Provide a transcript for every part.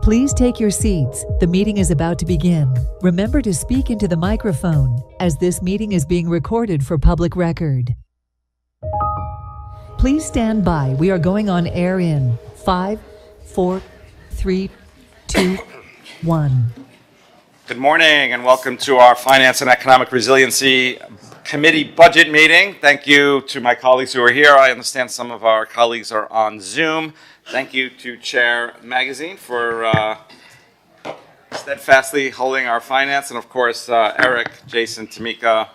Please take your seats. The meeting is about to begin. Remember to speak into the microphone, as this meeting is being recorded for public record. Please stand by. We are going on air in 5, 4, 3, 2, 1. Good morning and welcome to our Finance and Economic Resiliency Committee budget meeting. Thank you to my colleagues who are here. I understand some of our colleagues are on Zoom. Thank you to Chair Magazine for steadfastly holding our finance, and of course Eric, Jason, Tamika.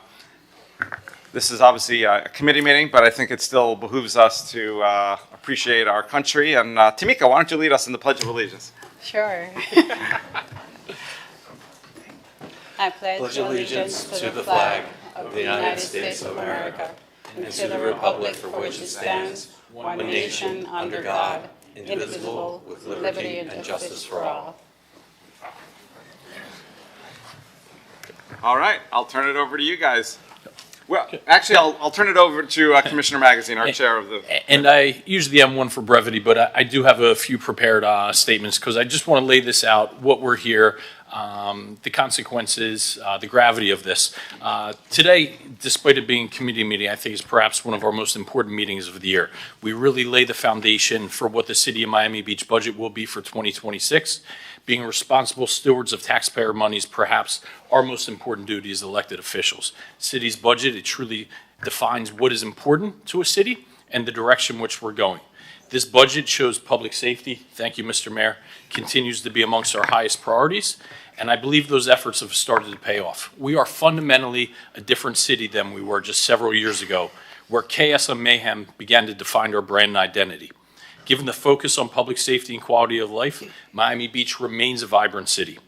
This is obviously a committee meeting, but I think it still behooves us to appreciate our country. And Tamika, why don't you lead us in the Pledge of Allegiance? Sure. I pledge allegiance to the flag of the United States of America and to the republic for which it stands, one nation under God, indivisible, with liberty and justice for all. All right, I'll turn it over to you guys. Well, actually, I'll turn it over to Commissioner Magazine, our chair of the... And I usually am one for brevity, but I do have a few prepared statements because I just want to lay this out, what we're here, the consequences, the gravity of this. Today, despite it being a committee meeting, I think is perhaps one of our most important meetings of the year. We really lay the foundation for what the City of Miami Beach budget will be for 2026. Being responsible stewards of taxpayer money is perhaps our most important duty as elected officials. City's budget, it truly defines what is important to a city and the direction which we're going. This budget shows public safety, thank you, Mr. Mayor, continues to be amongst our highest priorities, and I believe those efforts have started to pay off. We are fundamentally a different city than we were just several years ago, where chaos and mayhem began to define our brand and identity. Given the focus on public safety and quality of life, Miami Beach remains a vibrant city.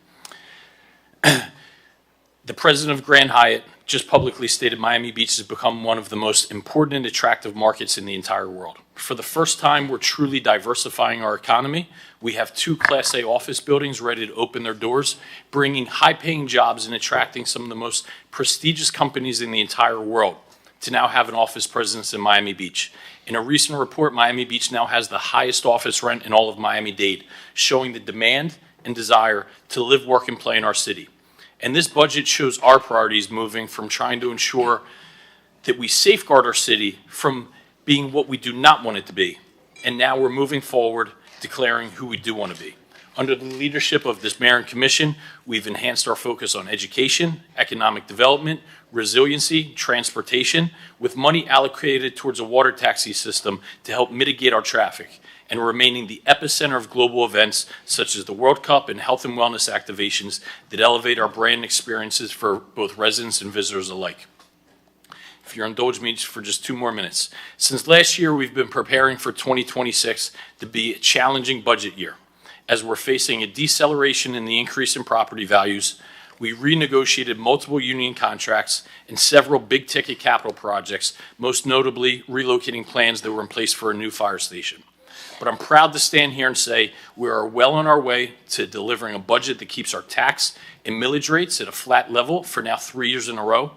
The president of Grand Hyatt just publicly stated Miami Beach has become one of the most important and attractive markets in the entire world. For the first time, we're truly diversifying our economy. We have 2 Class A office buildings ready to open their doors, bringing high-paying jobs and attracting some of the most prestigious companies in the entire world to now have an office presence in Miami Beach. In a recent report, Miami Beach now has the highest office rent in all of Miami-Dade, showing the demand and desire to live, work, and play in our city. And this budget shows our priorities moving from trying to ensure that we safeguard our city from being what we do not want it to be. And now we're moving forward, declaring who we do want to be. Under the leadership of this mayor and commission, we've enhanced our focus on education, economic development, resiliency, transportation, with money allocated towards a water taxi system to help mitigate our traffic, and remaining the epicenter of global events such as the World Cup and health and wellness activations that elevate our brand experiences for both residents and visitors alike. If you'll indulge me for just 2 more minutes. Since last year, we've been preparing for 2026 to be a challenging budget year. As we're facing a deceleration in the increase in property values, we renegotiated multiple union contracts and several big-ticket capital projects, most notably relocating plans that were in place for a new fire station. But I'm proud to stand here and say we are well on our way to delivering a budget that keeps our tax and millage rates at a flat level for now 3 years in a row.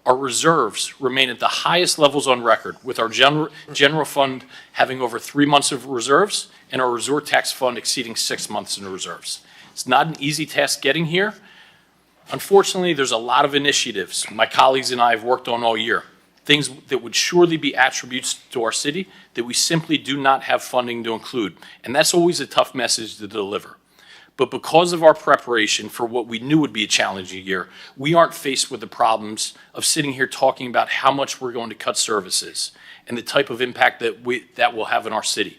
Our reserves remain at the highest levels on record, with our general fund having over 3 months of reserves and our resort tax fund exceeding 6 months in reserves. It's not an easy task getting here. Unfortunately, there's a lot of initiatives my colleagues and I have worked on all year, things that would surely be attributes to our city that we simply do not have funding to include, and that's always a tough message to deliver. But because of our preparation for what we knew would be a challenging year, we aren't faced with the problems of sitting here talking about how much we're going to cut services and the type of impact that will have in our city.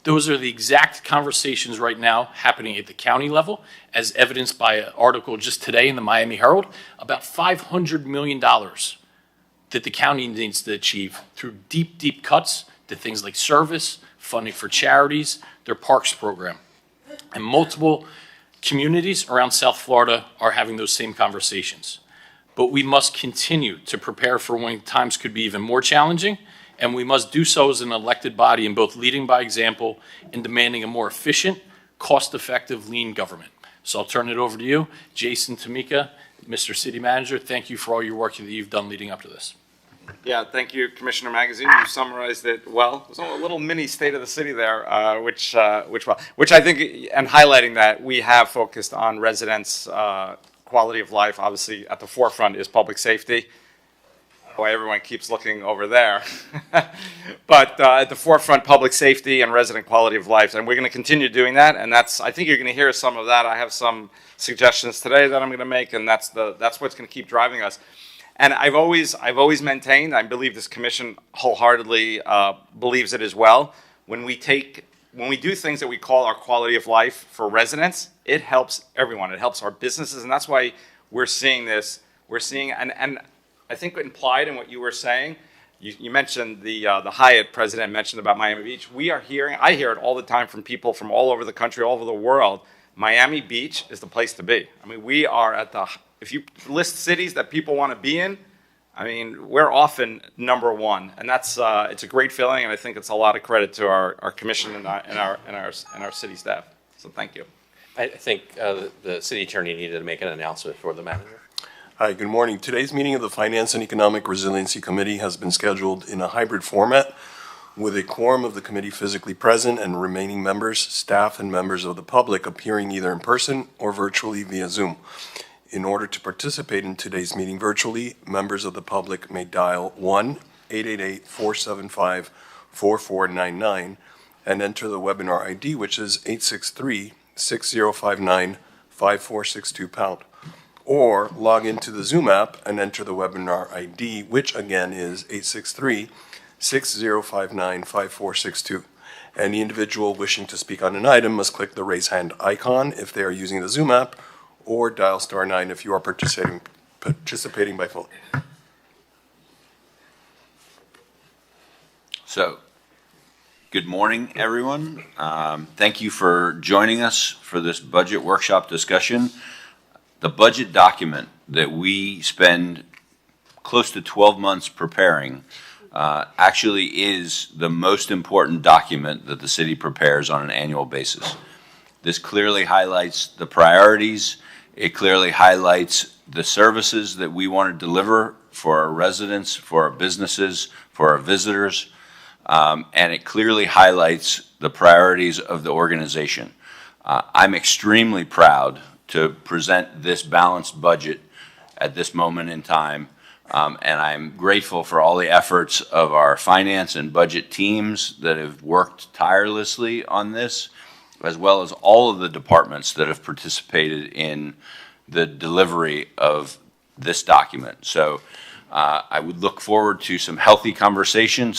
Those are the exact conversations right now happening at the county level, as evidenced by an article just today in the Miami Herald about $500 million that the county needs to achieve through deep, deep cuts to things like service, funding for charities, their parks program. And multiple communities around South Florida are having those same conversations. But we must continue to prepare for when times could be even more challenging, and we must do so as an elected body in both leading by example and demanding a more efficient, cost-effective, lean government. So I'll turn it over to you, Jason, Tamika, Mr. City Manager. Thank you for all your work that you've done leading up to this. Yeah, thank you, Commissioner Magazine. You summarized it well. There's a little mini state of the city there, which I think, and highlighting that we have focused on residents' quality of life. Obviously, at the forefront is public safety. Why everyone keeps looking over there, but at the forefront, public safety and resident quality of life, and we're going to continue doing that. And I think you're going to hear some of that. I have some suggestions today that I'm going to make, and that's what's going to keep driving us. And I've always maintained, I believe this commission wholeheartedly believes it as well. When we do things that we call our quality of life for residents, it helps everyone. It helps our businesses, and that's why we're seeing this. We're seeing, and I think implied in what you were saying, you mentioned the Hyatt president mentioned about Miami Beach. I hear it all the time from people from all over the country, all over the world. Miami Beach is the place to be. I mean, we are if you list cities that people want to be in, I mean, we're often number one, and it's a great feeling, and I think it's a lot of credit to our commission and our city staff. So thank you. I think the city attorney needed to make an announcement for the manager. Hi, good morning. Today's meeting of the Finance and Economic Resiliency Committee has been scheduled in a hybrid format with a quorum of the committee physically present and remaining members, staff, and members of the public appearing either in person or virtually via Zoom. In order to participate in today's meeting virtually, members of the public may dial 1-888-475-4499 and enter the webinar ID, which is 863-6059-5462#, or log into the Zoom app and enter the webinar ID, which again is 863-6059-5462. Any individual wishing to speak on an item must click the raise hand icon if they are using the Zoom app, or dial *9 if you are participating by phone. So, good morning, everyone. Thank you for joining us for this budget workshop discussion. The budget document that we spend close to 12 months preparing actually is the most important document that the city prepares on an annual basis. This clearly highlights the priorities. It clearly highlights the services that we want to deliver for our residents, for our businesses, for our visitors, and it clearly highlights the priorities of the organization. I'm extremely proud to present this balanced budget at this moment in time, and I'm grateful for all the efforts of our finance and budget teams that have worked tirelessly on this, as well as all of the departments that have participated in the delivery of this document. So I would look forward to some healthy conversation,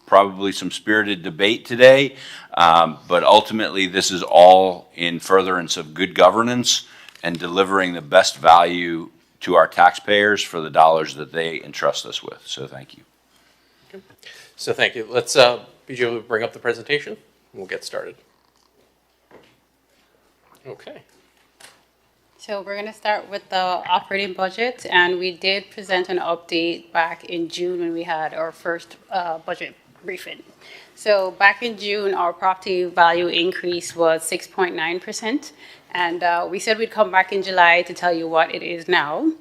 probably some spirited debate today, but ultimately this is all in furtherance of good governance and delivering the best value to our taxpayers for the dollars that they entrust us with. So thank you. Okay. So thank you. Let's Bijou bring up the presentation. We'll get started. Okay. So we're going to start with the operating budget, and we did present an update back in June when we had our first budget briefing. So back in June, our property value increase was 6.9%, and we said we'd come back in July to tell you what it is now,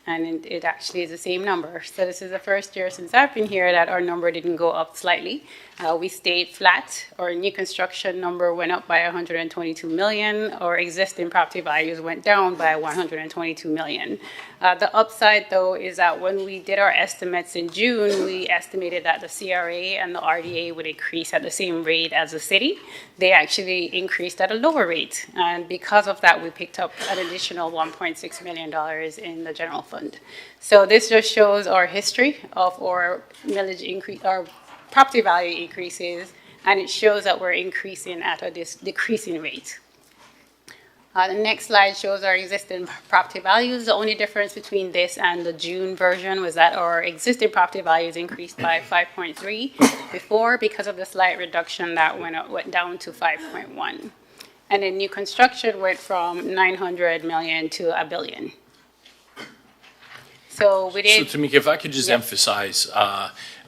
and it actually is the same number. So this is the first year since I've been here that our number didn't go up slightly. We stayed flat. Our new construction number went up by 122 million. Our existing property values went down by 122 million. The upside, though, is that when we did our estimates in June, we estimated that the CRA and the RDA would increase at the same rate as the city. They actually increased at a lower rate. And because of that, we picked up an additional $1.6 million in the general fund. So this just shows our history of our millage increase, our property value increases, and it shows that we're increasing at a decreasing rate. The next slide shows our existing property values. The only difference between this and the June version was that our existing property values increased by 5.3 before, because of the slight reduction that went down to 5.1. And then new construction went from 900 million to $1 billion. So we did. So Tamika, if I could just emphasize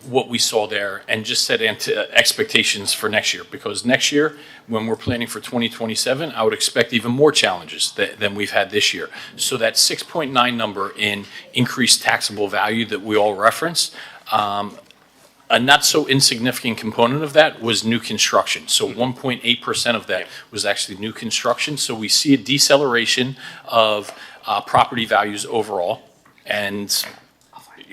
what we saw there and just set expectations for next year, because next year, when we're planning for 2027, I would expect even more challenges than we've had this year. So that 6.9 number in increased taxable value that we all reference, A not so insignificant component of that was new construction. So 1.8% of that was actually new construction. So we see a deceleration of property values overall. And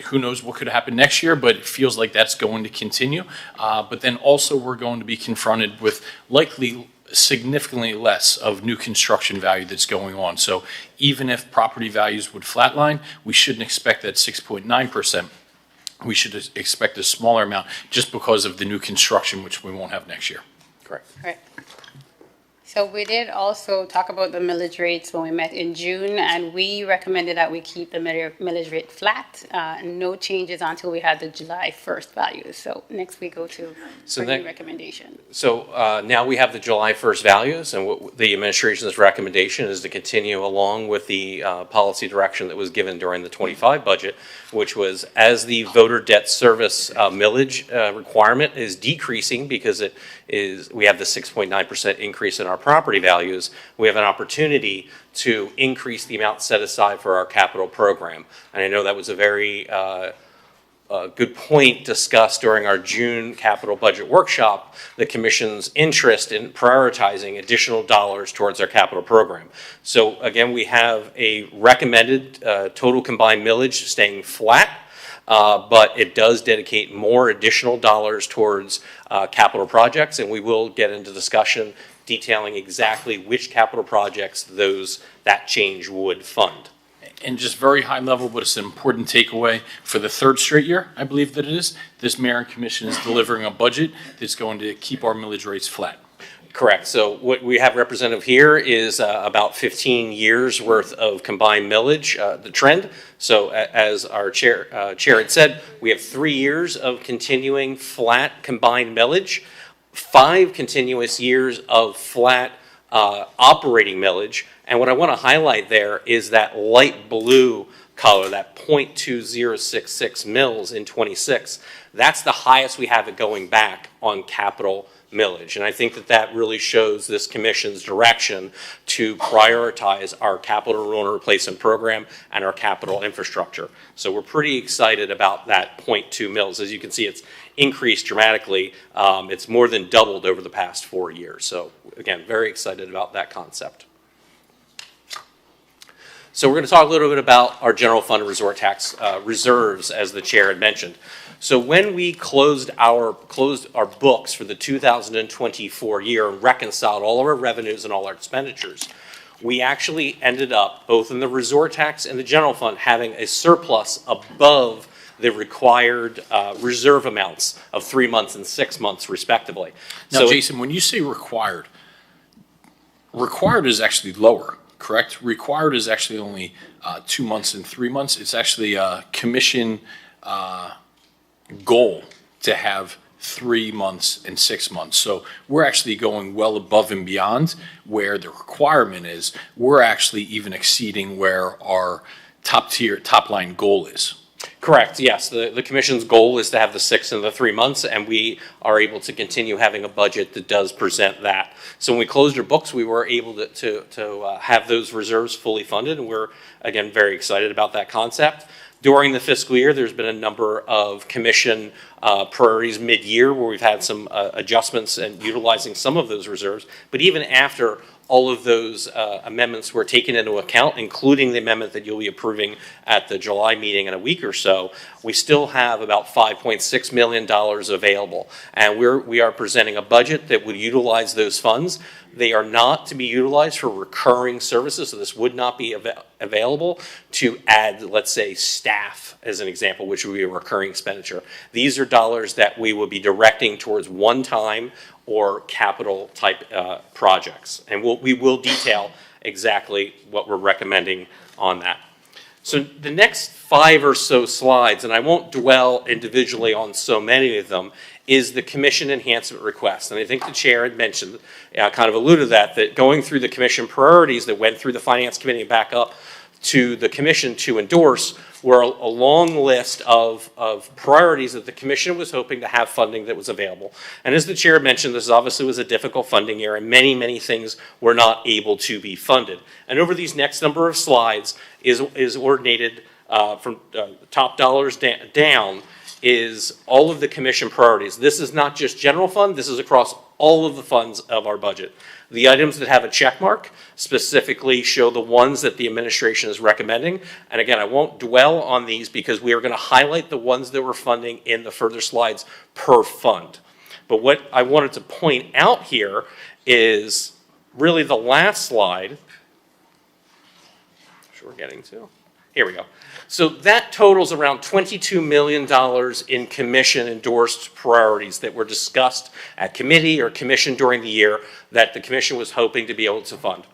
who knows what could happen next year, but it feels like that's going to continue. But then also we're going to be confronted with likely significantly less of new construction value that's going on. So even if property values would flatline, we shouldn't expect that 6.9%. We should expect a smaller amount just because of the new construction, which we won't have next year. Correct. Right. So we did also talk about the millage rates when we met in June, and we recommended that we keep the millage rate flat, and no changes until we had the July 1st values. So next we go to new recommendation. So now we have the July 1st values, and what the administration's recommendation is to continue along with the policy direction that was given during the 25 budget, which was as the voter debt service millage requirement is decreasing because we have the 6.9% increase in our property values, we have an opportunity to increase the amount set aside for our capital program. And I know that was a very good point discussed during our June capital budget workshop, the Commission's interest in prioritizing additional dollars towards our capital program. So again, we have a recommended total combined millage staying flat, but it does dedicate more additional dollars towards capital projects, and we will get into discussion detailing exactly which capital projects that change would fund. And just very high level, but it's an important takeaway for the third straight year, I believe that it is. This mayor and commission is delivering a budget that's going to keep our millage rates flat. Correct. So what we have represented here is about 15 years worth of combined millage, the trend. So as our chair had said, we have 3 years of continuing flat combined millage, 5 continuous years of flat operating millage. And what I want to highlight there is that light blue color, that 0.2066 mils in 26. That's the highest we have it going back on capital millage. And I think that really shows this commission's direction to prioritize our capital rural replacement program and our capital infrastructure. So we're pretty excited about that 0.2 mils. As you can see, it's increased dramatically. It's more than doubled over the past 4 years. So again, very excited about that concept. So we're going to talk a little bit about our general fund and resort tax reserves, as the chair had mentioned. So when we closed our books for the 2024 year and reconciled all of our revenues and all our expenditures, we actually ended up, both in the resort tax and the general fund, having a surplus above the required reserve amounts of 3 months and 6 months, respectively. Now, so Jason, when you say required is actually lower, correct? Required is actually only 2 months and 3 months. It's actually a commission goal to have 3 months and 6 months. So we're actually going well above and beyond where the requirement is. We're actually even exceeding where our top line goal is. Correct, yes. The commission's goal is to have the 6 and the 3 months, and we are able to continue having a budget that does present that. So when we closed our books, we were able to have those reserves fully funded, and we're, again, very excited about that concept. During the fiscal year, there's been a number of commission priorities mid-year where we've had some adjustments and utilizing some of those reserves. But even after all of those amendments were taken into account, including the amendment that you'll be approving at the July meeting in a week or so, we still have about $5.6 million available. And we are presenting a budget that would utilize those funds. They are not to be utilized for recurring services, so this would not be available to add, let's say, staff as an example, which would be a recurring expenditure. These are dollars that we will be directing towards one-time or capital type projects. And we will detail exactly what we're recommending on that. So the next 5 or so slides, and I won't dwell individually on so many of them, is the commission enhancement request. And I think the chair had mentioned, kind of alluded to that going through the commission priorities that went through the finance committee and back up to the commission to endorse were a long list of priorities that the commission was hoping to have funding that was available. And as the chair mentioned, this obviously was a difficult funding year, and many, many things were not able to be funded. And over these next number of slides is ordinated from top dollars down is all of the commission priorities. This is not just general fund, this is across all of the funds of our budget. The items that have a check mark specifically show the ones that the administration is recommending. And again, I won't dwell on these because we are going to highlight the ones that we're funding in the further slides per fund. But what I wanted to point out here is really the last slide, which we're getting to. Here we go. So that totals around $22 million in commission endorsed priorities that were discussed at committee or commission during the year that the commission was hoping to be able to fund.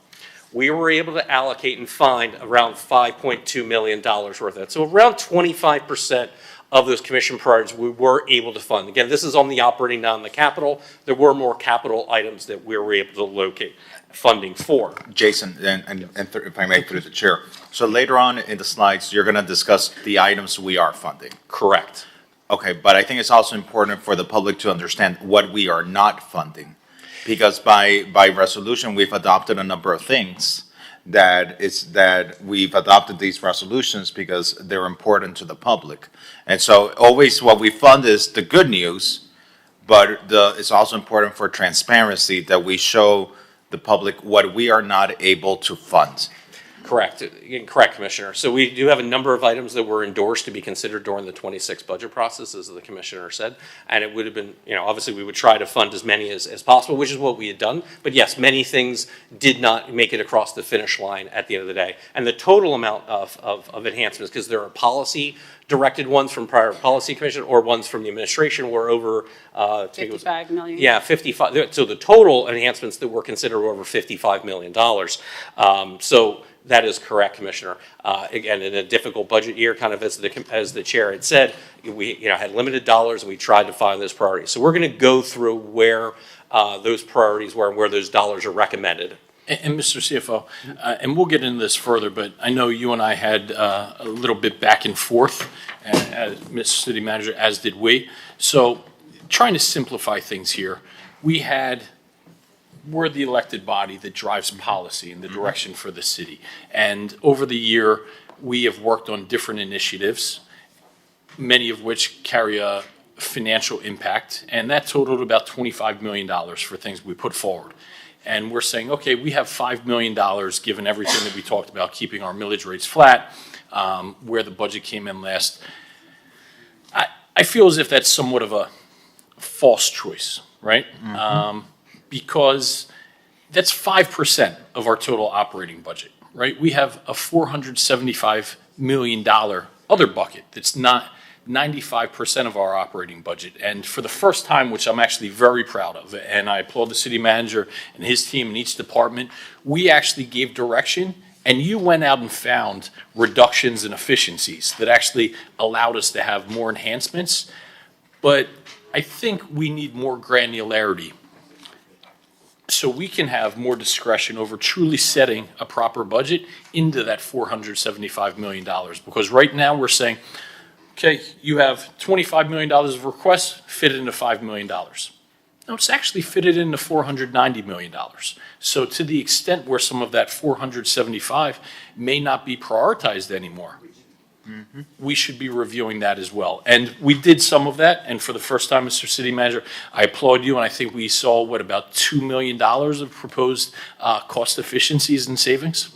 We were able to allocate and find around $5.2 million worth of it. So around 25% of those commission priorities we were able to fund. Again, this is on the operating, not on the capital. There were more capital items that we were able to locate funding for. Jason, and if I may, through the chair. So later on in the slides, you're going to discuss the items we are funding. Correct. Okay, but I think it's also important for the public to understand what we are not funding. Because by resolution, we've adopted a number of things that we've adopted these resolutions because they're important to the public. And so always what we fund is the good news, but it's also important for transparency that we show the public what we are not able to fund. Correct. Correct, Commissioner. So we do have a number of items that were endorsed to be considered during the 26 budget process, as the Commissioner said. And it would have been, obviously we would try to fund as many as possible, which is what we had done. But yes, many things did not make it across the finish line at the end of the day. And the total amount of enhancements, because there are policy directed ones from prior policy commission or ones from the administration were over 55 million. Yeah, 55. So the total enhancements that were considered were over $55 million. So that is correct, Commissioner. Again, in a difficult budget year, kind of as the chair had said, we had limited dollars and we tried to find those priorities. So we're going to go through where those priorities were and where those dollars are recommended. And Mr. CFO, and we'll get into this further, but I know you and I had a little bit back and forth, as Mr. City Manager, as did we. So trying to simplify things here, we're the elected body that drives policy in the direction for the city. And over the year, we have worked on different initiatives, many of which carry a financial impact, and that totaled about $25 million for things we put forward. And we're saying, okay, we have $5 million, given everything that we talked about, keeping our millage rates flat, where the budget came in last. I feel as if that's somewhat of a false choice, right? Because that's 5% of our total operating budget, right? We have a $475 million other bucket that's not 95% of our operating budget. And for the first time, which I'm actually very proud of, and I applaud the city manager and his team in each department, we actually gave direction and you went out and found reductions in efficiencies that actually allowed us to have more enhancements. But I think we need more granularity so we can have more discretion over truly setting a proper budget into that $475 million. Because right now we're saying, okay, you have $25 million of requests, fit it into $5 million. No, it's actually fitted into $490 million. So to the extent where some of that 475 may not be prioritized anymore, we should be reviewing that as well. And we did some of that, and for the first time, Mr. City Manager, I applaud you, and I think we saw, about $2 million of proposed cost efficiencies and savings?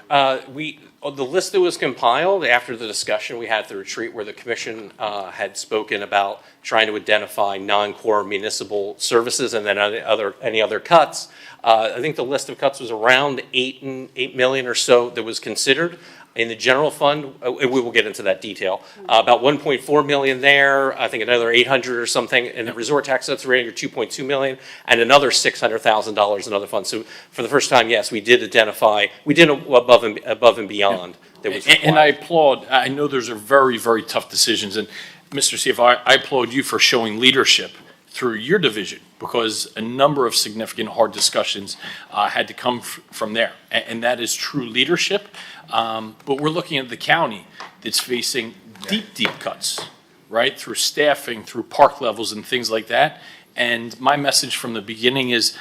The list that was compiled after the discussion we had at the retreat where the commission had spoken about trying to identify non-core municipal services and then any other cuts, I think the list of cuts was around $8 million or so that was considered. In the general fund, we will get into that detail. About 1.4 million there, I think another 800 or something in the resort tax, that's rating, or 2.2 million, and another $600,000 in other funds. So for the first time, yes, we did identify, we did above and beyond that was required. And I applaud, I know those are very, very tough decisions, and Mr. CFO, I applaud you for showing leadership through your division, because a number of significant hard discussions had to come from there, and that is true leadership. But we're looking at the county that's facing deep cuts, right, through staffing, through park levels and things like that. And my message from the beginning is,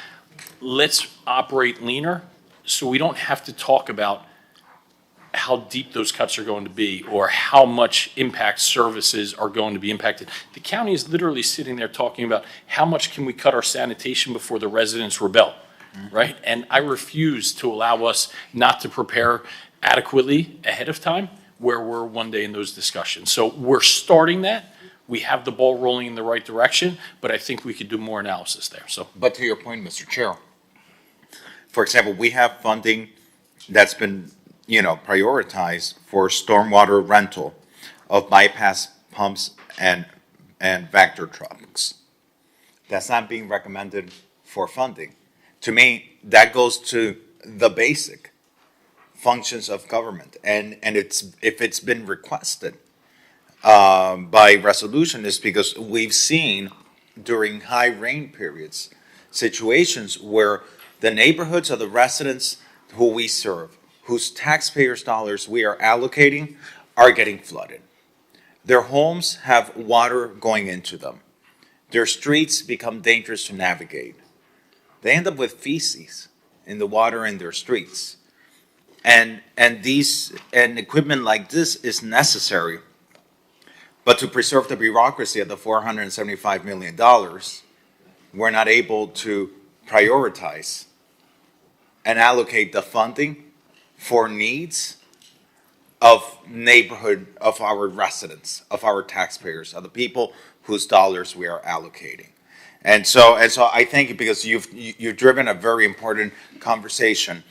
let's operate leaner so we don't have to talk about how deep those cuts are going to be or how much impact services are going to be impacted. The county is literally sitting there talking about how much can we cut our sanitation before the residents rebel, right? And I refuse to allow us not to prepare adequately ahead of time where we're one day in those discussions. So we're starting that. We have the ball rolling in the right direction, but I think we could do more analysis there. So, But to your point, Mr. Chair, for example, we have funding that's been, prioritized for stormwater rental of bypass pumps and vector trucks. That's not being recommended for funding. To me, that goes to the basic functions of government, and if it's been requested by resolution, is because we've seen during high rain periods situations where the neighborhoods of the residents who we serve, whose taxpayers' dollars we are allocating, are getting flooded. Their homes have water going into them. Their streets become dangerous to navigate. They end up with feces in the water in their streets. And equipment like this is necessary. But to preserve the bureaucracy of the $475 million, we're not able to prioritize and allocate the funding for needs of neighborhood, of our residents, of our taxpayers, of the people whose dollars we are allocating. And so I thank you because you've driven a very important conversation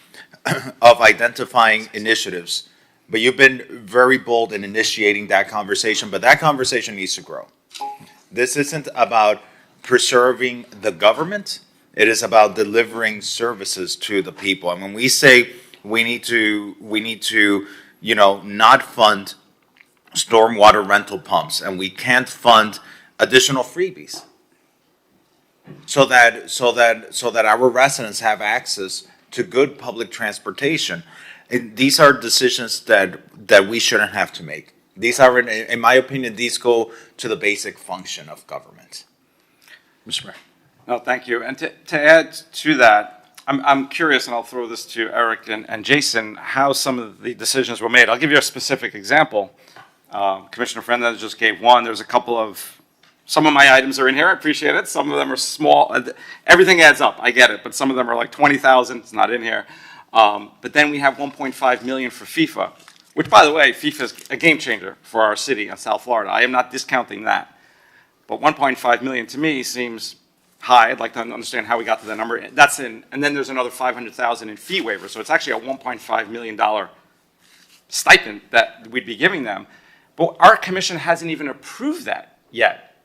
of identifying initiatives, but you've been very bold in initiating that conversation, but that conversation needs to grow. This isn't about preserving the government, it is about delivering services to the people. And when we say we need to, not fund stormwater rental pumps, and we can't fund additional freebies, so that our residents have access to good public transportation. And these are decisions that we shouldn't have to make. These are, in my opinion, these go to the basic function of government. Mr. Mayor. No, thank you. And to add to that, I'm curious, and I'll throw this to Eric and Jason, how some of the decisions were made. I'll give you a specific example. Commissioner Fernandez just gave one. There's a couple of, some of my items are in here. I appreciate it. Some of them are small. Everything adds up. I get it. But some of them are like 20,000. It's not in here. But then we have 1.5 million for FIFA, which, by the way, FIFA is a game changer for our city in South Florida. I am not discounting that. But 1.5 million to me seems high. I'd like to understand how we got to that number. That's in, and then there's another 500,000 in fee waivers. So it's actually a $1.5 million stipend that we'd be giving them. But our commission hasn't even approved that yet.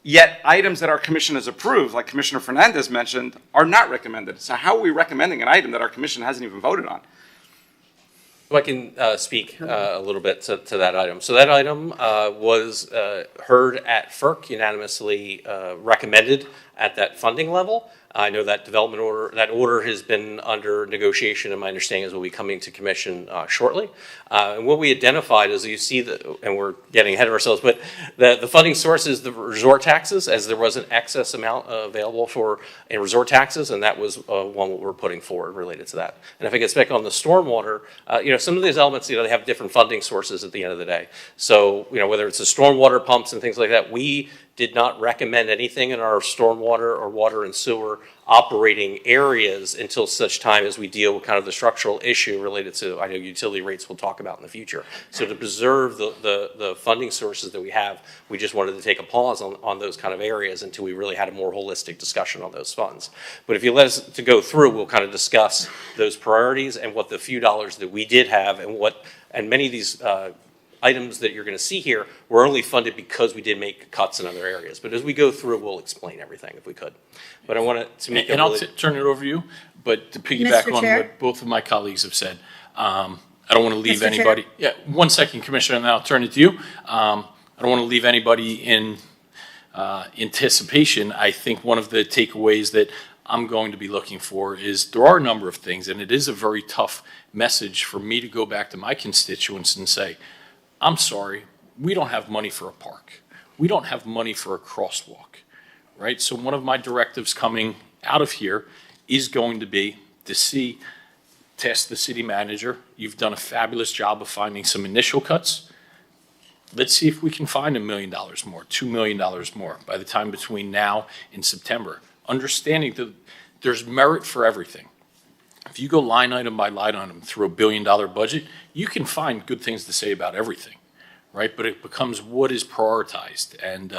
Yet items that our commission has approved, like Commissioner Fernandez mentioned, are not recommended. So how are we recommending an item that our commission hasn't even voted on? Well, I can speak a little bit to that item. So that item was heard at FERC, unanimously recommended at that funding level. I know that development order, that order has been under negotiation, and my understanding is will be coming to commission shortly. And what we identified is, you see, and we're getting ahead of ourselves, but the funding source is the resort taxes, as there was an excess amount available in resort taxes, and that was one that we're putting forward related to that. And if I get back on the stormwater, some of these elements, they have different funding sources at the end of the day. So, whether it's the stormwater pumps and things like that, we did not recommend anything in our stormwater or water and sewer operating areas until such time as we deal with kind of the structural issue related to, I know, utility rates we'll talk about in the future. So to preserve the funding sources that we have, we just wanted to take a pause on those kind of areas until we really had a more holistic discussion on those funds. But if you let us to go through, we'll kind of discuss those priorities and what the few dollars that we did have and many of these items that you're going to see here were only funded because we did make cuts in other areas. But as we go through, we'll explain everything if we could. But I wanted to make And I'll turn it over to you, but to piggyback Mr. on Chair? what both of my colleagues have said, I don't want to leave Mr. Chair? anybody. Yeah, 1 second, Commissioner, and then I'll turn it to you. I don't want to leave anybody in anticipation. I think one of the takeaways that I'm going to be looking for is there are a number of things, and it is a very tough message for me to go back to my constituents and say, I'm sorry, we don't have money for a park. We don't have money for a crosswalk, right? So one of my directives coming out of here is going to be to see tasked the city manager. You've done a fabulous job of finding some initial cuts. Let's see if we can find $1 million more, $2 million more by the time between now and September. Understanding that there's merit for everything. If you go line item by line item through $1 billion budget, you can find good things to say about everything, right? But it becomes what is prioritized. And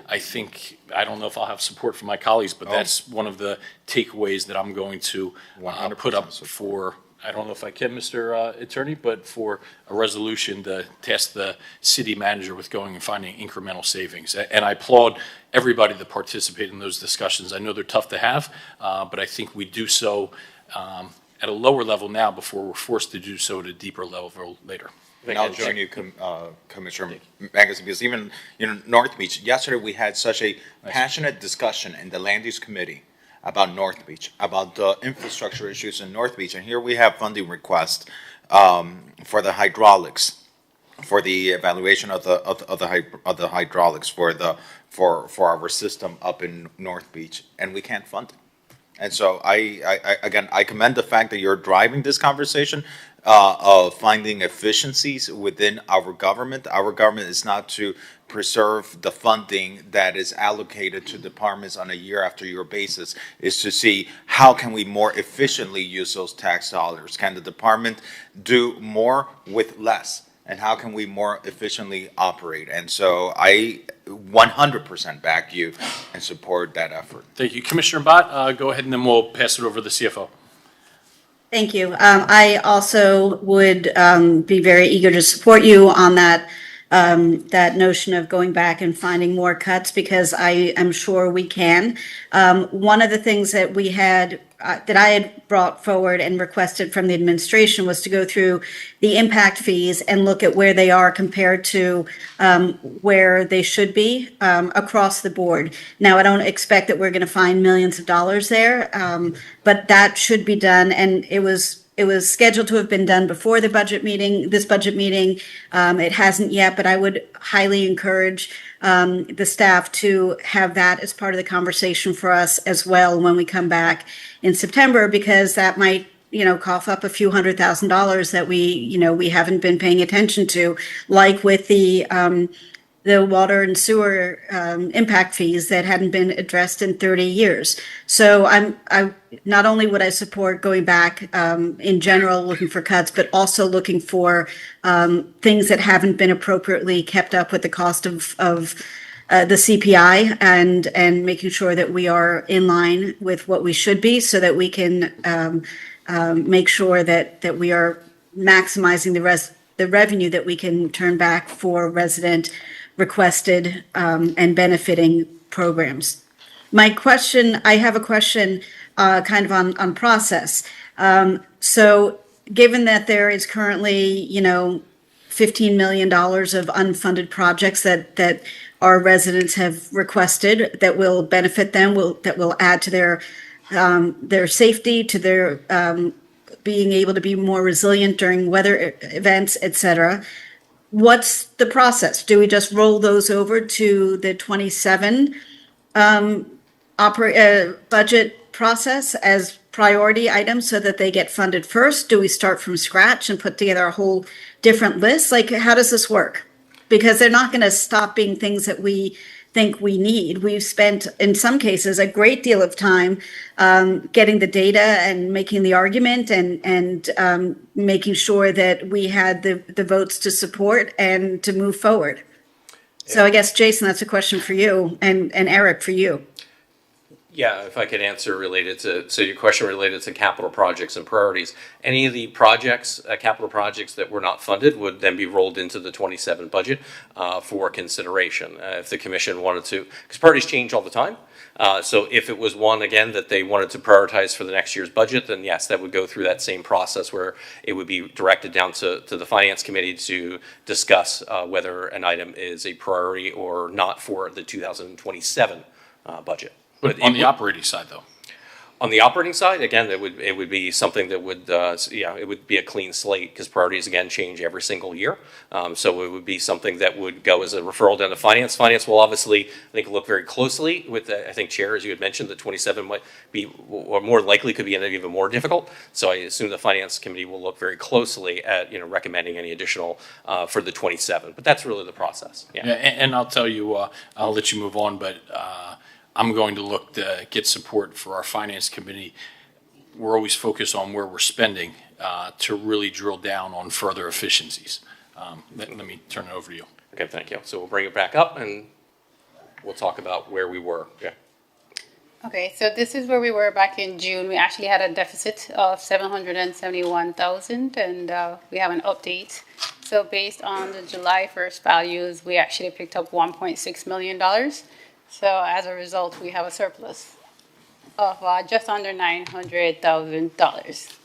I think, I don't know if I'll have support from my colleagues, but that's one of the takeaways that I'm going to put up for, I don't know if I can, Mr. Attorney, but for a resolution to task the city manager with going and finding incremental savings. And I applaud everybody that participated in those discussions. I know they're tough to have, but I think we do so at a lower level now before we're forced to do so at a deeper level later. And I'll join you, Commissioner Magazine, because even, North Beach, yesterday we had such a passionate discussion in the Land Use Committee about North Beach, about the infrastructure issues in North Beach. And here we have funding requests for the hydraulics, for the evaluation of the hydraulics for our system up in North Beach, and we can't fund it. And so I commend the fact that you're driving this conversation of finding efficiencies within our government. Our government is not to preserve the funding that is allocated to departments on a year after year basis. Is to see how can we more efficiently use those tax dollars. Can the department do more with less? And how can we more efficiently operate? And so I 100% back you and support that effort. Thank you. Commissioner Bott, go ahead and then we'll pass it over to the CFO. Thank you. I also would be very eager to support you on that notion of going back and finding more cuts, because I am sure we can. One of the things that we had that I had brought forward and requested from the administration was to go through the impact fees and look at where they are compared to where they should be across the board. Now, I don't expect that we're going to find millions of dollars there, but that should be done. And it was scheduled to have been done before this budget meeting. It hasn't yet, but I would highly encourage the staff to have that as part of the conversation for us as well when we come back in September, because that might, cough up a few $100,000 that we haven't been paying attention to, like with the water and sewer impact fees that hadn't been addressed in 30 years. So I not only would I support going back in general looking for cuts, but also looking for things that haven't been appropriately kept up with the cost of the CPI, and making sure that we are in line with what we should be, so that we can make sure that we are maximizing the revenue that we can turn back for resident requested and benefiting programs. I have a question kind of on process. So given that there is currently, $15 million of unfunded projects that our residents have requested that will benefit them, that will add to their safety, to their being able to be more resilient during weather events, et cetera. What's the process? Do we just roll those over to the 27 budget process as priority items so that they get funded first? Do we start from scratch and put together a whole different list? Like, how does this work? Because they're not going to stop being things that we think we need. We've spent, in some cases, a great deal of time getting the data and making the argument and making sure that we had the votes to support and to move forward. So I guess, Jason, that's a question for you, and Eric, for you. Yeah, if I could answer your question related to capital projects and priorities. Any of the projects, capital projects that were not funded would then be rolled into the 27 budget for consideration. If the commission wanted to, because priorities change all the time. So if it was one, again, that they wanted to prioritize for the next year's budget, then yes, that would go through that same process where it would be directed down to the Finance Committee to discuss whether an item is a priority or not for the 2027 budget. But on the operating side, though? On the operating side, again, it would be something that would, it would be a clean slate because priorities, again, change every single year. So it would be something that would go as a referral down to finance. Finance will obviously, I think, look very closely with, I think, Chair, as you had mentioned, the 27 might be, or more likely could be even more difficult. So I assume the Finance Committee will look very closely at, recommending any additional for the 27. But that's really the process. Yeah, and I'll tell you, I'll let you move on, but I'm going to look to get support for our Finance Committee. We're always focused on where we're spending to really drill down on further efficiencies. Let me turn it over to you. Okay, thank you. So we'll bring it back up and we'll talk about where we were. Yeah. Okay, so this is where we were back in June. We actually had a deficit of 771,000, and we have an update. So based on the July 1st values, we actually picked up $1.6 million. So as a result, we have a surplus of just under $900,000.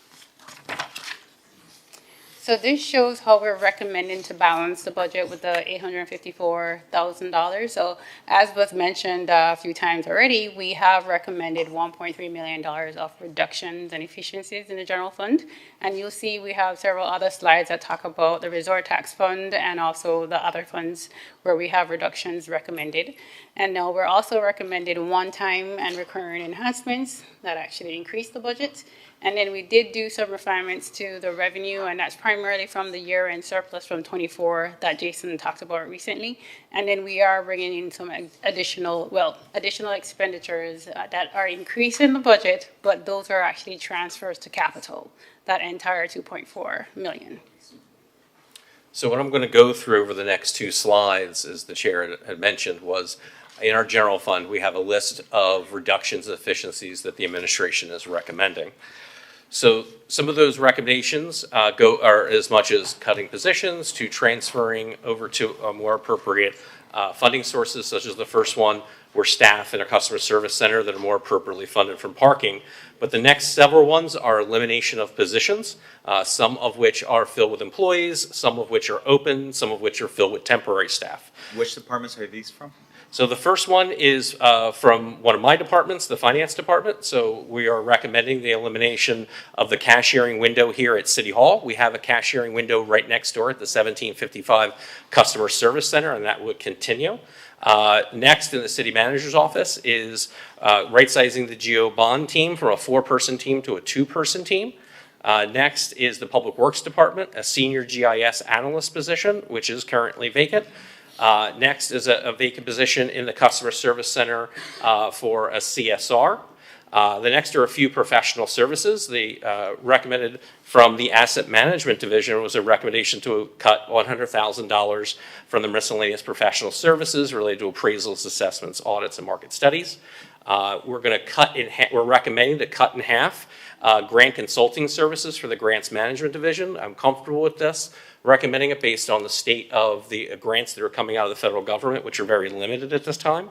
So this shows how we're recommending to balance the budget with the $854,000. So as was mentioned a few times already, we have recommended $1.3 million of reductions and efficiencies in the general fund. And you'll see we have several other slides that talk about the resort tax fund and also the other funds where we have reductions recommended. And now we're also recommending one-time and recurring enhancements that actually increase the budget. And then we did do some refinements to the revenue, and that's primarily from the year-end surplus from 24 that Jason talked about recently. And then we are bringing in some additional expenditures that are increasing the budget, but those are actually transfers to capital, that entire $2.4 million. So what I'm going to go through over the next two slides, as the chair had mentioned, was in our general fund, we have a list of reductions and efficiencies that the administration is recommending. So some of those recommendations are as much as cutting positions to transferring over to a more appropriate funding sources, such as the first one, where staff in a customer service center that are more appropriately funded from parking. But the next several ones are elimination of positions, some of which are filled with employees, some of which are open, some of which are filled with temporary staff. Which departments are these from? So the first one is from one of my departments, the finance department. So we are recommending the elimination of the cashiering window here at City Hall. We have a cashiering window right next door at the 1755 Customer Service Center, and that would continue. Next in the city manager's office is right-sizing the GO bond team from a 4-person team to a 2-person team. Next is the Public Works Department, a senior GIS analyst position, which is currently vacant. Next is a vacant position in the Customer Service Center for a CSR. The next are a few professional services. The recommended from the Asset Management Division was a recommendation to cut $100,000 from the miscellaneous professional services related to appraisals, assessments, audits, and market studies. We're recommending to cut in half grant consulting services for the Grants Management Division. I'm comfortable with this, recommending it based on the state of the grants that are coming out of the federal government, which are very limited at this time.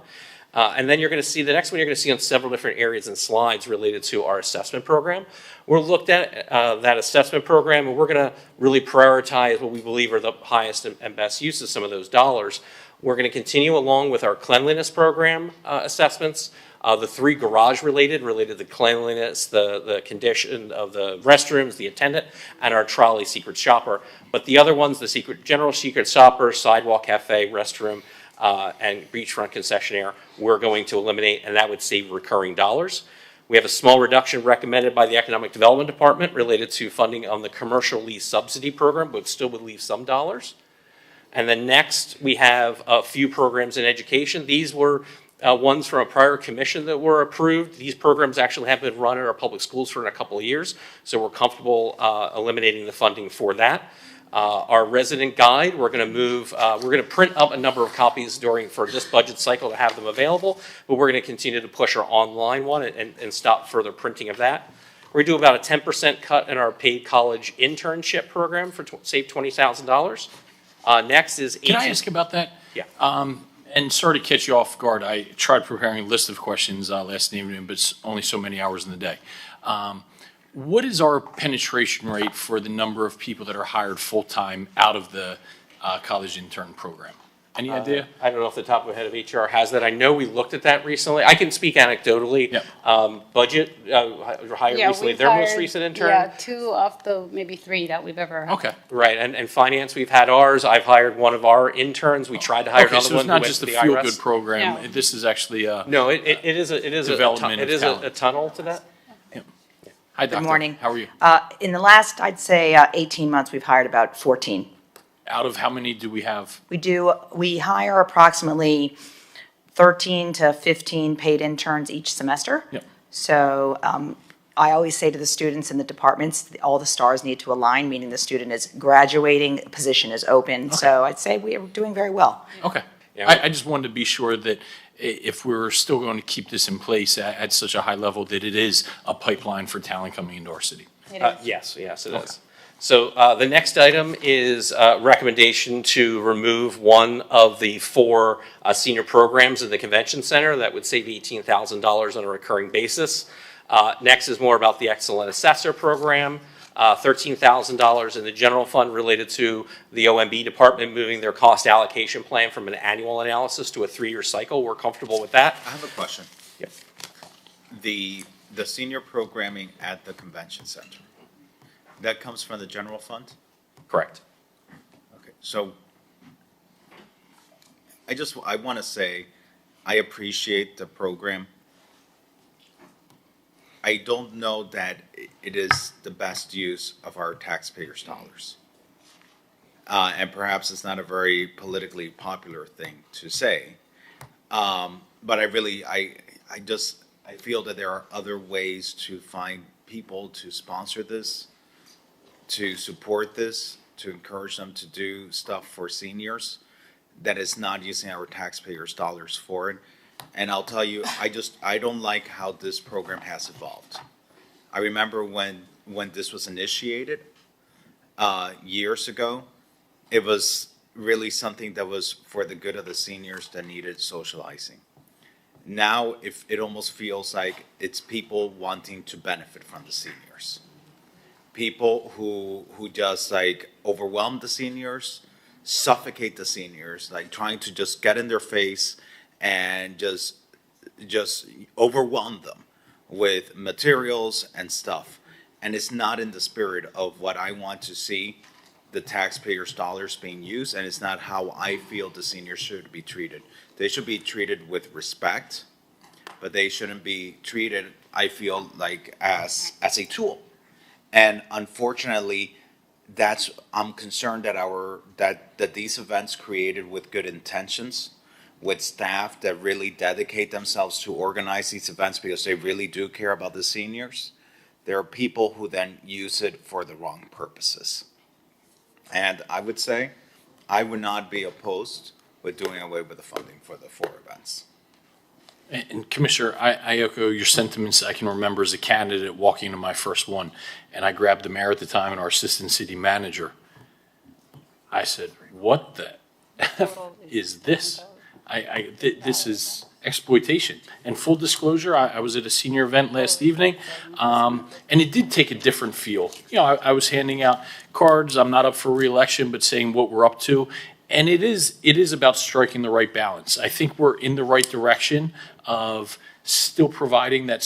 And then you're going to see, the next one you're going to see on several different areas and slides related to our assessment program. We're looked at that assessment program, and we're going to really prioritize what we believe are the highest and best use of some of those dollars. We're going to continue along with our cleanliness program assessments. The 3 garage related to cleanliness, the condition of the restrooms, the attendant, and our trolley secret shopper. But the other ones, the general secret shopper, sidewalk cafe, restroom, and beachfront concessionaire, we're going to eliminate, and that would save recurring dollars. We have a small reduction recommended by the Economic Development Department related to funding on the commercial lease subsidy program, but still would leave some dollars. And then next, we have a few programs in education. These were ones from a prior commission that were approved. These programs actually have been run at our public schools for a couple of years, so we're comfortable eliminating the funding for that. Our resident guide, we're going to print up a number of copies for this budget cycle to have them available, but we're going to continue to push our online one and stop further printing of that. We're going to do about a 10% cut in our paid college internship program for save $20,000. Next is... Can I ask about that? Yeah. And sorry to catch you off guard. I tried preparing a list of questions last evening, but it's only so many hours in the day. What is our penetration rate for the number of people that are hired full-time out of the college intern program? Any idea? I don't know if the top of the head of HR has that. I know we looked at that recently. I can speak anecdotally. Budget hired recently, we've their most hired, recent intern. Yeah, 2 of the maybe 3 that we've ever. Okay. Right, and finance, we've had ours. I've hired one of our interns. We tried to hire Okay, another so one it's who not went just to a the feel-good IRS. program. No. This is actually No, it is Development of talent. a tunnel to that. Hi, Doctor. Good morning. How are you? In the last, I'd say, 18 months, we've hired about 14. Out of how many do we have? We hire approximately 13 to 15 paid interns each semester. Yep. So I always say to the students in the departments, all the stars need to align, meaning the student is graduating, position is open. So I'd say we are doing very well. Okay. Yeah. I just wanted to be sure that if we're still going to keep this in place at such a high level, that it is a pipeline for talent coming into our city. Yes, it is. So the next item is recommendation to remove one of the 4 senior programs in the convention center that would save $18,000 on a recurring basis. Next is more about the excellent assessor program, $13,000 in the general fund related to the OMB department moving their cost allocation plan from an annual analysis to a 3-year cycle. We're comfortable with that. I have a question. Yep. The senior programming at the convention center, that comes from the general fund? Correct. Okay, so I want to say, I appreciate the program. I don't know that it is the best use of our taxpayers' dollars. And perhaps it's not a very politically popular thing to say. But I feel that there are other ways to find people to sponsor this, to support this, to encourage them to do stuff for seniors that is not using our taxpayers' dollars for it. And I'll tell you, I don't like how this program has evolved. I remember when this was initiated years ago, it was really something that was for the good of the seniors that needed socializing. Now, it almost feels like it's people wanting to benefit from the seniors. People who just like overwhelm the seniors, suffocate the seniors, like trying to just get in their face and just overwhelm them with materials and stuff. And it's not in the spirit of what I want to see the taxpayers' dollars being used, and it's not how I feel the seniors should be treated. They should be treated with respect, but they shouldn't be treated, I feel like, as a tool. And unfortunately, I'm concerned that these events created with good intentions, with staff that really dedicate themselves to organize these events because they really do care about the seniors. There are people who then use it for the wrong purposes. And I would say I would not be opposed with doing away with the funding for the 4 events. And Commissioner, I echo your sentiments. I can remember as a candidate walking to my first one, and I grabbed the mayor at the time and our assistant city manager. I said, "What the F is this? This is exploitation." And full disclosure, I was at a senior event last evening, and it did take a different feel. You know, I was handing out cards. I'm not up for re-election, but saying what we're up to. And it is about striking the right balance. I think we're in the right direction of still providing that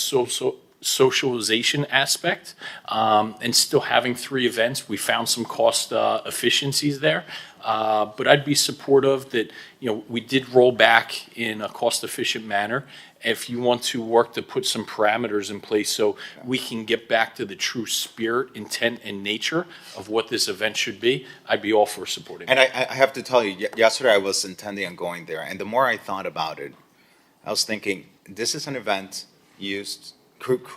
socialization aspect, and still having 3 events. We found some cost efficiencies there, but I'd be supportive that, we did roll back in a cost-efficient manner. If you want to work to put some parameters in place so we can get back to the true spirit, intent, and nature of what this event should be, I'd be all for supporting it. And I have to tell you, yesterday I was intending on going there, and the more I thought about it, I was thinking, this is an event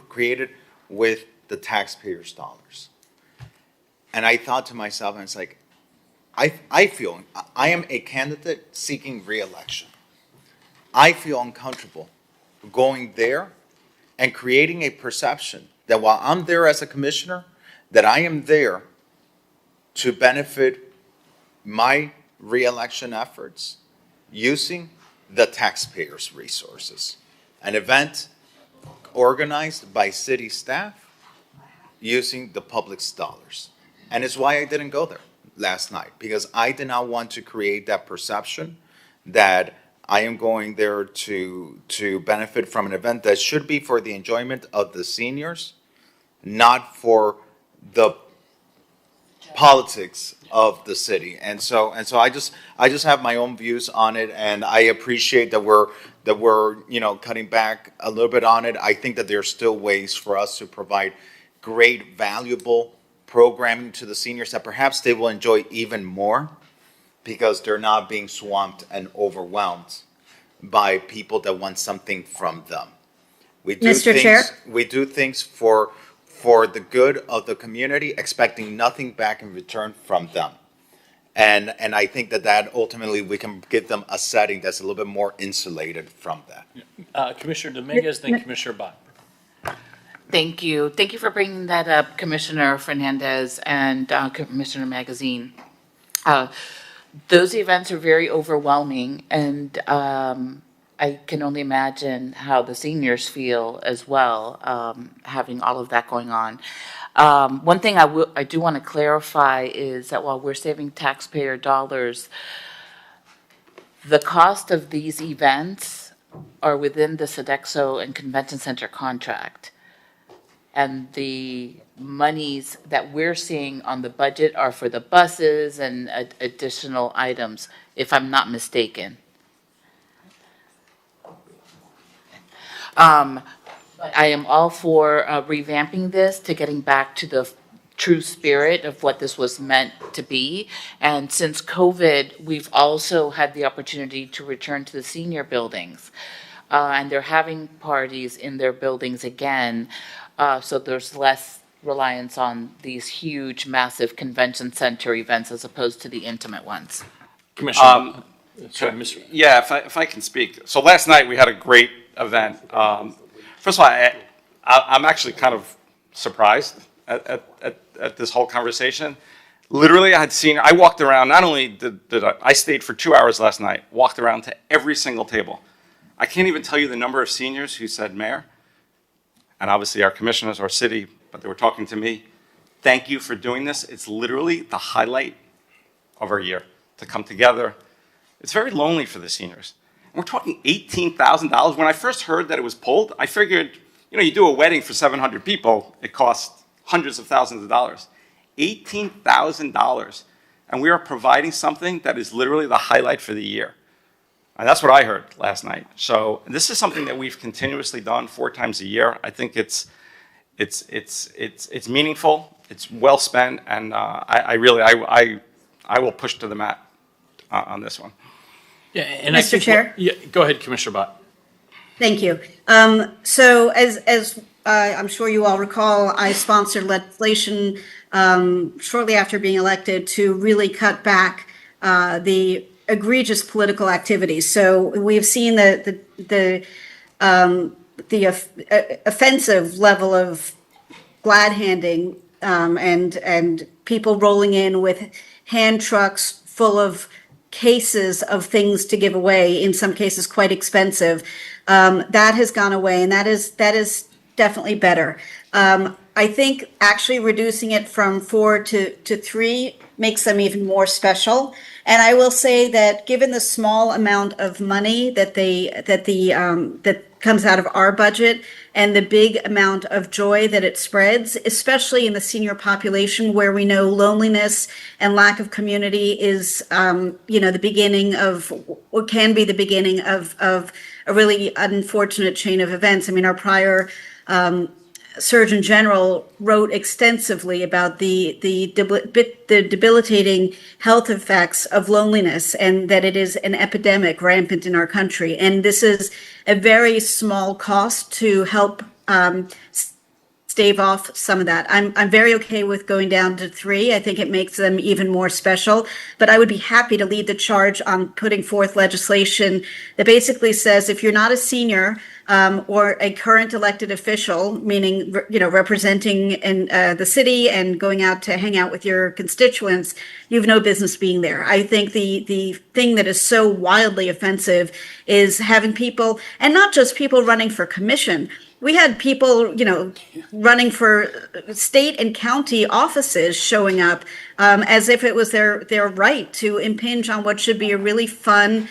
created with the taxpayers' dollars. And I thought to myself, and it's like, I feel, I am a candidate seeking re-election. I feel uncomfortable going there and creating a perception that while I'm there as a commissioner, that I am there to benefit my re-election efforts using the taxpayers' resources. An event organized by city staff using the public's dollars. And it's why I didn't go there last night, because I did not want to create that perception that I am going there to benefit from an event that should be for the enjoyment of the seniors, not for the politics of the city. And so I just have my own views on it, and I appreciate that we're cutting back a little bit on it. I think that there's still ways for us to provide great, valuable programming to the seniors that perhaps they will enjoy even more, because they're not being swamped and overwhelmed by people that want something from them. Mr. Chair? We do things for the good of the community, expecting nothing back in return from them. And I think that ultimately we can give them a setting that's a little bit more insulated from that. Commissioner Dominguez, then Commissioner Bott. Thank you. Thank you for bringing that up, Commissioner Fernandez and Commissioner Magazine. Those events are very overwhelming, and I can only imagine how the seniors feel as well, having all of that going on. One thing I do want to clarify is that while we're saving taxpayer dollars, the cost of these events are within the Sodexo and Convention Center contract. And the monies that we're seeing on the budget are for the buses and additional items, if I'm not mistaken. I am all for revamping this to getting back to the true spirit of what this was meant to be. And since COVID, we've also had the opportunity to return to the senior buildings. And they're having parties in their buildings again. So there's less reliance on these huge, massive convention center events as opposed to the intimate ones. Commissioner. Yeah, if I can speak. So last night we had a great event. First of all, I'm actually kind of surprised at this whole conversation. Literally, I walked around, not only did I stayed for 2 hours last night, walked around to every single table. I can't even tell you the number of seniors who said, Mayor, and obviously our commissioners, our city, but they were talking to me, thank you for doing this. It's literally the highlight of our year to come together. It's very lonely for the seniors. And we're talking $18,000. When I first heard that it was pulled, I figured, you do a wedding for 700 people, it costs hundreds of thousands of dollars. $18,000. And we are providing something that is literally the highlight for the year. And that's what I heard last night. So this is something that we've continuously done 4 times a year. I think it's meaningful, it's well spent, and I will push to the mat on this one. Yeah, and Mr. Chair? Go ahead, Commissioner Bott. Thank you. So as I'm sure you all recall, I sponsored legislation shortly after being elected to really cut back the egregious political activities. So we've seen the offensive level of glad handing and people rolling in with hand trucks full of cases of things to give away, in some cases quite expensive. That has gone away, and that is definitely better. I think actually reducing it from 4 to 3 makes them even more special. And I will say that given the small amount of money that comes out of our budget and the big amount of joy that it spreads, especially in the senior population where we know loneliness and lack of community is, the beginning of, or can be the beginning of a really unfortunate chain of events. I mean, our prior Surgeon General wrote extensively about the debilitating health effects of loneliness, and that it is an epidemic rampant in our country. And this is a very small cost to help stave off some of that. I'm very okay with going down to 3. I think it makes them even more special, but I would be happy to lead the charge on putting forth legislation that basically says if you're not a senior or a current elected official, meaning, representing in the city and going out to hang out with your constituents, you have no business being there. I think the thing that is so wildly offensive is having people, and not just people running for commission. We had people, running for state and county offices showing up as if it was their right to impinge on what should be a really fun,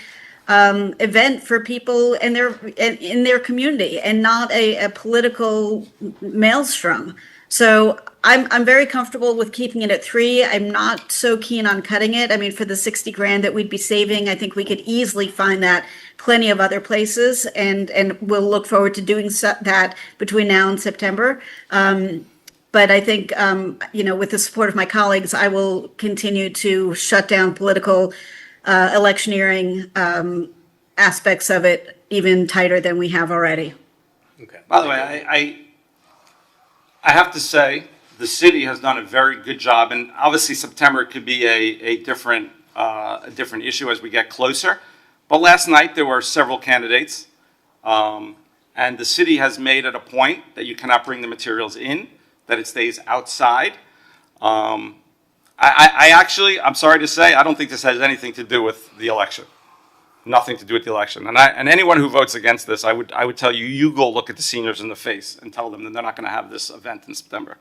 event for people in their community, and not a political maelstrom. So I'm very comfortable with keeping it at 3. I'm not so keen on cutting it. I mean, for the 60 grand that we'd be saving, I think we could easily find that plenty of other places, and we'll look forward to doing that between now and September. But I think, with the support of my colleagues, I will continue to shut down political electioneering aspects of it even tighter than we have already. Okay. By the way, I have to say, the city has done a very good job, and obviously September could be a different issue as we get closer. But last night there were several candidates, and the city has made it a point that you cannot bring the materials in, that it stays outside. I'm sorry to say, I don't think this has anything to do with the election. Nothing to do with the election. And anyone who votes against this, I would tell you, you go look at the seniors in the face and tell them that they're not going to have this event in September.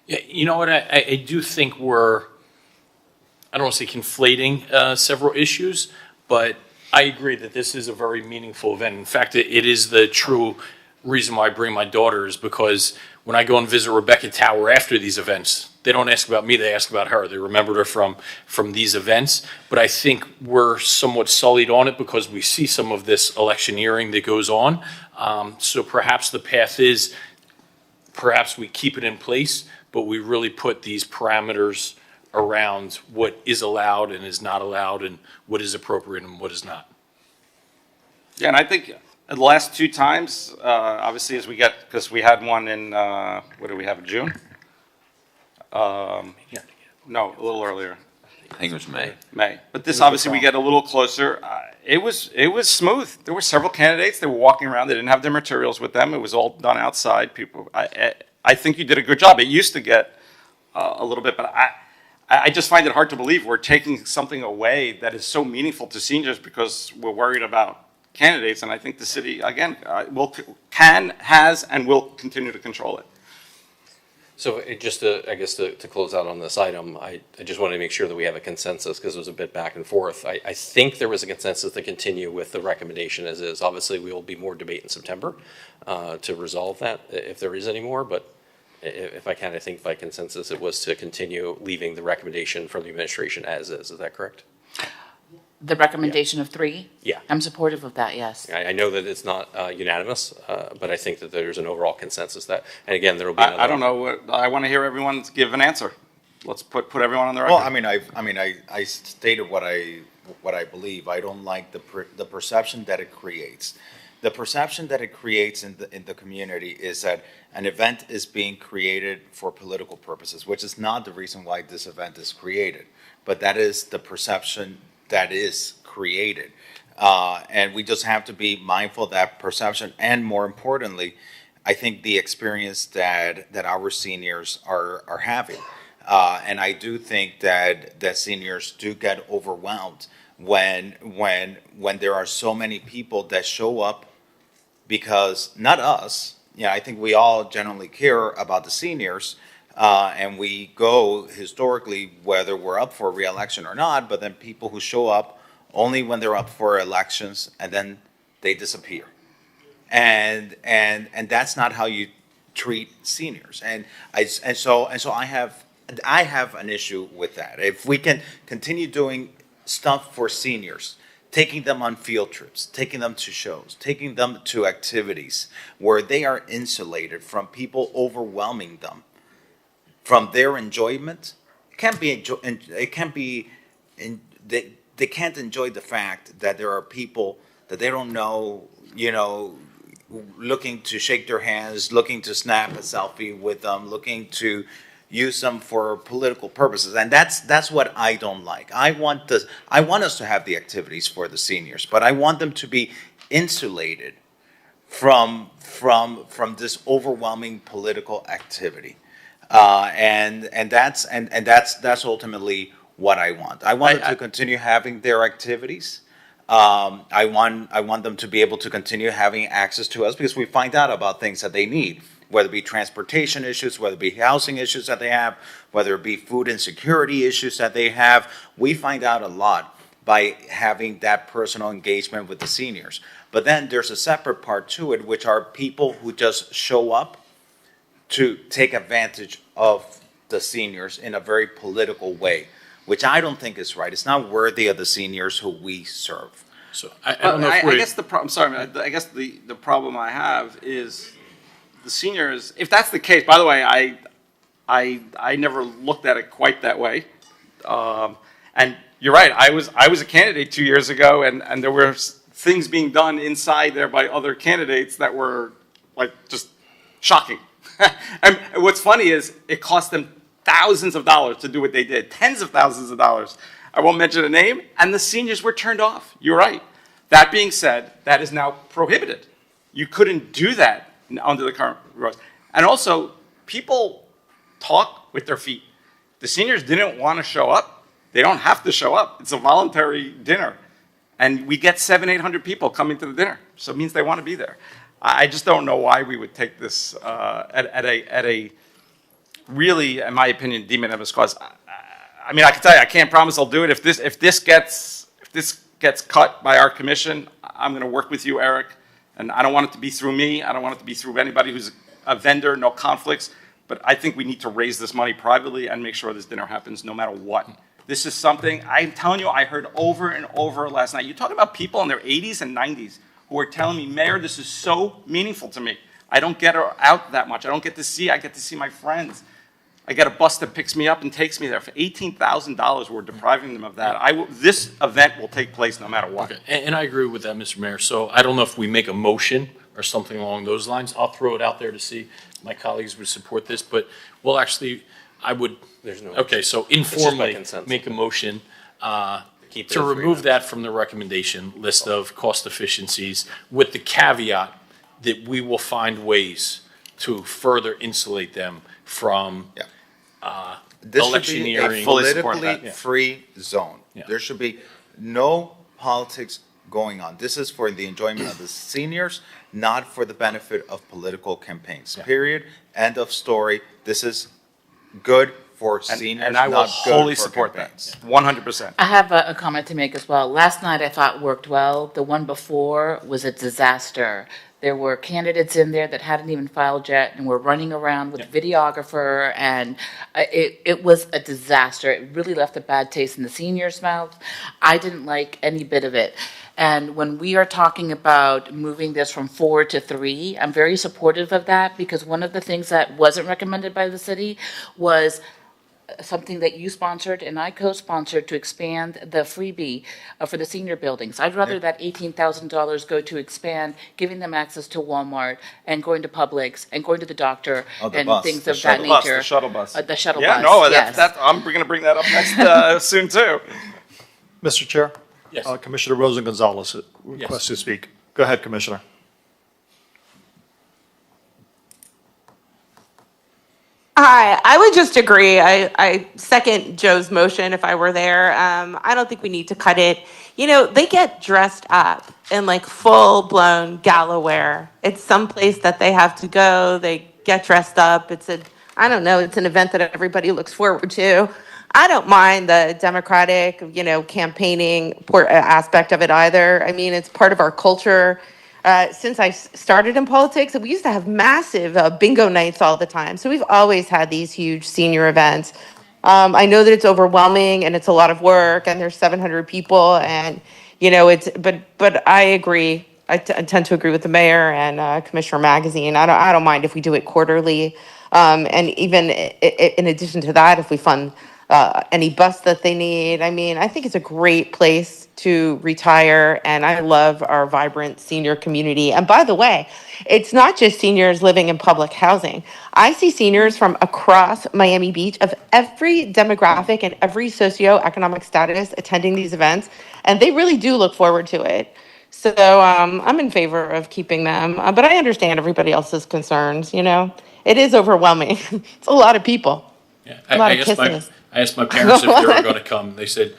Yeah, you know what, I do think I don't want to say conflating several issues, but I agree that this is a very meaningful event. In fact, it is the true reason why I bring my daughters, because when I go and visit Rebecca Tower after these events, they don't ask about me, they ask about her. They remembered her from these events. But I think we're somewhat sullied on it because we see some of this electioneering that goes on. So perhaps the path is, perhaps we keep it in place, but we really put these parameters around what is allowed and is not allowed, and what is appropriate and what is not. Yeah, and I think the last 2 times, obviously, because we had one in, what did we have in June? No, a little earlier. I think it was May. May. But this, obviously, we get a little closer. It was smooth. There were several candidates. They were walking around. They didn't have their materials with them. It was all done outside. I think you did a good job. It used to get a little bit, but I just find it hard to believe we're taking something away that is so meaningful to seniors because we're worried about candidates. And I think the city, again, has, and will continue to control it. So just to close out on this item, I just wanted to make sure that we have a consensus because it was a bit back and forth. I think there was a consensus to continue with the recommendation as is. Obviously, we will be more debate in September to resolve that if there is any more, but if I can, I think by consensus it was to continue leaving the recommendation from the administration as is. Is that correct? The recommendation of 3? Yeah. I'm supportive of that, yes. I know that it's not unanimous, but I think that there's an overall consensus that, and again, there will be another. I don't know. I want to hear everyone give an answer. Let's put everyone on the record. Well, I stated what I believe. I don't like the perception that it creates. The perception that it creates in the community is that an event is being created for political purposes, which is not the reason why this event is created, but that is the perception that is created. And we just have to be mindful of that perception. And more importantly, I think the experience that our seniors are having. And I do think that seniors do get overwhelmed when there are so many people that show up because, not us, I think we all generally care about the seniors, and we go historically whether we're up for re-election or not, but then people who show up only when they're up for elections and then they disappear. And that's not how you treat seniors. And so I have an issue with that. If we can continue doing stuff for seniors, taking them on field trips, taking them to shows, taking them to activities where they are insulated from people overwhelming them, from their enjoyment, they can't enjoy the fact that there are people that they don't know, looking to shake their hands, looking to snap a selfie with them, looking to use them for political purposes. And that's what I don't like. I want us to have the activities for the seniors, but I want them to be insulated from this overwhelming political activity. And that's ultimately what I want. I want them to continue having their activities. I want them to be able to continue having access to us because we find out about things that they need, whether it be transportation issues, whether it be housing issues that they have, whether it be food insecurity issues that they have. We find out a lot by having that personal engagement with the seniors. But then there's a separate part to it, which are people who just show up to take advantage of the seniors in a very political way, which I don't think is right. It's not worthy of the seniors who we serve. So I don't know if I guess the problem, sorry, I guess the problem I have is the seniors, if that's the case, by the way, I never looked at it quite that way. And you're right, I was a candidate 2 years ago, and there were things being done inside there by other candidates that were like just shocking. And what's funny is it cost them thousands of dollars to do what they did, tens of thousands of dollars. I won't mention a name, and the seniors were turned off. You're right. That being said, that is now prohibited. You couldn't do that under the current rules. And also, people talk with their feet. The seniors didn't want to show up. They don't have to show up. It's a voluntary dinner. And we get 700, 800 people coming to the dinner. So it means they want to be there. I just don't know why we would take this at a really, in my opinion, de minimis cause. I mean, I can tell you, I can't promise I'll do it. If this gets cut by our commission, I'm going to work with you, Eric. And I don't want it to be through me. I don't want it to be through anybody who's a vendor, no conflicts. But I think we need to raise this money privately and make sure this dinner happens no matter what. This is something, I'm telling you, I heard over and over last night. You talk about people in their 80s and 90s who are telling me, Mayor, this is so meaningful to me. I don't get out that much. I get to see my friends. I get a bus that picks me up and takes me there. For $18,000, we're depriving them of that. This event will take place no matter what. Okay. And I agree with that, Mr. Mayor. So I don't know if we make a motion or something along those lines. I'll throw it out there to see if my colleagues would support this. But, well, actually, I would. There's no. Okay, so informally make a motion to remove that from the recommendation list of cost efficiencies with the caveat that we will find ways to further insulate them from This should be electioneering. a politically free zone. Yeah. There should be no politics going on. This is for the enjoyment of the seniors, not for the benefit of political campaigns. Yeah. Period. End of story. This is good for seniors, and I will not wholly good for support campaigns. that, 100%. I have a comment to make as well. Last night I thought worked well. The one before was a disaster. There were candidates in there that hadn't even filed yet and were running around with a videographer, and it was a disaster. It really left a bad taste in the seniors' mouth. I didn't like any bit of it. And when we are talking about moving this from 4 to 3, I'm very supportive of that, because one of the things that wasn't recommended by the city was something that you sponsored and I co-sponsored to expand the freebie for the senior buildings. I'd rather that $18,000 go to expand, giving them access to Walmart and going to Publix and going to the doctor and things of that nature. The shuttle bus. The shuttle yeah, bus, no, yes. I'm going to bring that up next soon too. Mr. Chair? Yes. Commissioner Rosen Gonzalez requests to speak. Go ahead, Commissioner. Hi, I would just agree. I second Joe's motion if I were there. I don't think we need to cut it. You know, they get dressed up in like full-blown gala wear. It's someplace that they have to go. They get dressed up. I don't know, it's an event that everybody looks forward to. I don't mind the democratic, campaigning aspect of it either. I mean, it's part of our culture. Since I started in politics, we used to have massive bingo nights all the time. So we've always had these huge senior events. I know that it's overwhelming and it's a lot of work, and there's 700 people, and but I agree. I tend to agree with the mayor and Commissioner Magazine. I don't mind if we do it quarterly, and even in addition to that, if we fund any bus that they need. I mean, I think it's a great place to retire, and I love our vibrant senior community. And by the way, it's not just seniors living in public housing. I see seniors from across Miami Beach of every demographic and every socioeconomic status attending these events, and they really do look forward to it. So I'm in favor of keeping them, but I understand everybody else's concerns. It is overwhelming. It's a lot of people. Yeah. A lot of I asked my parents if they were going to come. They said,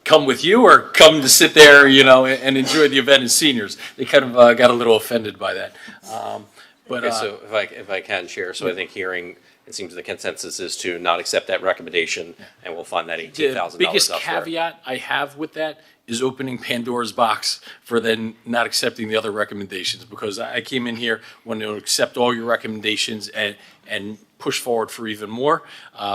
come with you or come to sit there, and enjoy the event as seniors. They kind of got a little offended by that. So if I can share, so I think hearing it seems the consensus is to not accept that recommendation, and we'll fund that $18,000 The biggest elsewhere. caveat I have with that is opening Pandora's box for then not accepting the other recommendations, because I came in here wanting to accept all your recommendations and push forward for even more.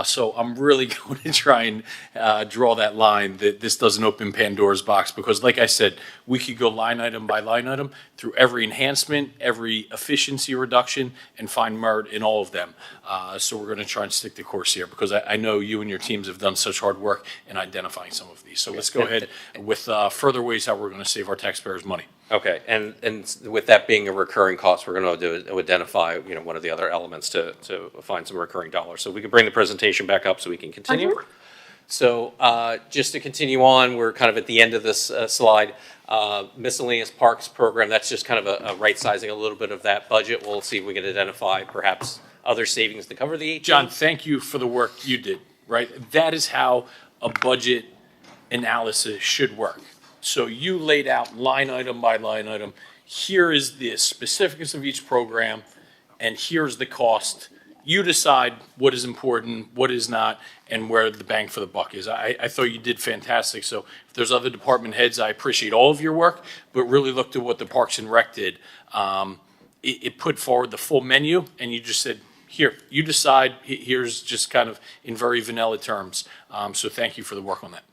So I'm really going to try and draw that line that this doesn't open Pandora's box, because like I said, we could go line item by line item through every enhancement, every efficiency reduction, and find merit in all of them. So we're going to try and stick the course here, because I know you and your teams have done such hard work in identifying some of these. So let's go ahead with further ways how we're going to save our taxpayers' money. Okay, and with that being a recurring cost, we're going to identify, one of the other elements to find some recurring dollars. So we can bring the presentation back up so we can continue. So just to continue on, we're kind of at the end of this slide. Miscellaneous parks program, that's just kind of a right sizing a little bit of that budget. We'll see if we can identify perhaps other savings to cover the 18. John, thank you for the work you did, right? That is how a budget analysis should work. So you laid out line item by line item. Here is the specifics of each program, and here's the cost. You decide what is important, what is not, and where the bang for the buck is. I thought you did fantastic. So if there's other department heads, I appreciate all of your work, but really looked at what the Parks and Rec did. It put forward the full menu, and you just said, here, you decide. Here's just kind of in very vanilla terms. So thank you for the work on that.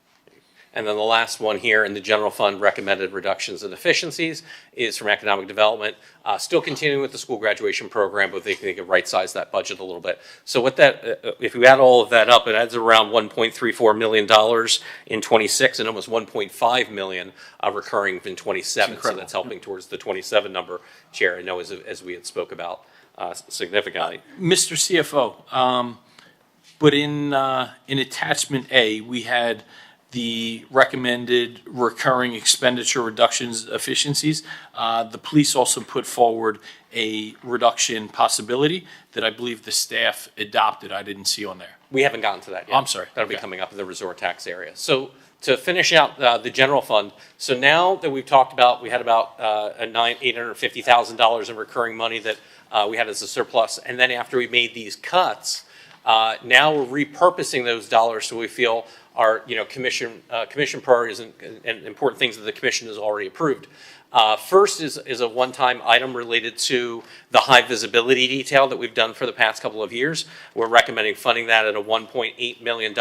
And then the last one here in the general fund recommended reductions and efficiencies is from economic development. Still continuing with the school graduation program, but they can right-size that budget a little bit. So what that, if we add all of that up, it adds around $1.34 million in 26 and almost $1.5 million recurring in 27. So that's helping towards the 27 number, Chair, I know as we had spoke about significantly. Mr. CFO, but in attachment A, we had the recommended recurring expenditure reductions efficiencies. The police also put forward a reduction possibility that I believe the staff adopted. I didn't see on there. We haven't gotten to that yet. I'm sorry. That'll be coming up in the resort tax area. So to finish out the general fund, so now that we've talked about, we had about $850,000 in recurring money that we had as a surplus, and then after we made these cuts, now we're repurposing those dollars so we feel are commission priorities and important things that the commission has already approved. First is a one-time item related to the high visibility detail that we've done for the past couple of years. We're recommending funding that at a $1.8 million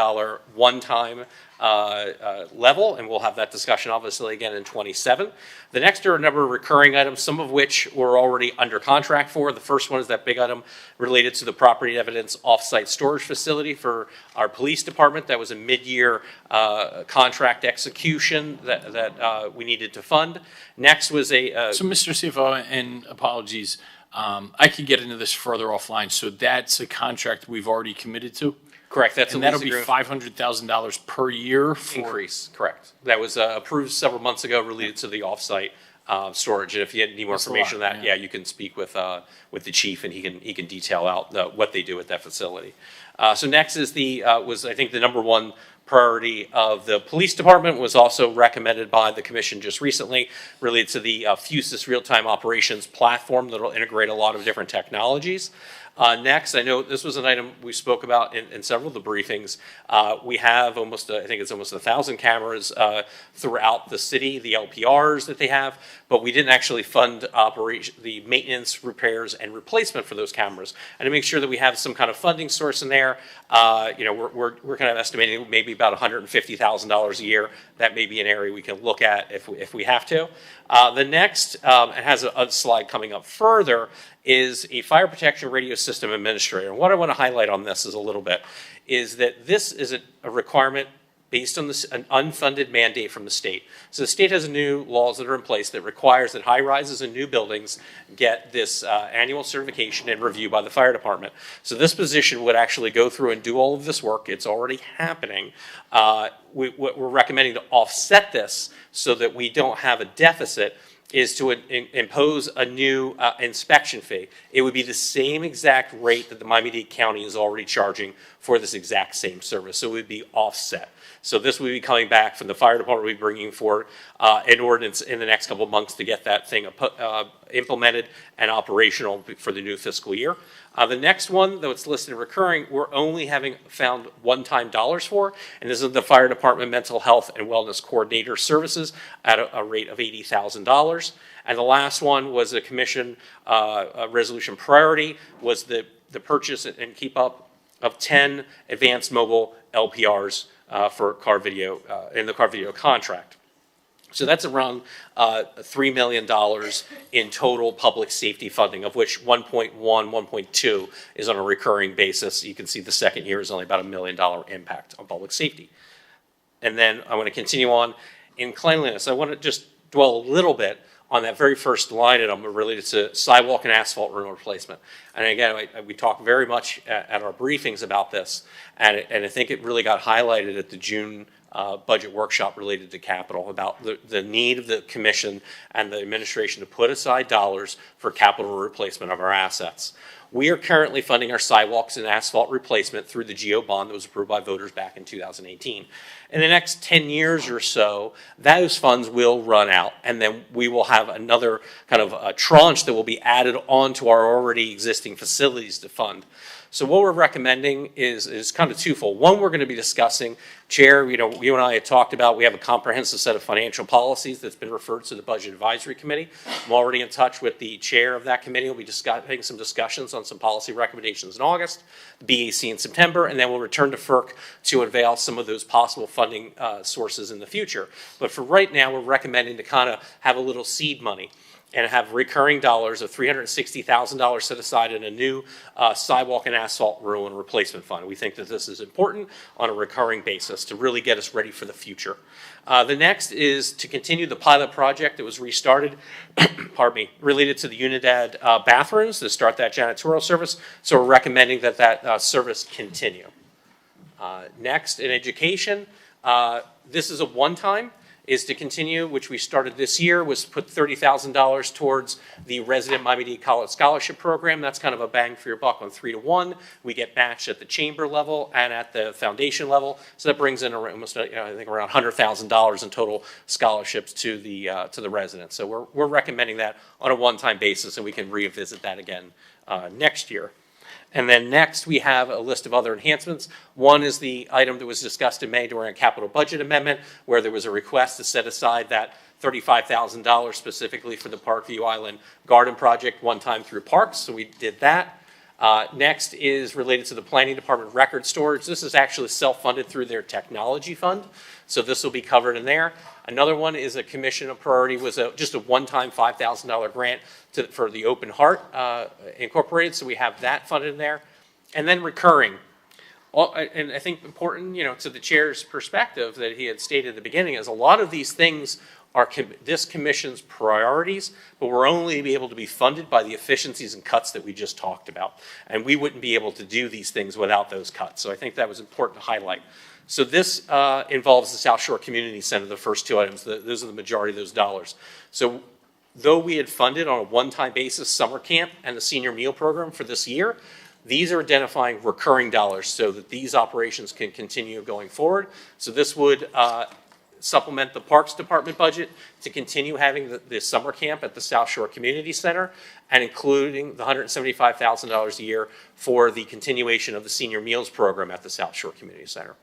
one-time level, and we'll have that discussion obviously again in 27. The next are a number of recurring items, some of which we're already under contract for. The first one is that big item related to the property evidence offsite storage facility for our police department. That was a mid-year contract execution that we needed to fund. Next was a... So Mr. CFO, and apologies, I could get into this further offline. So that's a contract we've already committed to? Correct. That's and that'll be $500,000 per year for increase. Correct. That was approved several months ago, related to the offsite storage. And if you need more information on that, yeah, you can speak with the chief, and he can detail out what they do at that facility. So next is was I think the number one priority of the police department, was also recommended by the commission just recently, related to the Fusus real-time operations platform that will integrate a lot of different technologies. Next, I know this was an item we spoke about in several of the briefings. We have almost, I think it's almost 1,000 cameras throughout the city, the LPRs that they have, but we didn't actually fund the maintenance, repairs, and replacement for those cameras. And to make sure that we have some kind of funding source in there, we're kind of estimating maybe about $150,000 a year. That may be an area we can look at if we have to. The next, it has a slide coming up further, is a fire protection radio system administrator. And what I want to highlight on this is a little bit, is that this is a requirement based on an unfunded mandate from the state. So the state has new laws that are in place that requires that high rises and new buildings get this annual certification and review by the fire department. So this position would actually go through and do all of this work. It's already happening. What we're recommending to offset this so that we don't have a deficit is to impose a new inspection fee. It would be the same exact rate that the Miami-Dade County is already charging for this exact same service. So it would be offset. So this would be coming back from the fire department. We'll be bringing forward an ordinance in the next couple of months to get that thing implemented and operational for the new fiscal year. The next one, though it's listed recurring, we're only having found one-time dollars for, and this is the fire department mental health and wellness coordinator services at a rate of $80,000. And the last one was a commission resolution priority, was the purchase and keep up of 10 advanced mobile LPRs for car video, in the car video contract. So that's around $3 million in total public safety funding, of which 1.2 is on a recurring basis. You can see the second year is only about $1 million impact on public safety. And then I want to continue on in cleanliness. I want to just dwell a little bit on that very first line item related to sidewalk and asphalt road replacement. And again, we talked very much at our briefings about this, and I think it really got highlighted at the June budget workshop related to capital, about the need of the commission and the administration to put aside dollars for capital replacement of our assets. We are currently funding our sidewalks and asphalt replacement through the GO bond that was approved by voters back in 2018. In the next 10 years or so, those funds will run out, and then we will have another kind of a tranche that will be added onto our already existing facilities to fund. So what we're recommending is kind of twofold. One, we're going to be discussing, Chair, you and I had talked about, we have a comprehensive set of financial policies that's been referred to the Budget Advisory Committee. I'm already in touch with the chair of that committee. We'll be having some discussions on some policy recommendations in August, the BAC in September, and then we'll return to FERC to unveil some of those possible funding sources in the future. But for right now, we're recommending to kind of have a little seed money and have recurring dollars of $360,000 set aside in a new sidewalk and asphalt ruin replacement fund. We think that this is important on a recurring basis to really get us ready for the future. The next is to continue the pilot project that was restarted, pardon me, related to the Unidad bathrooms, to start that janitorial service. So we're recommending that that service continue. Next, in education, this is a one-time, is to continue, which we started this year, was put $30,000 towards the resident Miami-Dade College Scholarship Program. That's kind of a bang for your buck on 3-to-1. We get matched at the chamber level and at the foundation level. So that brings in almost, I think, around $100,000 in total scholarships to the residents. So we're recommending that on a one-time basis, and we can revisit that again next year. And then next, we have a list of other enhancements. One is the item that was discussed in May during a capital budget amendment, where there was a request to set aside that $35,000 specifically for the Parkview Island Garden Project one time through Parks, so we did that. Next is related to the Planning Department record storage. This is actually self-funded through their technology fund, so this will be covered in there. Another one is a commission of priority, was just a one-time $5,000 grant for the Open Heart Incorporated, so we have that funded in there. And then recurring. And I think important, to the chair's perspective that he had stated at the beginning, is a lot of these things are this commission's priorities, but we're only able to be funded by the efficiencies and cuts that we just talked about. And we wouldn't be able to do these things without those cuts. So I think that was important to highlight. So this involves the South Shore Community Center, the first two items. Those are the majority of those dollars. So though we had funded on a one-time basis summer camp and the senior meal program for this year, these are identifying recurring dollars so that these operations can continue going forward. So this would supplement the Parks Department budget to continue having the summer camp at the South Shore Community Center, and including the $175,000 a year for the continuation of the senior meals program at the South Shore Community Center.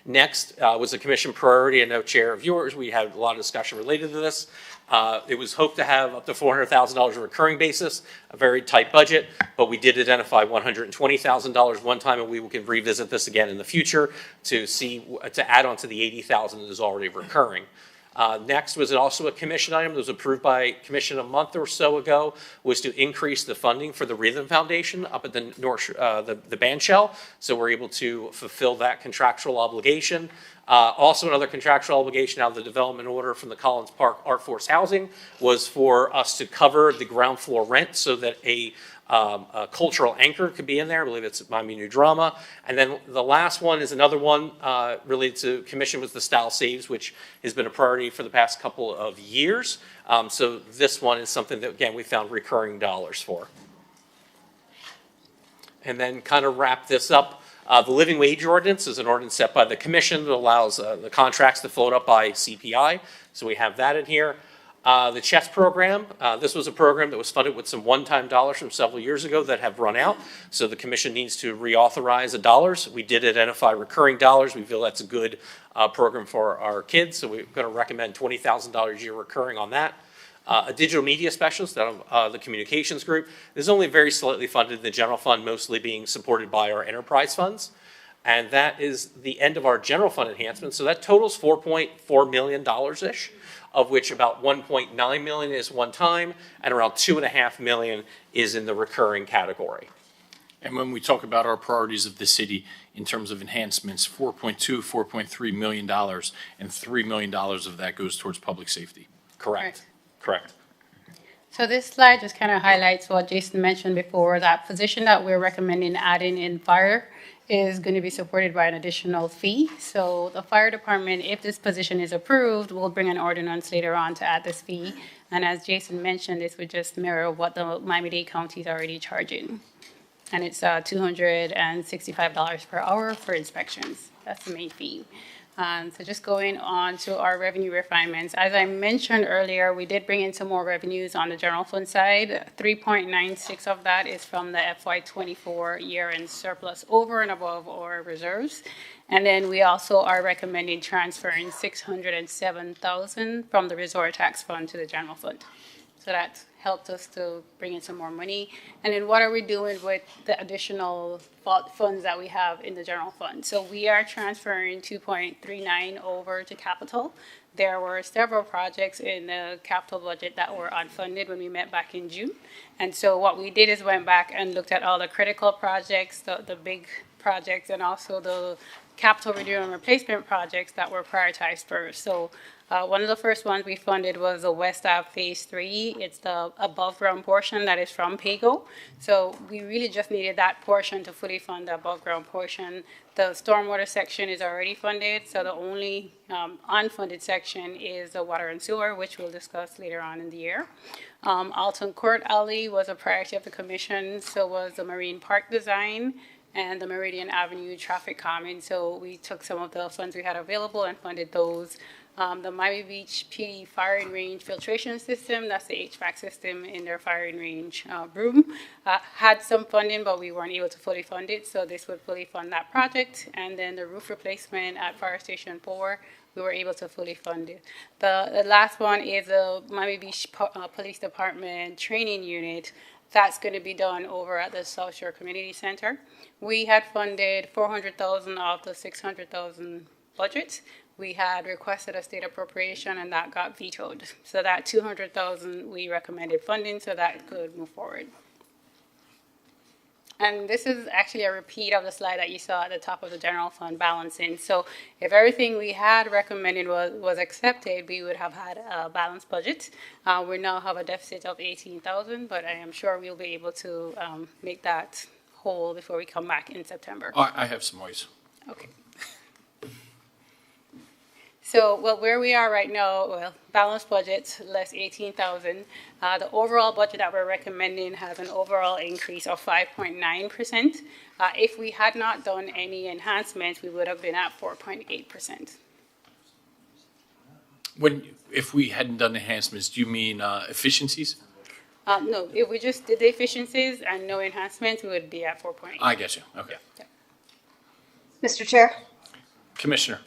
Next was a commission priority. I know, Chair, of yours, we had a lot of discussion related to this. It was hoped to have up to $400,000 a recurring basis, a very tight budget, but we did identify $120,000 one time, and we can revisit this again in the future to add on to the $80,000 that is already recurring. Next was also a commission item that was approved by commission a month or so ago, was to increase the funding for the Rhythm Foundation up at the the band shell. So we're able to fulfill that contractual obligation. Also another contractual obligation out of the development order from the Collins Park Art Force Housing was for us to cover the ground floor rent so that a cultural anchor could be in there. I believe it's Miami New Drama. And then the last one is another one related to commission, was the Style Saves, which has been a priority for the past couple of years. So this one is something that, again, we found recurring dollars for. And then kind of wrap this up The living wage ordinance is an ordinance set by the commission that allows the contracts to float up by CPI. So we have that in here. The chess program, this was a program that was funded with some one-time dollars from several years ago that have run out. So the commission needs to reauthorize the dollars. We did identify recurring dollars. We feel that's a good program for our kids. So we're going to recommend $20,000 a year recurring on that. A digital media specialist out of the communications group. This is only very slightly funded in the general fund, mostly being supported by our enterprise funds. And that is the end of our general fund enhancement. So that totals $4.4 million-ish, of which about $1.9 million is one time and around $2.5 million is in the recurring category. And when we talk about our priorities of the city in terms of enhancements, $4.3 million, and $3 million of that goes towards public safety. Correct. Correct. So this slide just kind of highlights what Jason mentioned before. That position that we're recommending adding in fire is going to be supported by an additional fee. So the fire department, if this position is approved, will bring an ordinance later on to add this fee. And as Jason mentioned, this would just mirror what the Miami-Dade County is already charging. And it's $265 per hour for inspections. That's the main fee. So just going on to our revenue refinements. As I mentioned earlier, we did bring in some more revenues on the general fund side. 3.96 of that is from the FY24 year-end surplus over and above our reserves. And then we also are recommending transferring $607,000 from the resort tax fund to the general fund. So that helped us to bring in some more money. And then what are we doing with the additional funds that we have in the general fund? So we are transferring 2.39 over to capital. There were several projects in the capital budget that were unfunded when we met back in June. And so what we did is went back and looked at all the critical projects, the big projects, and also the capital renewal and replacement projects that were prioritized first. So one of the first ones we funded was the West Ave Phase 3. It's the above ground portion that is from PAYGO. So we really just needed that portion to fully fund the above ground portion. The stormwater section is already funded, so the only unfunded section is the water and sewer, which we'll discuss later on in the year. Alton Court Alley was a priority of the commission, so was the Marine Park design and the Meridian Avenue traffic calming. So we took some of the funds we had available and funded those. The Miami Beach PD firing range filtration system, that's the HVAC system in their firing range room, had some funding, but we weren't able to fully fund it, so this would fully fund that project. And then the roof replacement at Fire Station 4, we were able to fully fund it. The last one is the Miami Beach Police Department training unit. That's going to be done over at the South Shore Community Center. We had funded $400,000 of the $600,000 budget. We had requested a state appropriation and that got vetoed. So that $200,000 we recommended funding so that could move forward. And this is actually a repeat of the slide that you saw at the top of the general fund balancing. So if everything we had recommended was accepted, we would have had a balanced budget. We now have a deficit of $18,000, but I am sure we'll be able to make that whole before we come back in September. I have some ways. Okay. So, well, where we are right now, well, balanced budget, less $18,000. The overall budget that we're recommending has an overall increase of 5.9%. If we had not done any enhancements, we would have been at 4.8%. If we hadn't done enhancements, do you mean efficiencies? No, if we just did the efficiencies and no enhancements, we would be at 4.8. I get you. Okay. Yeah. Mr. Chair? Commissioner.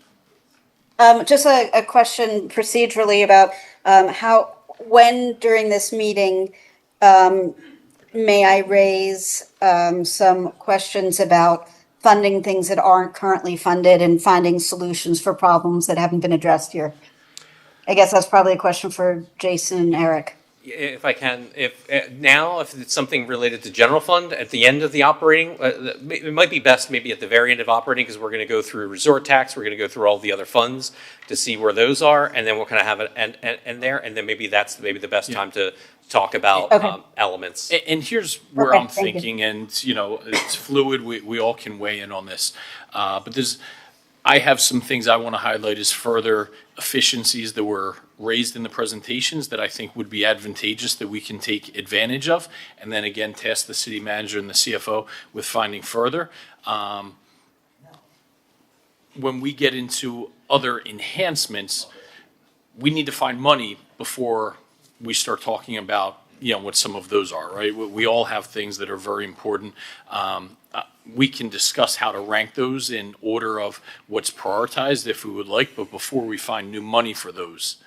Just a question procedurally about when during this meeting may I raise some questions about funding things that aren't currently funded and finding solutions for problems that haven't been addressed here? I guess that's probably a question for Jason and Eric. If I can, if it's something related to general fund at the end of the operating, it might be best maybe at the very end of operating, because we're going to go through resort tax, we're going to go through all the other funds to see where those are, and then we'll kind of have it and there, and then maybe that's the best time to talk about elements. And here's where I'm thinking, and it's fluid. We all can weigh in on this, but I have some things I want to highlight as further efficiencies that were raised in the presentations that I think would be advantageous that we can take advantage of, and then again task the city manager and the CFO with finding further. when we get into other enhancements, we need to find money before we start talking about, what some of those are, right? We all have things that are very important. We can discuss how to rank those in order of what's prioritized if we would like, but before we find new money for those,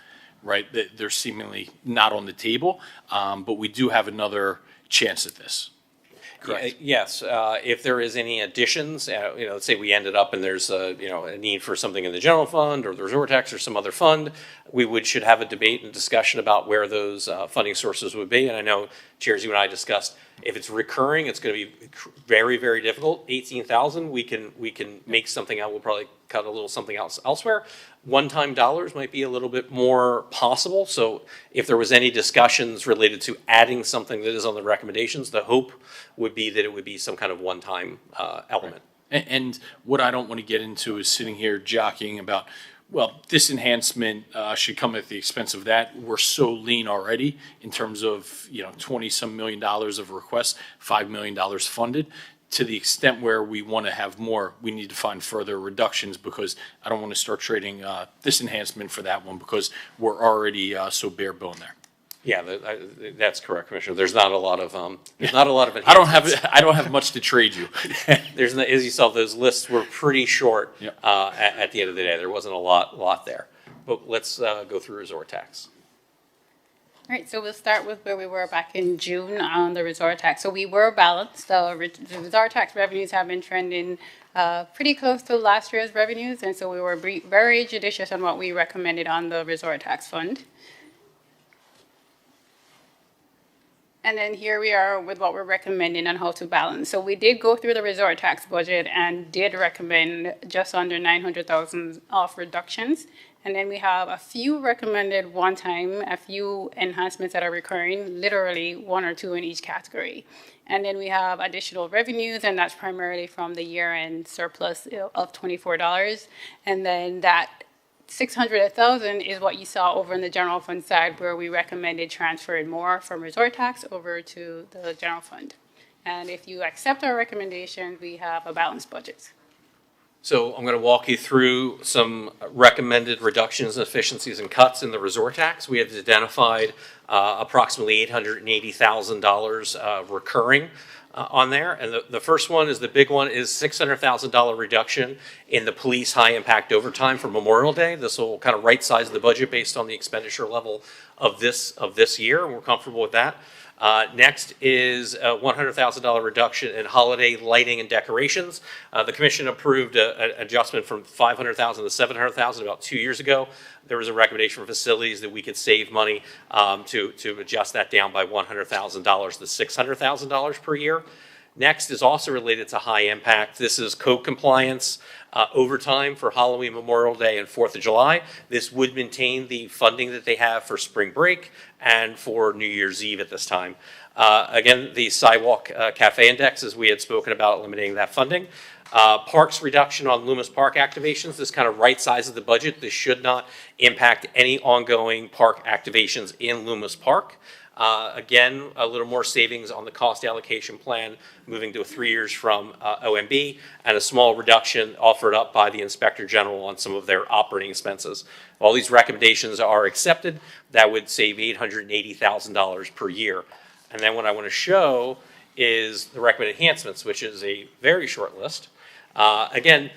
right, they're seemingly not on the table, but we do have another chance at this. Correct. Yes, if there is any additions, let's say we ended up and there's a need for something in the general fund or the resort tax or some other fund, we should have a debate and discussion about where those funding sources would be. And I know, Chairs, you and I discussed, if it's recurring, it's going to be very, very difficult. 18,000, we can make something out. We'll probably cut a little something else elsewhere. One-time dollars might be a little bit more possible. So if there was any discussions related to adding something that is on the recommendations, the hope would be that it would be some kind of one-time element. And what I don't want to get into is sitting here jockeying about, well, this enhancement should come at the expense of that. We're so lean already in terms of, 20-some million dollars of requests, $5 million funded. To the extent where we want to have more, we need to find further reductions because I don't want to start trading this enhancement for that one because we're already so bare bone there. Yeah, that's correct, Commissioner. There's not a lot of enhancements. I don't have much to trade you. There's, as you saw, those lists were pretty short. Yep. At the end of the day, there wasn't a lot there. But let's go through resort tax. All right, so we'll start with where we were back in June on the resort tax. So we were balanced. The resort tax revenues have been trending pretty close to last year's revenues, and so we were very judicious on what we recommended on the resort tax fund. And then here we are with what we're recommending on how to balance. So we did go through the resort tax budget and did recommend just under 900,000 of reductions. And then we have a few recommended one-time, a few enhancements that are recurring, literally one or two in each category. And then we have additional revenues, and that's primarily from the year-end surplus of $24. And then that 600,000 is what you saw over in the general fund side, where we recommended transferring more from resort tax over to the general fund. And if you accept our recommendation, we have a balanced budget. So I'm going to walk you through some recommended reductions, efficiencies, and cuts in the resort tax. We have identified approximately $880,000 recurring on there. And the first one is the big one is $600,000 reduction in the police high impact overtime for Memorial Day. This will kind of right size the budget based on the expenditure level of this year, and we're comfortable with that. Next is a $100,000 reduction in holiday lighting and decorations. The Commission approved an adjustment from $500,000 to $700,000 about 2 years ago. There was a recommendation for facilities that we could save money to adjust that down by $100,000 to $600,000 per year. Next is also related to high impact. This is code compliance overtime for Halloween, Memorial Day, and 4th of July. This would maintain the funding that they have for spring break and for New Year's Eve at this time. Again, the sidewalk cafe index, as we had spoken about, eliminating that funding. Parks reduction on Loomis Park activations. This kind of right sizes the budget. This should not impact any ongoing park activations in Loomis Park. Again, a little more savings on the cost allocation plan, moving to 3 years from OMB, and a small reduction offered up by the Inspector General on some of their operating expenses. All these recommendations are accepted. That would save $880,000 per year. And then what I want to show is the recommended enhancements, which is a very short list. Again,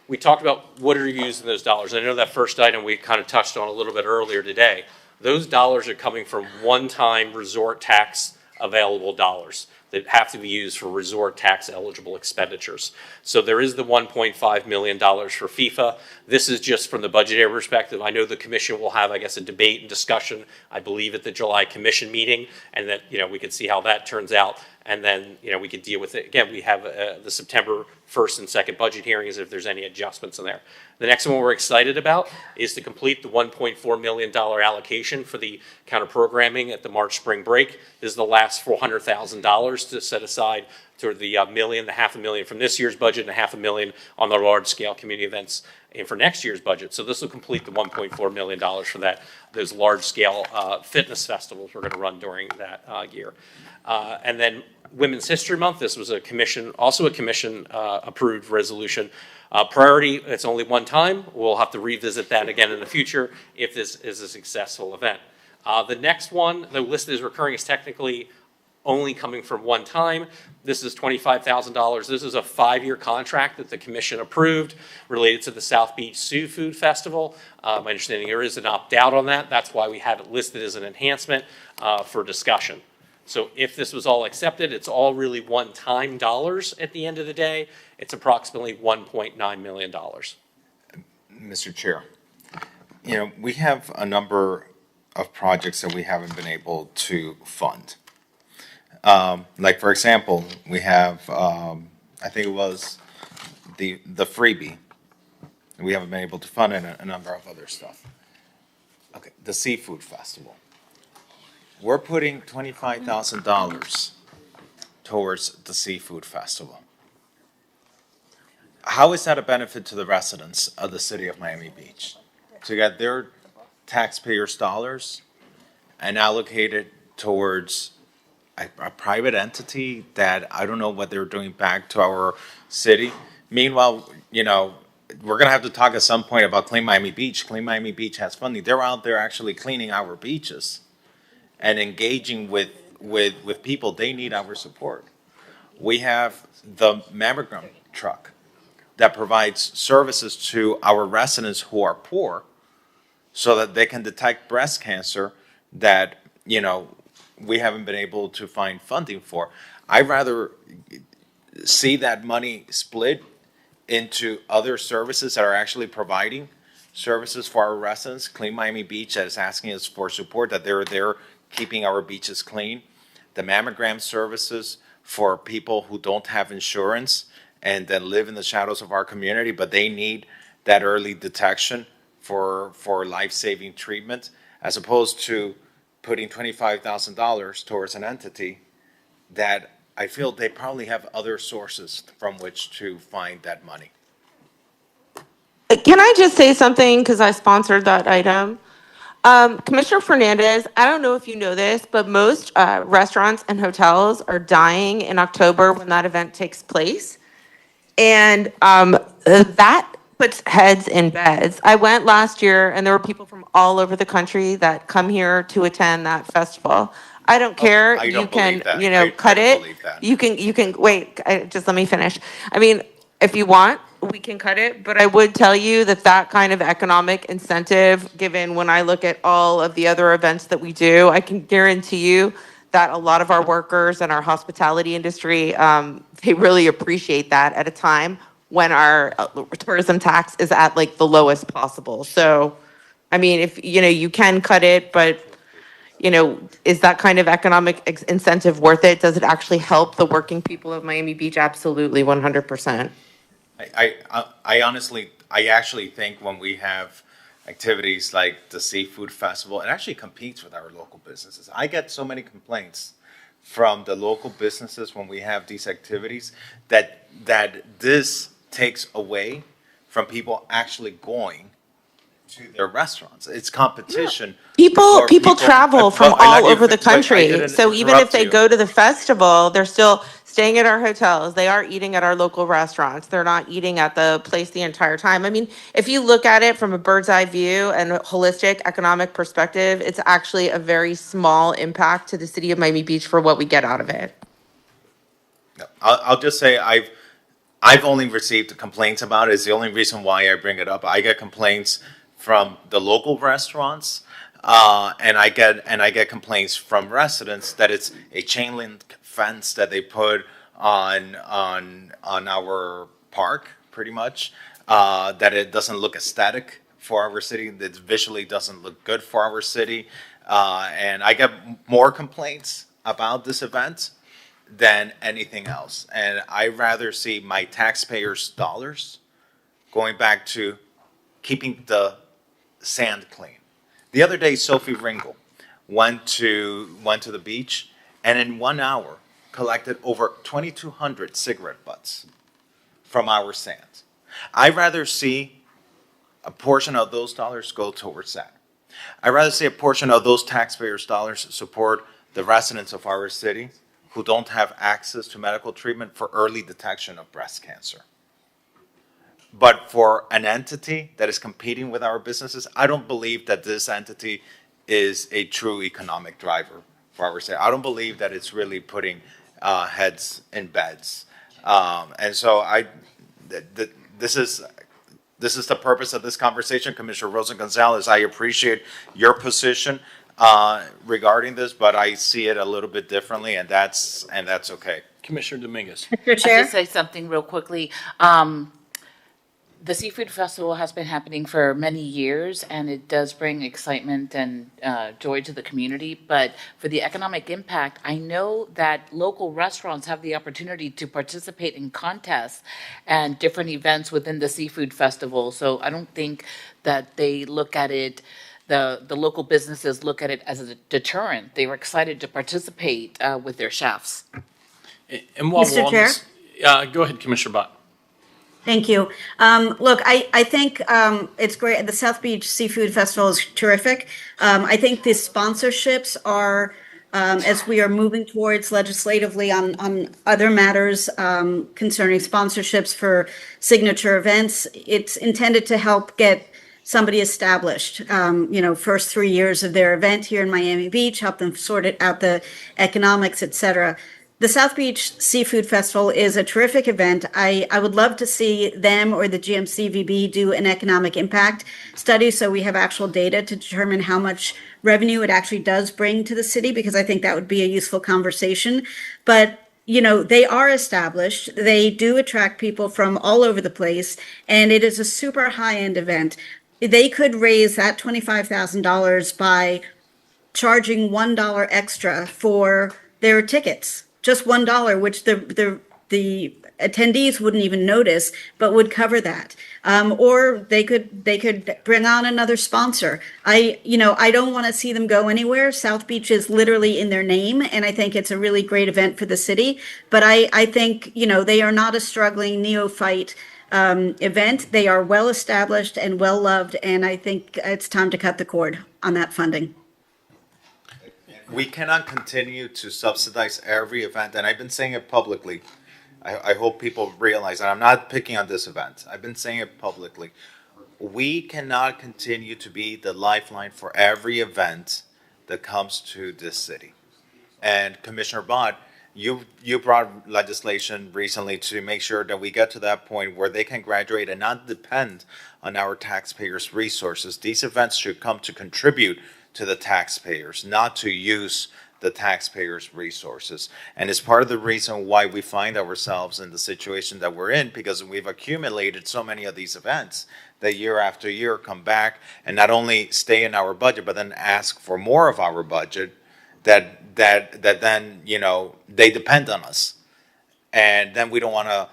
we talked about what are you using those dollars. And I know that first item we kind of touched on a little bit earlier today. Those dollars are coming from one-time resort tax available dollars that have to be used for resort tax eligible expenditures. So there is the $1.5 million for FIFA. This is just from the budgetary perspective. I know the Commission will have, I guess, a debate and discussion, I believe, at the July Commission meeting, and that, we can see how that turns out. And then, we can deal with it. Again, we have the September 1st and 2nd budget hearings if there's any adjustments in there. The next one we're excited about is to complete the $1.4 million allocation for the counter programming at the March spring break. This is the last $400,000 to set aside toward the $1.5 million from this year's budget and $500,000 on the large scale community events and for next year's budget. So this will complete the $1.4 million for those large-scale fitness festivals we're going to run during that year. And then Women's History Month, this was also a commission approved resolution. Priority, it's only one time. We'll have to revisit that again in the future if this is a successful event. The next one, the list is recurring, is technically only coming from one time. This is $25,000. This is a 5-year contract that the commission approved related to the South Beach Seafood Festival. My understanding there is an opt-out on that. That's why we have it listed as an enhancement for discussion. So if this was all accepted, it's all really one-time dollars at the end of the day. It's approximately $1.9 million. Mr. Chair, we have a number of projects that we haven't been able to fund. Like, for example, we have, I think it was the freebie. We haven't been able to fund, and a number of other stuff. Okay, the Seafood Festival. We're putting $25,000 towards the Seafood Festival. How is that a benefit to the residents of the city of Miami Beach? To get their taxpayers' dollars and allocate it towards a private entity that I don't know what they're doing back to our city. Meanwhile, we're going to have to talk at some point about Clean Miami Beach. Clean Miami Beach has funding. They're out there actually cleaning our beaches and engaging with people. They need our support. We have the mammogram truck that provides services to our residents who are poor so that they can detect breast cancer that, we haven't been able to find funding for. I'd rather see that money split into other services that are actually providing services for our residents. Clean Miami Beach that is asking us for support, that they're there keeping our beaches clean. The mammogram services for people who don't have insurance and that live in the shadows of our community, but they need that early detection for life-saving treatment, as opposed to putting $25,000 towards an entity that I feel they probably have other sources from which to find that money. Can I just say something, because I sponsored that item? Commissioner Fernandez, I don't know if you know this, but most restaurants and hotels are dying in October when that event takes place. And that puts heads in beds. I went last year, and there were people from all over the country that come here to attend that festival. I don't care. I don't You can, believe that. cut I it. don't believe that. You can wait. Just let me finish. I mean, if you want, we can cut it. But I would tell you that kind of economic incentive, given when I look at all of the other events that we do, I can guarantee you that a lot of our workers and our hospitality industry, they really appreciate that at a time when our tourism tax is at like the lowest possible. So, I mean, if, you can cut it, but, is that kind of economic incentive worth it? Does it actually help the working people of Miami Beach? Absolutely, 100%. I honestly, I actually think when we have activities like the Seafood Festival, it actually competes with our local businesses. I get so many complaints from the local businesses when we have these activities that this takes away from people actually going to their restaurants. It's competition. People travel from all over the country. So even if they go to the festival, they're still staying at our hotels. They are eating at our local restaurants. They're not eating at the place the entire time. I mean, if you look at it from a bird's eye view and a holistic economic perspective, it's actually a very small impact to the city of Miami Beach for what we get out of it. I'll just say I've only received complaints about it. It's the only reason why I bring it up. I get complaints from the local restaurants, and I get complaints from residents that it's a chain link fence that they put on our park, pretty much, that it doesn't look aesthetic for our city, that visually doesn't look good for our city, and I get more complaints about this event than anything else. And I'd rather see my taxpayers' dollars going back to keeping the sand clean. The other day, Sophie Ringel went to the beach and in 1 hour collected over 2,200 cigarette butts from our sand. I'd rather see a portion of those dollars go towards that. I'd rather see a portion of those taxpayers' dollars support the residents of our city who don't have access to medical treatment for early detection of breast cancer. But for an entity that is competing with our businesses, I don't believe that this entity is a true economic driver for our city. I don't believe that it's really putting heads in beds. And so this is the purpose of this conversation. Commissioner Rosa Gonzalez, I appreciate your position regarding this, but I see it a little bit differently, and that's okay. Commissioner Dominguez. Mr. Chair? I'll just say something real quickly. The Seafood Festival has been happening for many years, and it does bring excitement and joy to the community. But for the economic impact, I know that local restaurants have the opportunity to participate in contests and different events within the Seafood Festival. So I don't think that they look at it, the local businesses look at it as a deterrent. They were excited to participate with their chefs. And while Mr. we're on Chair? this, go ahead, Commissioner Bott. Thank you. Look, I think it's great. The South Beach Seafood Festival is terrific. I think the sponsorships are, as we are moving towards legislatively on other matters concerning sponsorships for signature events, it's intended to help get somebody established, first 3 years of their event here in Miami Beach, help them sort it out the economics, et cetera. The South Beach Seafood Festival is a terrific event. I would love to see them or the GMCVB do an economic impact study so we have actual data to determine how much revenue it actually does bring to the city, because I think that would be a useful conversation. But they are established. They do attract people from all over the place, and it is a super high-end event. They could raise that $25,000 by charging $1 extra for their tickets. Just $1, which the attendees wouldn't even notice, but would cover that. Or they could bring on another sponsor. I don't want to see them go anywhere. South Beach is literally in their name, and I think it's a really great event for the city. But I think they are not a struggling neophyte event. They are well established and well loved, and I think it's time to cut the cord on that funding. We cannot continue to subsidize every event, and I've been saying it publicly. I hope people realize that I'm not picking on this event. I've been saying it publicly. We cannot continue to be the lifeline for every event that comes to this city. And Commissioner Bott, you brought legislation recently to make sure that we get to that point where they can graduate and not depend on our taxpayers' resources. These events should come to contribute to the taxpayers, not to use the taxpayers' resources. And it's part of the reason why we find ourselves in the situation that we're in, because we've accumulated so many of these events that year after year come back and not only stay in our budget, but then ask for more of our budget that then, they depend on us. And then we don't want to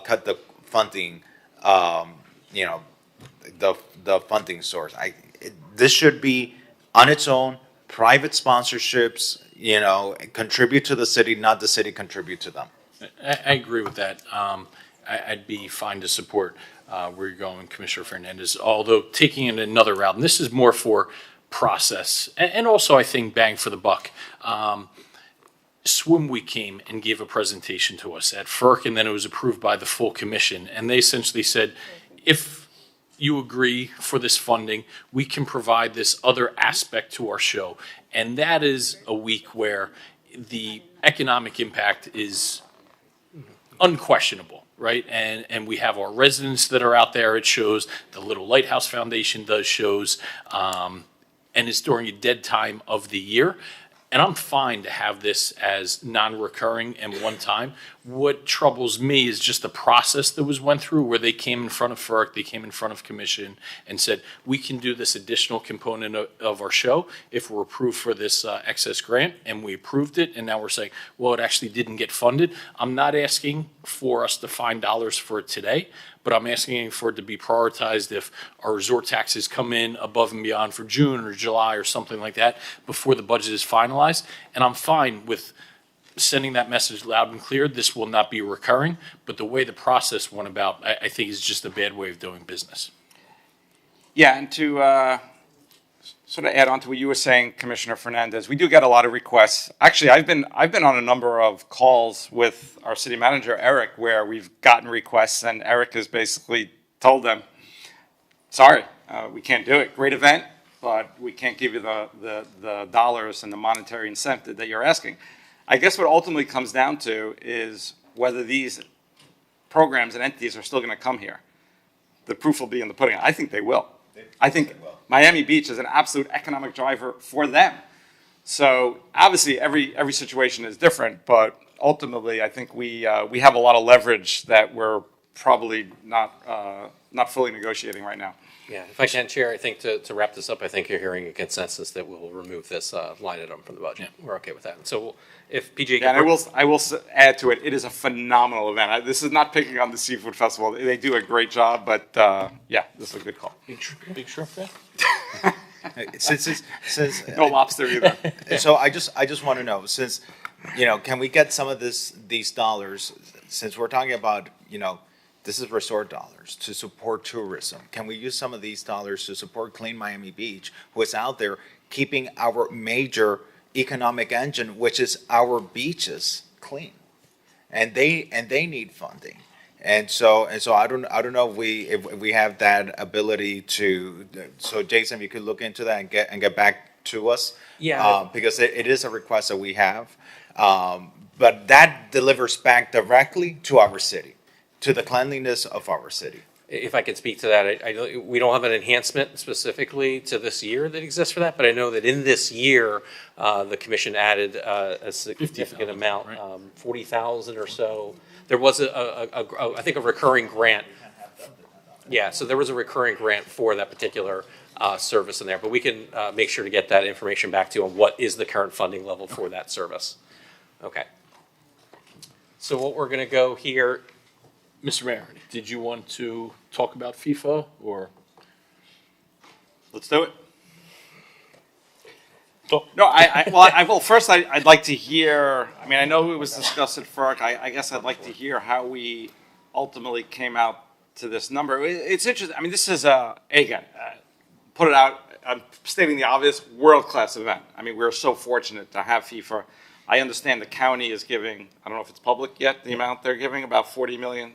cut the funding, the funding source. This should be on its own, private sponsorships, contribute to the city, not the city contribute to them. I agree with that. I'd be fine to support where you're going, Commissioner Fernandez, although taking it another route, and this is more for process, and also I think bang for the buck. Swim Week came and gave a presentation to us at FERC, and then it was approved by the full commission, and they essentially said, if you agree for this funding, we can provide this other aspect to our show. And that is a week where the economic impact is unquestionable, right? And we have our residents that are out there at shows, the Little Lighthouse Foundation does shows, and it's during a dead time of the year. And I'm fine to have this as non-recurring and one time. What troubles me is just the process that went through, where they came in front of FERC, they came in front of commission and said, we can do this additional component of our show if we're approved for this excess grant, and we approved it, and now we're saying, well, it actually didn't get funded. I'm not asking for us to find dollars for it today, but I'm asking for it to be prioritized if our resort taxes come in above and beyond for June or July or something like that before the budget is finalized. And I'm fine with sending that message loud and clear. This will not be recurring, but the way the process went about, I think is just a bad way of doing business. Yeah, and to sort of add on to what you were saying, Commissioner Fernandez, we do get a lot of requests. Actually, I've been on a number of calls with our city manager, Eric, where we've gotten requests, and Eric has basically told them, sorry, we can't do it. Great event, but we can't give you the dollars and the monetary incentive that you're asking. I guess what ultimately comes down to is whether these programs and entities are still going to come here. The proof will be in the pudding. I think they will. I think Miami Beach is an absolute economic driver for them. So obviously every situation is different, but ultimately I think we have a lot of leverage that we're probably not fully negotiating right now. Yeah, if I can, Chair, I think to wrap this up, I think you're hearing a consensus that we'll remove this line item from the budget. Yeah. We're okay with that. So if PJ Yeah, and I will add to it, it is a phenomenal event. This is not picking on the Seafood Festival. They do a great job, but yeah, this is a good call. Big shrimp fan? Since No lobster either. So I just want to know, since, can we get some of these dollars, since we're talking about, this is resort dollars to support tourism. Can we use some of these dollars to support Clean Miami Beach, who is out there keeping our major economic engine, which is our beaches, clean? And they need funding. And so I don't know if we have that ability to. So Jason, you could look into that and get back to us. Yeah. Because it is a request that we have, but that delivers back directly to our city, to the cleanliness of our city. If I could speak to that, we don't have an enhancement specifically to this year that exists for that, but I know that in this year, the commission added a significant amount, right? 40,000 or so. There was I think a recurring grant. Yeah, so there was a recurring grant for that particular service in there, but we can make sure to get that information back to you on what is the current funding level for that service. Okay. So what we're going to go here. Mr. Mayor, did you want to talk about FIFA or? Let's do it. No, first I'd like to hear, I know it was discussed at FERC. I guess I'd like to hear how we ultimately came out to this number. It's interesting. This is, again, put it out, I'm stating the obvious, world-class event. We're so fortunate to have FIFA. I understand the county is giving, I don't know if it's public yet, the amount they're giving, about $40 million.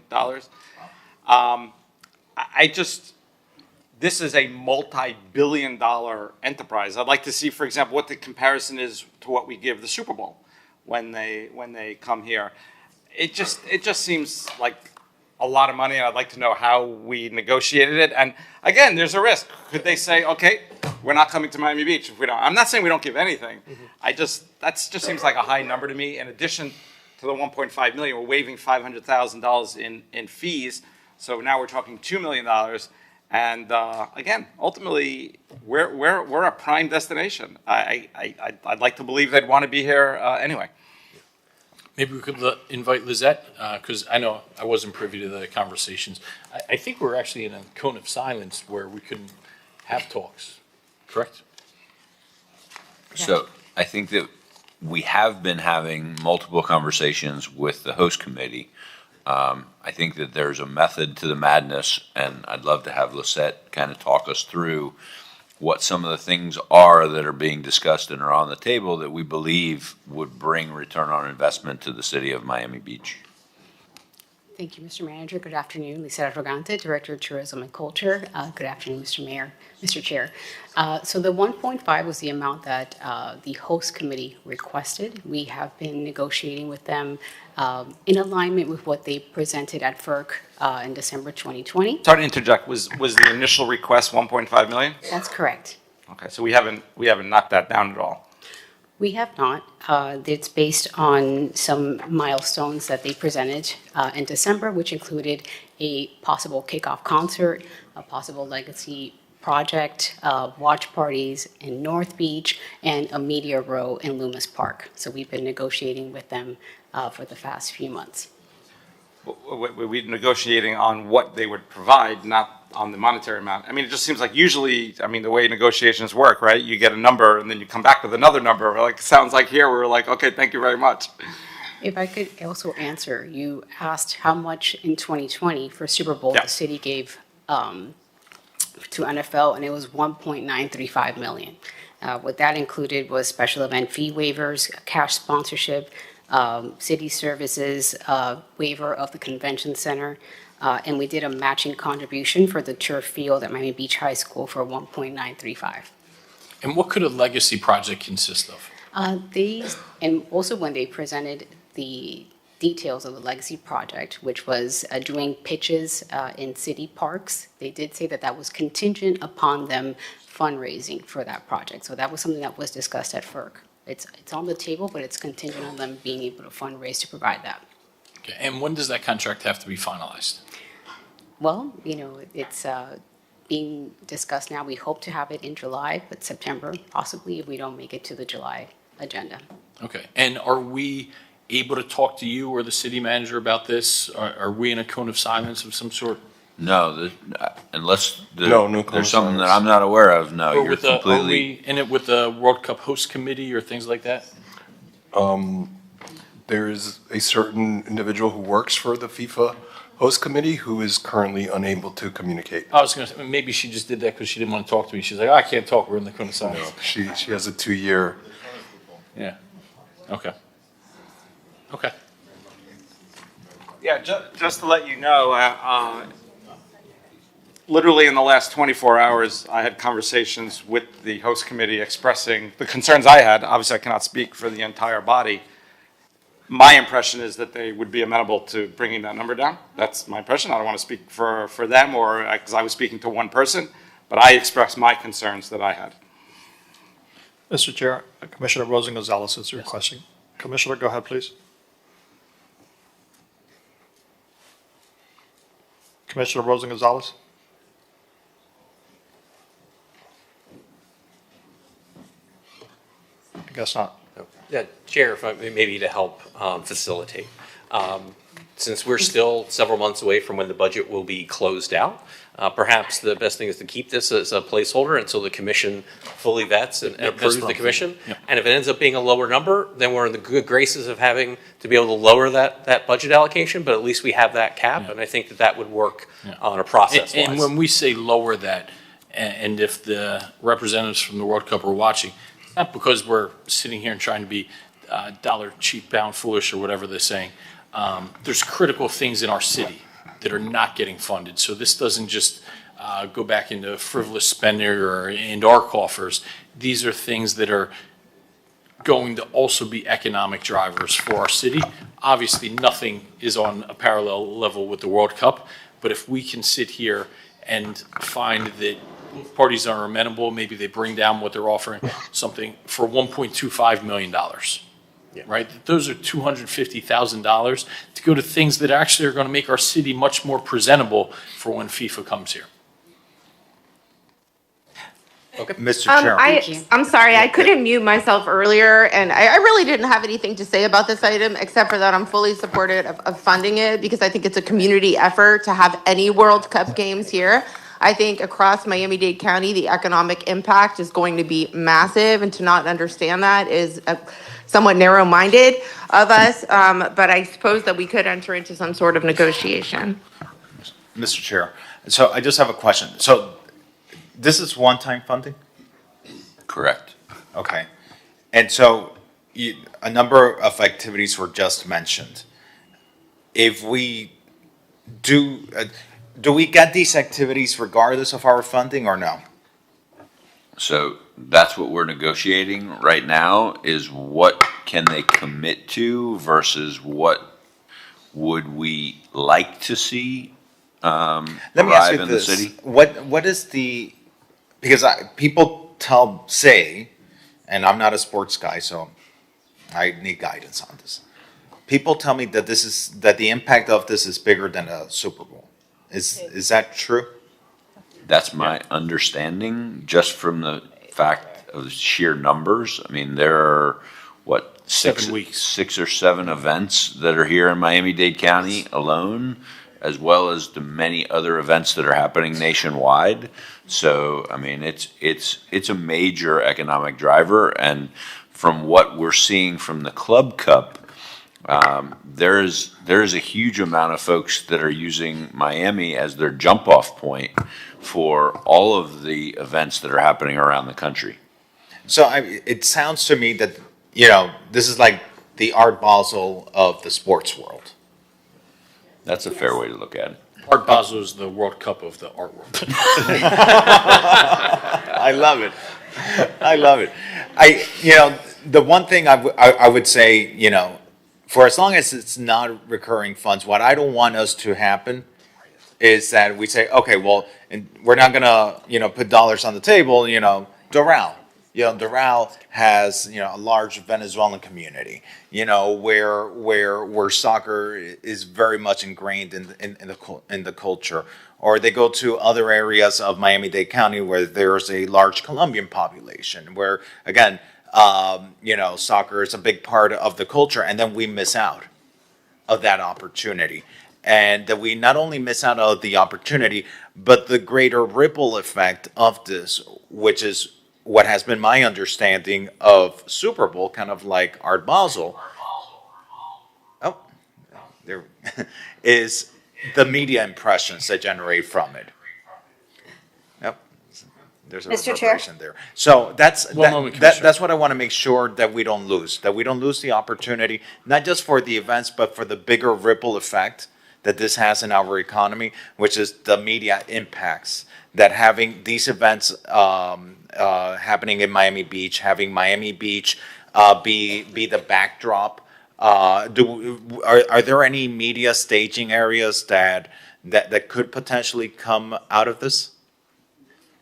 This is a multi-billion-dollar enterprise. I'd like to see, for example, what the comparison is to what we give the Super Bowl when they come here. It just seems like a lot of money, and I'd like to know how we negotiated it. And again, there's a risk. Could they say, okay, we're not coming to Miami Beach if we don't? I'm not saying we don't give anything. Mm-hmm. That just seems like a high number to me. In addition to the 1.5 million, we're waiving $500,000 in fees. So now we're talking $2 million. And again, ultimately, we're a prime destination. I'd like to believe they'd want to be here anyway. Maybe we could invite Lizette, because I know I wasn't privy to the conversations. I think we're actually in a cone of silence where we couldn't have talks, correct? So I think that we have been having multiple conversations with the host committee. I think that there's a method to the madness, and I'd love to have Lisette kind of talk us through what some of the things are that are being discussed and are on the table that we believe would bring return on investment to the city of Miami Beach. Thank you, Mr. Manager. Good afternoon. Lisa Arrogante, Director of Tourism and Culture. Good afternoon, Mr. Chair. So the 1.5 was the amount that the host committee requested. We have been negotiating with them in alignment with what they presented at FERC in December 2020. Sorry to interject. Was the initial request 1.5 million? That's correct. Okay, so we haven't knocked that down at all. We have not. It's based on some milestones that they presented in December, which included a possible kickoff concert, a possible legacy project, watch parties in North Beach, and a media row in Loomis Park. So we've been negotiating with them for the past few months. We're negotiating on what they would provide, not on the monetary amount. It just seems like usually, the way negotiations work, right? You get a number and then you come back with another number. Sounds like here we're like, okay, thank you very much. If I could also answer, you asked how much in 2020 for Super Bowl the city gave to NFL, and it was 1.935 million. What that included was special event fee waivers, cash sponsorship, city services, waiver of the convention center, and we did a matching contribution for the turf field at Miami Beach High School for 1.935. And what could a legacy project consist of? And also when they presented the details of the legacy project, which was doing pitches in city parks, they did say that that was contingent upon them fundraising for that project. So that was something that was discussed at FERC. It's on the table, but it's contingent on them being able to fundraise to provide that. Okay. And when does that contract have to be finalized? Well, it's being discussed now. We hope to have it in July, but September possibly if we don't make it to the July agenda. Okay. And are we able to talk to you or the city manager about this? Are we in a cone of silence of some sort? No, unless No there's something that I'm not aware of, no, Or you're with are completely. we in it with the World Cup host committee or things like that? There is a certain individual who works for the FIFA host committee who is currently unable to communicate. I was going to say, maybe she just did that because she didn't want to talk to me. She's like, I can't talk, we're in the cone of silence. No, she has a 2-year. Yeah. Okay. Okay. Yeah, just to let you know, literally in the last 24 hours, I had conversations with the host committee expressing the concerns I had. Obviously, I cannot speak for the entire body. My impression is that they would be amenable to bringing that number down. That's my impression. I don't want to speak for them or because I was speaking to one person, but I expressed my concerns that I had. Mr. Chair, Commissioner Rosen Gonzalez is requesting. Commissioner, go ahead, please. Commissioner Rosen Gonzalez? I guess not. Yeah, Chair, if I maybe to help facilitate. Since we're still several months away from when the budget will be closed out, perhaps the best thing is to keep this as a placeholder until the commission fully vets and approves the commission. Yep. And if it ends up being a lower number, then we're in the good graces of having to be able to lower that budget allocation, but at least we have that cap, Yeah. and I think that would work on a process-wise. And when we say lower that, and if the representatives from the World Cup are watching, it's not because we're sitting here and trying to be dollar cheap, pound foolish, or whatever they're saying. There's critical things in our city that are not getting funded. So this doesn't just go back into frivolous spending or into our coffers. These are things that are going to also be economic drivers for our city. Obviously, nothing is on a parallel level with the World Cup, but if we can sit here and find that both parties are amenable, maybe they bring down what they're offering, something for $1.25 million. Right? Those are $250,000 to go to things that actually are going to make our city much more presentable for when FIFA comes here. Okay. Mr. Chair. I'm sorry, I couldn't mute myself earlier, and I really didn't have anything to say about this item, except for that I'm fully supportive of funding it, because I think it's a community effort to have any World Cup games here. I think across Miami-Dade County, the economic impact is going to be massive, and to not understand that is somewhat narrow-minded of us, but I suppose that we could enter into some sort of negotiation. Mr. Chair, so I just have a question. So this is one-time funding? Correct. Okay. And so a number of activities were just mentioned. If we do we get these activities regardless of our funding or no? So that's what we're negotiating right now, is what can they commit to versus what would we like to see Let me ask arrive you in this. the city? What is the, because people say, and I'm not a sports guy, so I need guidance on this. People tell me that that the impact of this is bigger than a Super Bowl. Is that true? That's my understanding, just from the fact of sheer numbers. I mean, there are, what, 7 weeks. 6 or 7 events that are here in Miami-Dade County alone, as well as the many other events that are happening nationwide. So, I mean, it's a major economic driver, and from what we're seeing from the Club Cup, There's a huge amount of folks that are using Miami as their jump-off point for all of the events that are happening around the country. So it sounds to me that, you know, this is like the Art Basel of the sports world. That's a fair way to look at it. Art Basel is the World Cup of the art world. I love it. I love it. The one thing I would say, you know, for as long as it's not recurring funds, what I don't want us to happen is that we say, okay, well, and we're not gonna, you know, put dollars on the table, you know, Doral. You know, Doral has, you know, a large Venezuelan community, you know, where soccer is very much ingrained in the culture. Or they go to other areas of Miami-Dade County where there's a large Colombian population, where, again, you know, soccer is a big part of the culture, and then we miss out of that opportunity. And that we not only miss out of the opportunity, but the greater ripple effect of this, which is what has been my understanding of Super Bowl, kind of like Art Basel. Oh, there is the media impressions that generate from it. Yep, there's a Mr. reverberation there. So that's moment, that's what I want to make sure that we don't lose. That we don't lose the opportunity, not just for the events, but for the bigger ripple effect that this has in our economy, which is the media impacts. That having these events happening in Miami Beach, having Miami Beach be the backdrop. Are there any media staging areas that could potentially come out of this?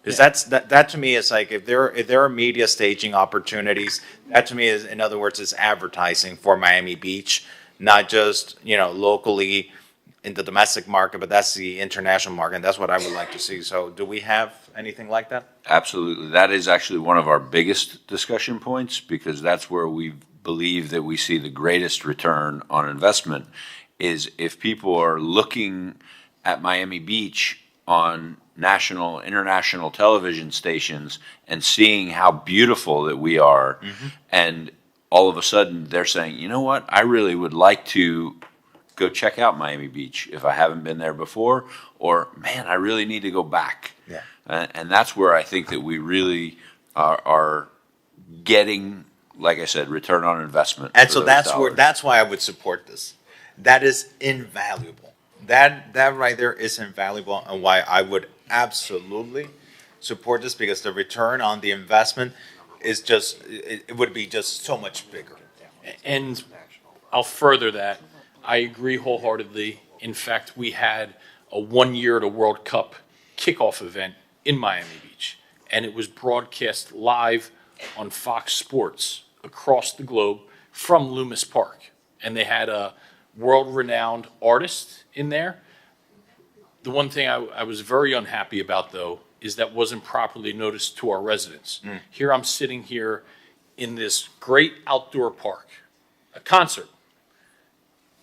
Because that to me is like, if there are media staging opportunities, that to me is, in other words, is advertising for Miami Beach, not just, you know, locally in the domestic market, but that's the international market, and that's what I would like to see. So do we have anything like that? Absolutely. That is actually one of our biggest discussion points, because that's where we believe that we see the greatest return on investment, is if people are looking at Miami Beach on national, international television stations and seeing how beautiful that we are, and all of a sudden they're saying, you know what, I really would like to go check out Miami Beach if I haven't been there before, or man, I really need to go back. Yeah. And that's where I think that we really are getting, like I said, return on investment. And so that's why I would support this. That is invaluable. That right there is invaluable, and why I would absolutely support this, because the return on the investment is just, it would be just so much bigger. And I'll further that. I agree wholeheartedly. In fact, we had a 1 year to World Cup kickoff event in Miami Beach, and it was broadcast live on Fox Sports across the globe from Loomis Park. And they had a world-renowned artist in there. The one thing I was very unhappy about, though, is that wasn't properly noticed to our residents. Here I'm sitting here in this great outdoor park, a concert.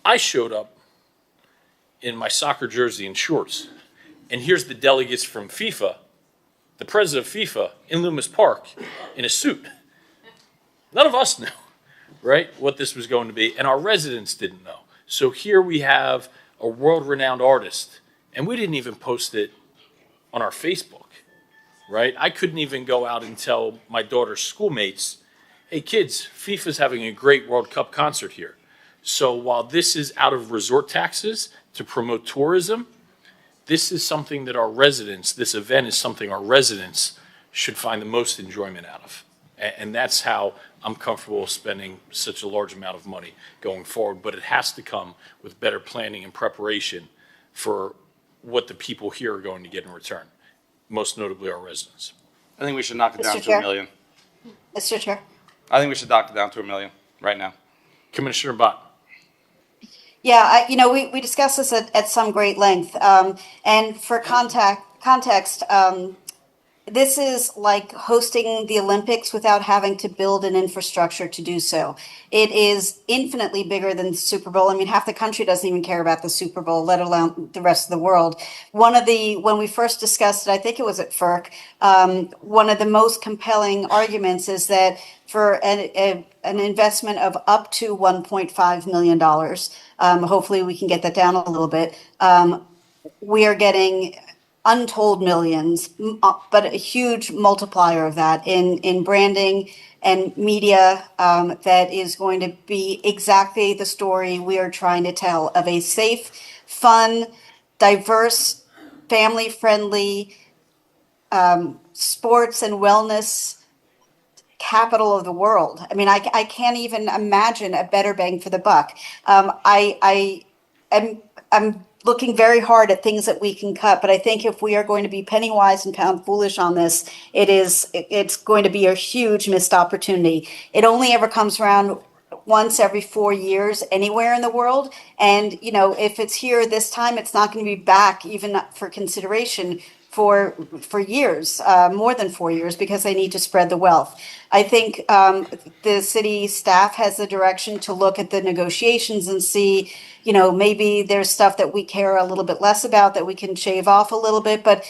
I showed up in my soccer jersey and shorts, and here's the delegates from FIFA, the president of FIFA in Loomis Park in a suit. None of us knew, right, what this was going to be, and our residents didn't know. So here we have a world-renowned artist, and we didn't even post it on our Facebook, right? I couldn't even go out and tell my daughter's schoolmates, hey kids, FIFA's having a great World Cup concert here. So while this is out of resort taxes to promote tourism, this is something that our residents, this event is something our residents should find the most enjoyment out of. And that's how I'm comfortable spending such a large amount of money going forward. But it has to come with better planning and preparation for what the people here are going to get in return, most notably our residents. I think we should knock it down Mr. to Chair. $1 million. Mr. Chair. I think we should knock it down to $1 million right now. Commissioner Bott. Yeah, we discussed this at some great length. And for context, this is like hosting the Olympics without having to build an infrastructure to do so. It is infinitely bigger than the Super Bowl. I mean, half the country doesn't even care about the Super Bowl, let alone the rest of the world. When we first discussed it, I think it was at FERC, one of the most compelling arguments is that for an investment of up to $1.5 million, hopefully we can get that down a little bit, we are getting untold millions, but a huge multiplier of that in branding and media that is going to be exactly the story we are trying to tell of a safe, fun, diverse, family-friendly sports and wellness capital of the world. I mean, I can't even imagine a better bang for the buck. I'm looking very hard at things that we can cut, but I think if we are going to be penny wise and pound foolish on this, it's going to be a huge missed opportunity. It only ever comes around once every 4 years anywhere in the world. And, you know, if it's here this time, it's not going to be back even for consideration for years, more than 4 years, because they need to spread the wealth. I think the city staff has the direction to look at the negotiations and see, you know, maybe there's stuff that we care a little bit less about that we can shave off a little bit, but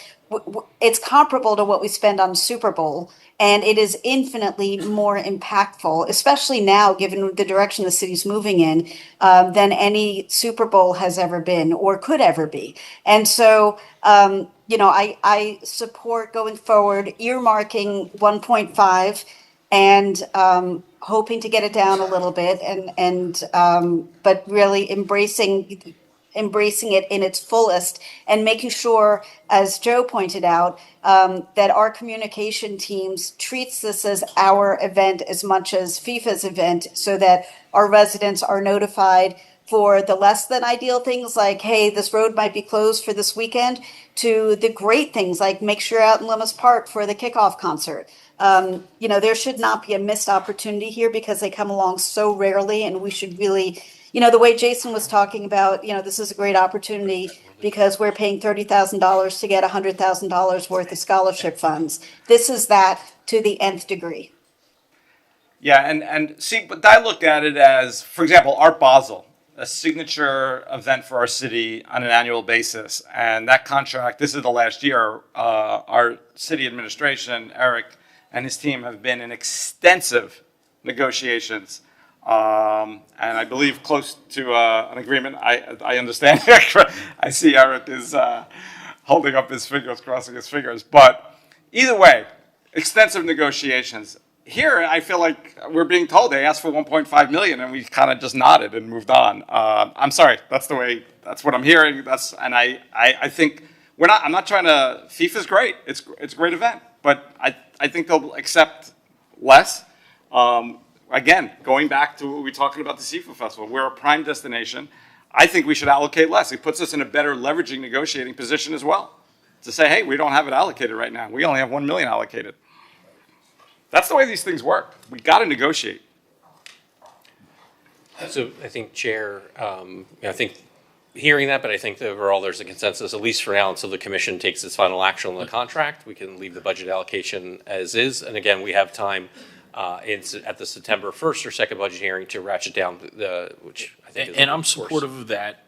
it's comparable to what we spend on Super Bowl. And it is infinitely more impactful, especially now, given the direction the city's moving in, than any Super Bowl has ever been or could ever be. And so, you know, I support going forward, earmarking 1.5 and hoping to get it down a little bit, but really embracing it in its fullest and making sure, as Joe pointed out, that our communication teams treats this as our event as much as FIFA's event, so that our residents are notified for the less than ideal things like, hey, this road might be closed for this weekend, to the great things like make sure you're out in Lummis Park for the kickoff concert. You know, there should not be a missed opportunity here because they come along so rarely, and we should really, you know, the way Jason was talking about, you know, this is a great opportunity because we're paying $30,000 to get $100,000 worth of scholarship funds. This is that to the nth degree. Yeah, and see, but I look at it as, for example, Art Basel, a signature event for our city on an annual basis. And that contract, this is the last year, our city administration, Eric and his team have been in extensive negotiations. And I believe close to an agreement. I understand. I see Eric is holding up his fingers, crossing his fingers. But either way, extensive negotiations. Here, I feel like we're being told they asked for 1.5 million, and we kind of just nodded and moved on. I'm sorry, that's what I'm hearing. I think I'm not trying to. FIFA's great. It's a great event, but I think they'll accept less. Again, going back to what we were talking about the Seafood Festival, we're a prime destination. I think we should allocate less. It puts us in a better leveraging negotiating position as well. To say, hey, we don't have it allocated right now. We only have 1 million allocated. That's the way these things work. We got to negotiate. So I think, Chair, I think hearing that, but I think that overall there's a consensus, at least for now, until the commission takes its final action on the contract. We can leave the budget allocation as is. And again, we have time at the September 1st or 2nd budget hearing to ratchet down which I think is. And I'm supportive of that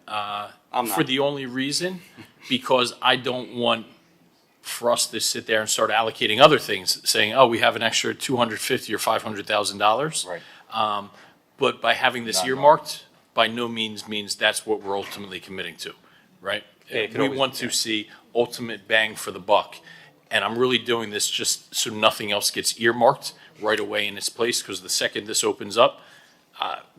for the only reason, because I don't want for us to sit there and start allocating other things, saying, oh, we have an extra $250,000 or $500,000. Right. But by having this earmarked, by no means that's what we're ultimately committing to, right? We want to see ultimate bang for the buck. And I'm really doing this just so nothing else gets earmarked right away in its place, because the second this opens up,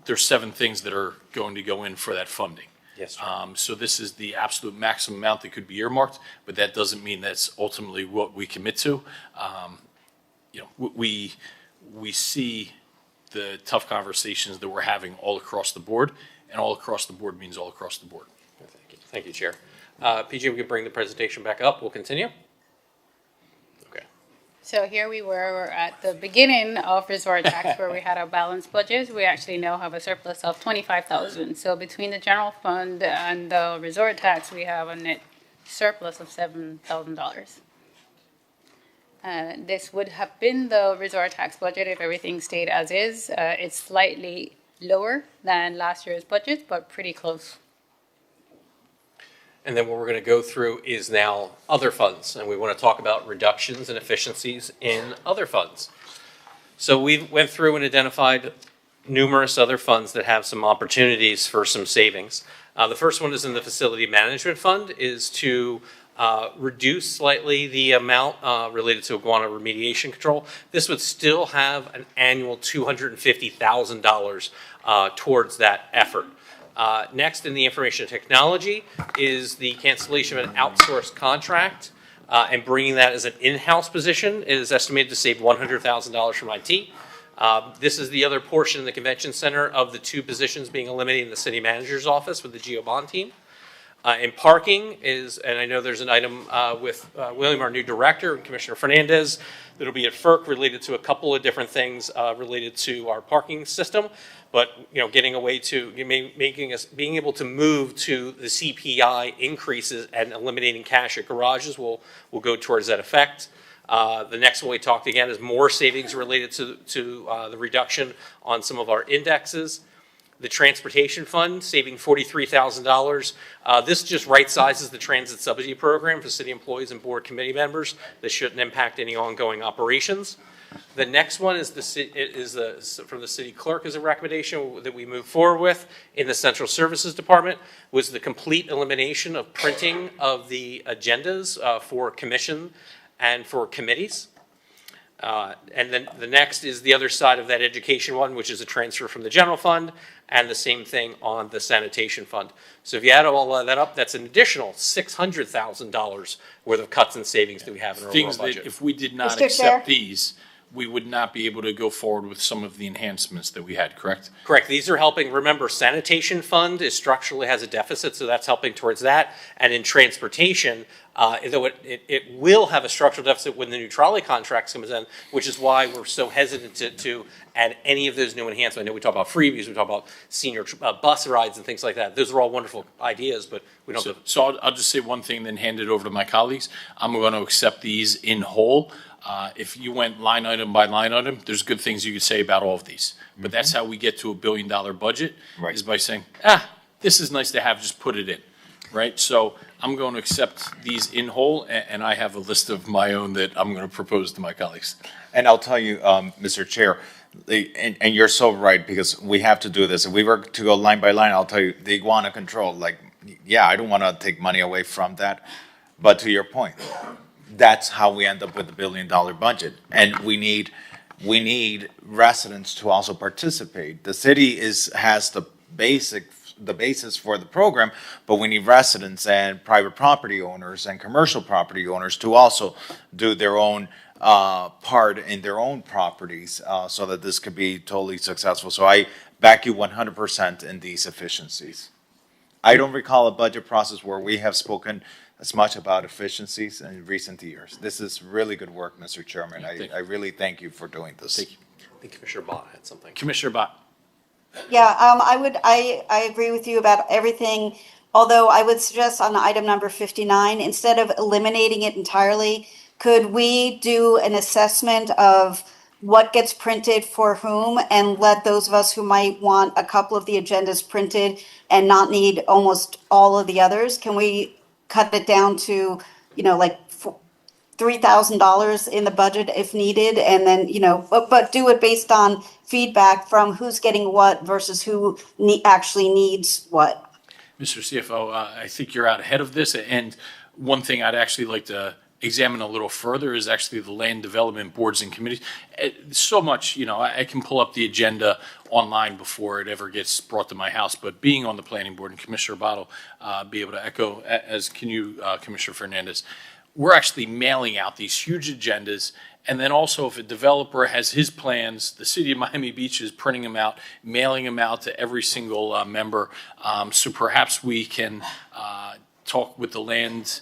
there's 7 things that are going to go in for that funding. Yes, so this is the absolute maximum amount that could be earmarked, but that doesn't mean that's ultimately what we commit to. You know, we see the tough conversations that we're having all across the board, and all across the board means all across the board. Thank you, Chair. PJ, we can bring the presentation back up. We'll continue. Okay. So here we were at the beginning of resort tax where we had our balanced budget. We actually now have a surplus of $25,000. So between the general fund and the resort tax, we have a net surplus of $7,000. This would have been the resort tax budget if everything stayed as is. It's slightly lower than last year's budget, but pretty close. And then what we're going to go through is now other funds, and we want to talk about reductions and efficiencies in other funds. So we went through and identified numerous other funds that have some opportunities for some savings. The first one is in the facility management fund, is to reduce slightly the amount related to iguana remediation control. This would still have an annual $250,000 towards that effort. Next, in the information technology, is the cancellation of an outsourced contract and bringing that as an in-house position. It is estimated to save $100,000 from IT. This is the other portion in the convention center of the two positions being eliminated in the city manager's office with the GeoBond team. In parking is, and I know there's an item with William, our new director, and Commissioner Fernandez, that'll be at FERC related to a couple of different things related to our parking system. But getting away to being able to move to the CPI increases and eliminating cash at garages will go towards that effect. The next one we talked again is more savings related to the reduction on some of our indexes. The transportation fund, saving $43,000. This just right sizes the transit subsidy program for city employees and board committee members. This shouldn't impact any ongoing operations. The next one is from the city clerk as a recommendation that we move forward with in the central services department, was the complete elimination of printing of the agendas for commission and for committees. And then the next is the other side of that education one, which is a transfer from the general fund, and the same thing on the sanitation fund. So if you add all of that up, that's an additional $600,000 worth of cuts and savings that we have in our overall budget. Things that if we did not accept these, we would not be able to go forward with some of the enhancements that we had, correct? Correct. These are helping. Remember, sanitation fund is structurally has a deficit, so that's helping towards that. And in transportation, though it will have a structural deficit when the new trolley contracts comes in, which is why we're so hesitant to add any of those new enhancements. I know we talk about freebies, we talk about senior bus rides and things like that. Those are all wonderful ideas, but we don't. So I'll just say one thing, then hand it over to my colleagues. I'm going to accept these in whole. If you went line item by line item, there's good things you could say about all of these. But that's how we get to $1 billion budget, is by saying, this is nice to have, just put it in, right? So I'm going to accept these in whole, and I have a list of my own that I'm going to propose to my colleagues. And I'll tell you, Mr. Chair, and you're so right, because we have to do this. If we were to go line by line, I'll tell you, the iguana control, I don't want to take money away from that. But to your point, that's how we end up with the $1 billion budget. And we need residents to also participate. The city has the basis for the program, but we need residents and private property owners and commercial property owners to also do their own part in their own properties so that this could be totally successful. So I back you 100% in these efficiencies. I don't recall a budget process where we have spoken as much about efficiencies in recent years. This is really good work, Mr. Chairman. I really thank you for doing this. Thank you. I think Commissioner Bott had something. Commissioner Bott. Yeah, I agree with you about everything, although I would suggest on item number 59, instead of eliminating it entirely, could we do an assessment of what gets printed for whom, and let those of us who might want a couple of the agendas printed and not need almost all of the others, can we cut it down to, like $3,000 in the budget if needed, and then, but do it based on feedback from who's getting what versus who actually needs what. Mr. CFO, I think you're out ahead of this, and one thing I'd actually like to examine a little further is actually the land development boards and committees. So much, I can pull up the agenda online before it ever gets brought to my house, but being on the planning board, and Commissioner Bottle be able to echo, as can you, Commissioner Fernandez, we're actually mailing out these huge agendas, and then also if a developer has his plans, the city of Miami Beach is printing them out, mailing them out to every single member. So perhaps we can talk with the land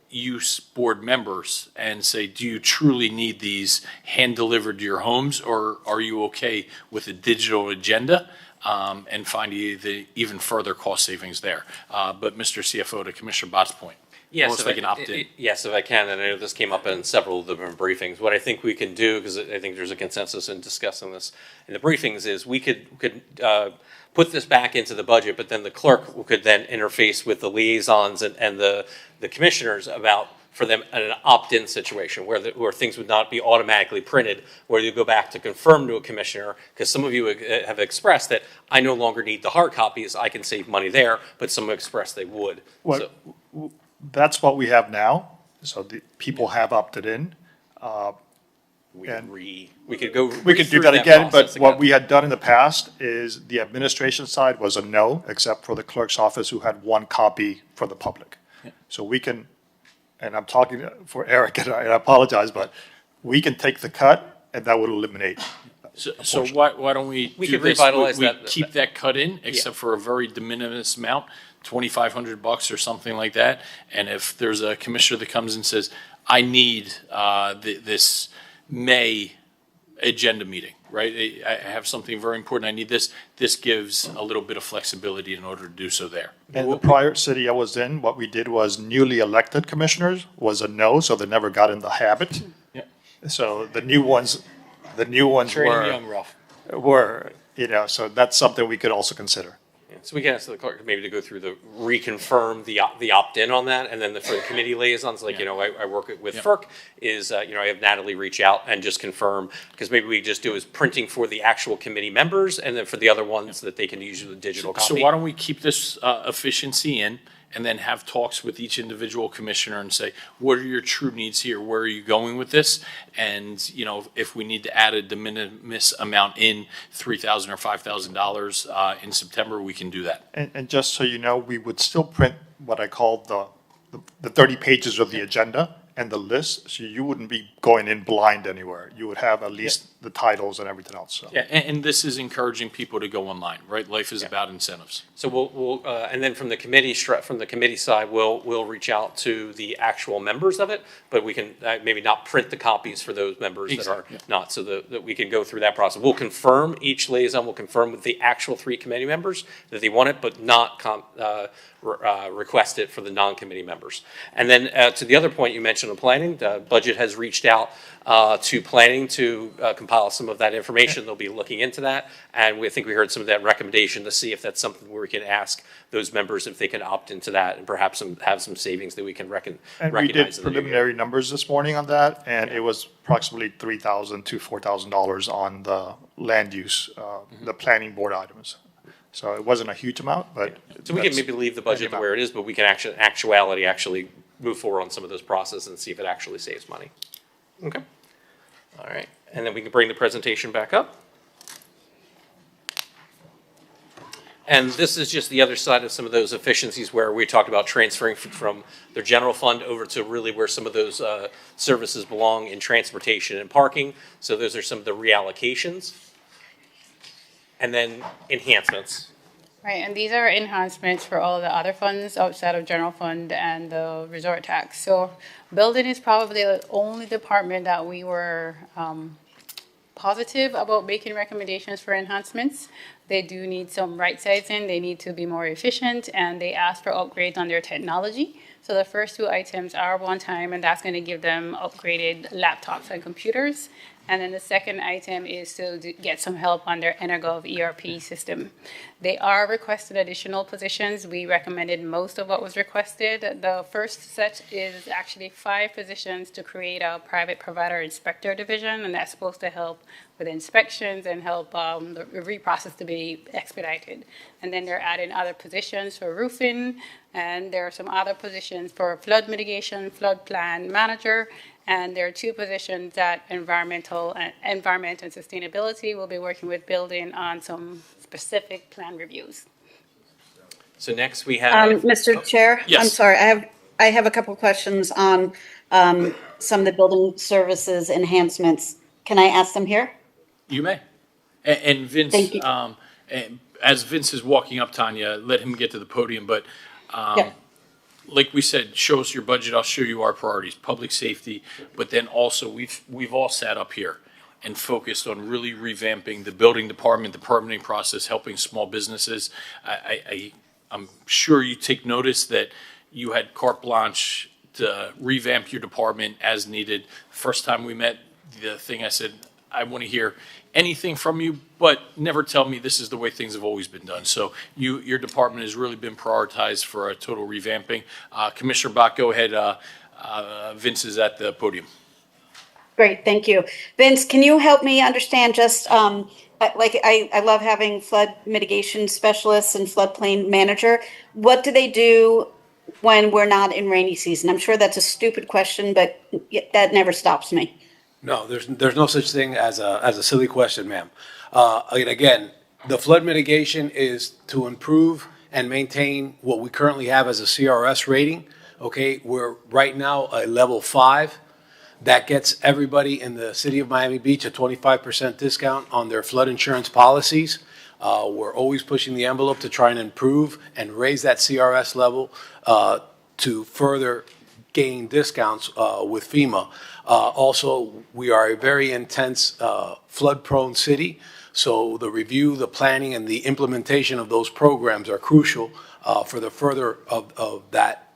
use board members and say, do you truly need these hand delivered to your homes, or are you okay with a digital agenda and find the even further cost savings there? But Mr. CFO, to Commissioner Bott's point. Yes, almost like an opt-in. Yes, if I can, and I know this came up in several of the briefings. What I think we can do, because I think there's a consensus in discussing this in the briefings, is we could put this back into the budget, but then the clerk could then interface with the liaisons and the commissioners about, for them, an opt-in situation where things would not be automatically printed, where you go back to confirm to a commissioner, because some of you have expressed that I no longer need the hard copies, I can save money there, but some have expressed they would. Well, that's what we have now, so the people have opted in. We We could do that again, but what we had done in the past is the administration side was a no, except for the clerk's office who had one copy for the public. So we can, and I'm talking for Eric, and I apologize, but we can take the cut, and that would eliminate. So why don't we do could this? revitalize We that. keep that cut in, except for a very de minimis amount, $2,500 or something like that. And if there's a commissioner that comes and says, I need this May agenda meeting, right? I have something very important, I need this. This gives a little bit of flexibility in order to do so there. In the prior city I was in, what we did was newly elected commissioners was a no, so they never got in the habit. Yeah. So the new ones Training young rough. were, so that's something we could also consider. So we can ask the clerk maybe to go through reconfirm the opt-in on that, and then for the committee liaisons, like, I work with FERC, is, I have Natalie reach out and just confirm, because maybe we just do is printing for the actual committee members, and then for the other ones that they can use the digital copy. So why don't we keep this efficiency in, and then have talks with each individual commissioner and say, what are your true needs here? Where are you going with this? And, if we need to add a de minimis amount in $3,000 or $5,000 in September, we can do that. And just so you know, we would still print what I call the 30 pages of the agenda and the list, so you wouldn't be going in blind anywhere. You would have at least the titles and everything else, so. Yeah, and this is encouraging people to go online, right? Life is about incentives. So we'll and then from the committee side, we'll reach out to the actual members of it, but we can maybe not print the copies for those members that are not, so that we can go through that process. We'll confirm, each liaison will confirm with the actual 3 committee members that they want it, but not request it for the non-committee members. And then to the other point you mentioned on planning, the budget has reached out to planning to compile some of that information. They'll be looking into that, and I think we heard some of that recommendation to see if that's something where we can ask those members if they can opt into that and perhaps have some savings that we can recognize. And we did preliminary numbers this morning on that, and it was approximately $3,000 to $4,000 on the land use, the planning board items. So it wasn't a huge amount, but. So we can maybe leave the budget the where it is, but we can actually move forward on some of those processes and see if it actually saves money. Okay. All right. And then we can bring the presentation back up. And this is just the other side of some of those efficiencies where we talked about transferring from their general fund over to really where some of those services belong in transportation and parking. So those are some of the reallocations. And then enhancements. Right, and these are enhancements for all of the other funds outside of general fund and the resort tax. So building is probably the only department that we were positive about making recommendations for enhancements. They do need some right sizing, they need to be more efficient, and they ask for upgrades on their technology. So the first 2 items are one time, and that's going to give them upgraded laptops and computers. And then the second item is to get some help on their Energov ERP system. They are requested additional positions. We recommended most of what was requested. The first set is actually 5 positions to create a private provider inspector division, and that's supposed to help with inspections and help the review process to be expedited. And then they're adding other positions for roofing, and there are some other positions for flood mitigation, flood plan manager, and there are 2 positions that environment and sustainability will be working with building on some specific plan reviews. So next we have Mr. Chair, Yes. I'm sorry, I have a couple questions on some of the building services enhancements. Can I ask them here? You may. And Vince, Thank you. as Vince is walking up, Tanya, let him get to the podium, but like we said, show us your budget, I'll show you our priorities, public safety, but then also we've all sat up here and focused on really revamping the building department, the permitting process, helping small businesses. I'm sure you take notice that, you had carte blanche to revamp your department as needed. First time we met, the thing I said, I want to hear anything from you, but never tell me this is the way things have always been done. So your department has really been prioritized for a total revamping. Commissioner Bach, go ahead. Vince is at the podium. Great, thank you. Vince, can you help me understand just, I love having flood mitigation specialists and floodplain manager. What do they do when we're not in rainy season? I'm sure that's a stupid question, but that never stops me. No, there's no such thing as a silly question, ma'am. Again, the flood mitigation is to improve and maintain what we currently have as a CRS rating. Okay, we're right now a level 5. That gets everybody in the city of Miami Beach a 25% discount on their flood insurance policies. We're always pushing the envelope to try and improve and raise that CRS level to further gain discounts with FEMA. Also, we are a very intense flood-prone city, so the review, the planning, and the implementation of those programs are crucial for the further of that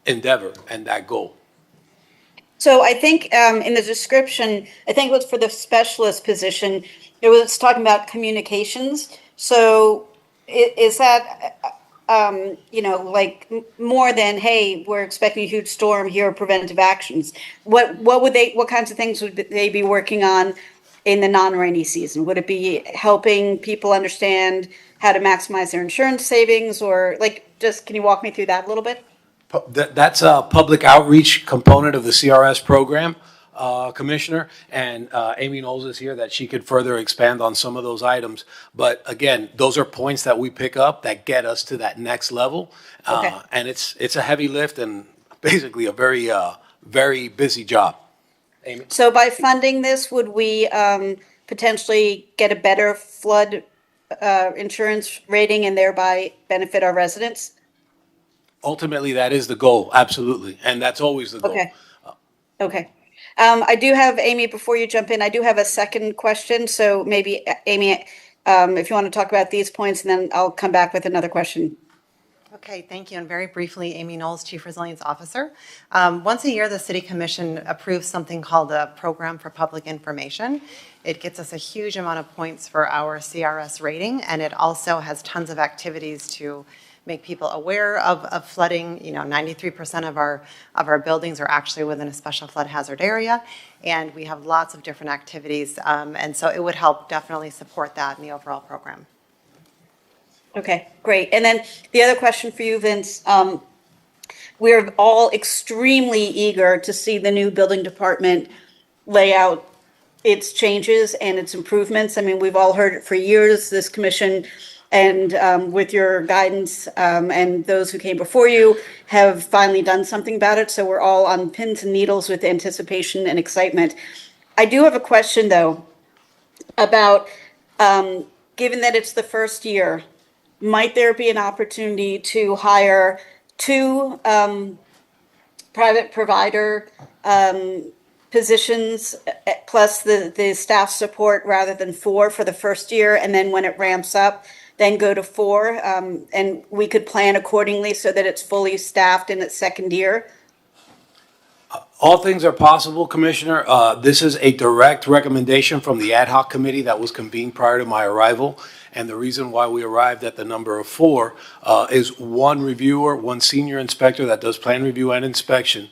endeavor and that goal. So I think in the description, I think it was for the specialist position, it was talking about communications. So is that, like more than, hey, we're expecting a huge storm, here are preventive actions. What kinds of things would they be working on in the non-rainy season? Would it be helping people understand how to maximize their insurance savings, or can you walk me through that a little bit? That's a public outreach component of the CRS program, Commissioner, and Amy Knowles is here that she could further expand on some of those items. But again, those are points that we pick up that get us to that next level. Okay. And it's a heavy lift and basically a very busy job. Amy? So by funding this, would we potentially get a better flood insurance rating and thereby benefit our residents? Ultimately, that is the goal, absolutely, and that's always the goal. Okay. Okay. I do have, Amy, before you jump in, I do have a second question. So maybe, Amy, if you want to talk about these points, and then I'll come back with another question. Okay, thank you. And very briefly, Amy Knowles, Chief Resilience Officer. Once a year, the City Commission approves something called a Program for Public Information. It gets us a huge amount of points for our CRS rating, and it also has tons of activities to make people aware of flooding. 93% of our buildings are actually within a special flood hazard area, and we have lots of different activities, and so it would help definitely support that in the overall program. Okay, great. And then the other question for you, Vince, we're all extremely eager to see the new building department lay out its changes and its improvements. I mean, we've all heard it for years, this commission, and with your guidance and those who came before you have finally done something about it. So we're all on pins and needles with anticipation and excitement. I do have a question, though, about given that it's the first year, might there be an opportunity to hire 2 private provider positions plus the staff support rather than 4 for the first year, and then when it ramps up, then go to 4, and we could plan accordingly so that it's fully staffed in its second year? All things are possible, Commissioner. This is a direct recommendation from the ad hoc committee that was convened prior to my arrival. And the reason why we arrived at the number of 4 is 1 reviewer, 1 senior inspector that does plan review and inspection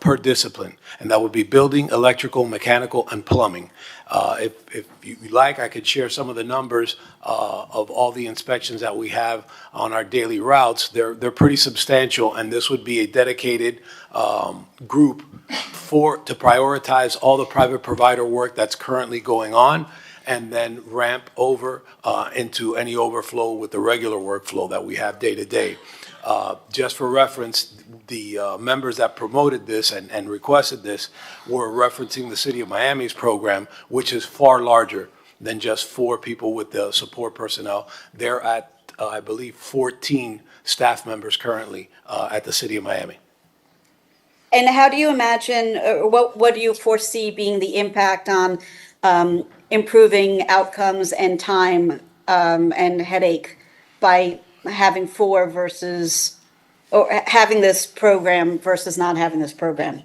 per discipline. And that would be building, electrical, mechanical, and plumbing. If you like, I could share some of the numbers of all the inspections that we have on our daily routes. They're pretty substantial, and this would be a dedicated group to prioritize all the private provider work that's currently going on, and then ramp over into any overflow with the regular workflow that we have day to day. Just for reference, the members that promoted this and requested this were referencing the City of Miami's program, which is far larger than just 4 people with the support personnel. They're at, I believe, 14 staff members currently at the City of Miami. And how do you imagine, what do you foresee being the impact on improving outcomes and time and headache by having 4 versus or having this program versus not having this program?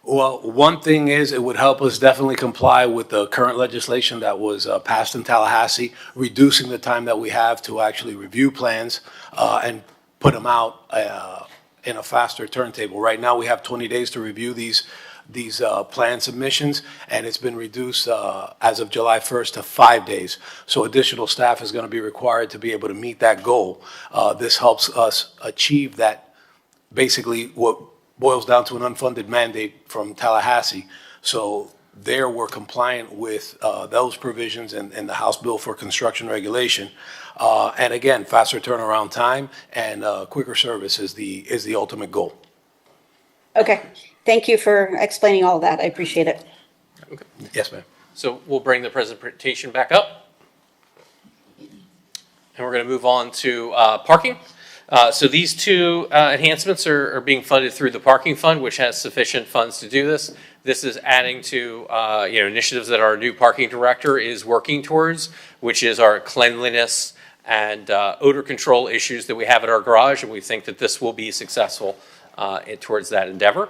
Well, one thing is it would help us definitely comply with the current legislation that was passed in Tallahassee, reducing the time that we have to actually review plans and put them out in a faster turntable. Right now, we have 20 days to review these plan submissions, and it's been reduced as of July 1st to 5 days. So additional staff is going to be required to be able to meet that goal. This helps us achieve that, basically what boils down to an unfunded mandate from Tallahassee. So there we're compliant with those provisions in the House Bill for Construction Regulation. And again, faster turnaround time and quicker service is the ultimate goal. Okay, thank you for explaining all that. I appreciate it. Okay. Yes, ma'am. So we'll bring the presentation back up. And we're going to move on to parking. So these two enhancements are being funded through the parking fund, which has sufficient funds to do this. This is adding to initiatives that our new parking director is working towards, which is our cleanliness and odor control issues that we have at our garage, and we think that this will be successful towards that endeavor.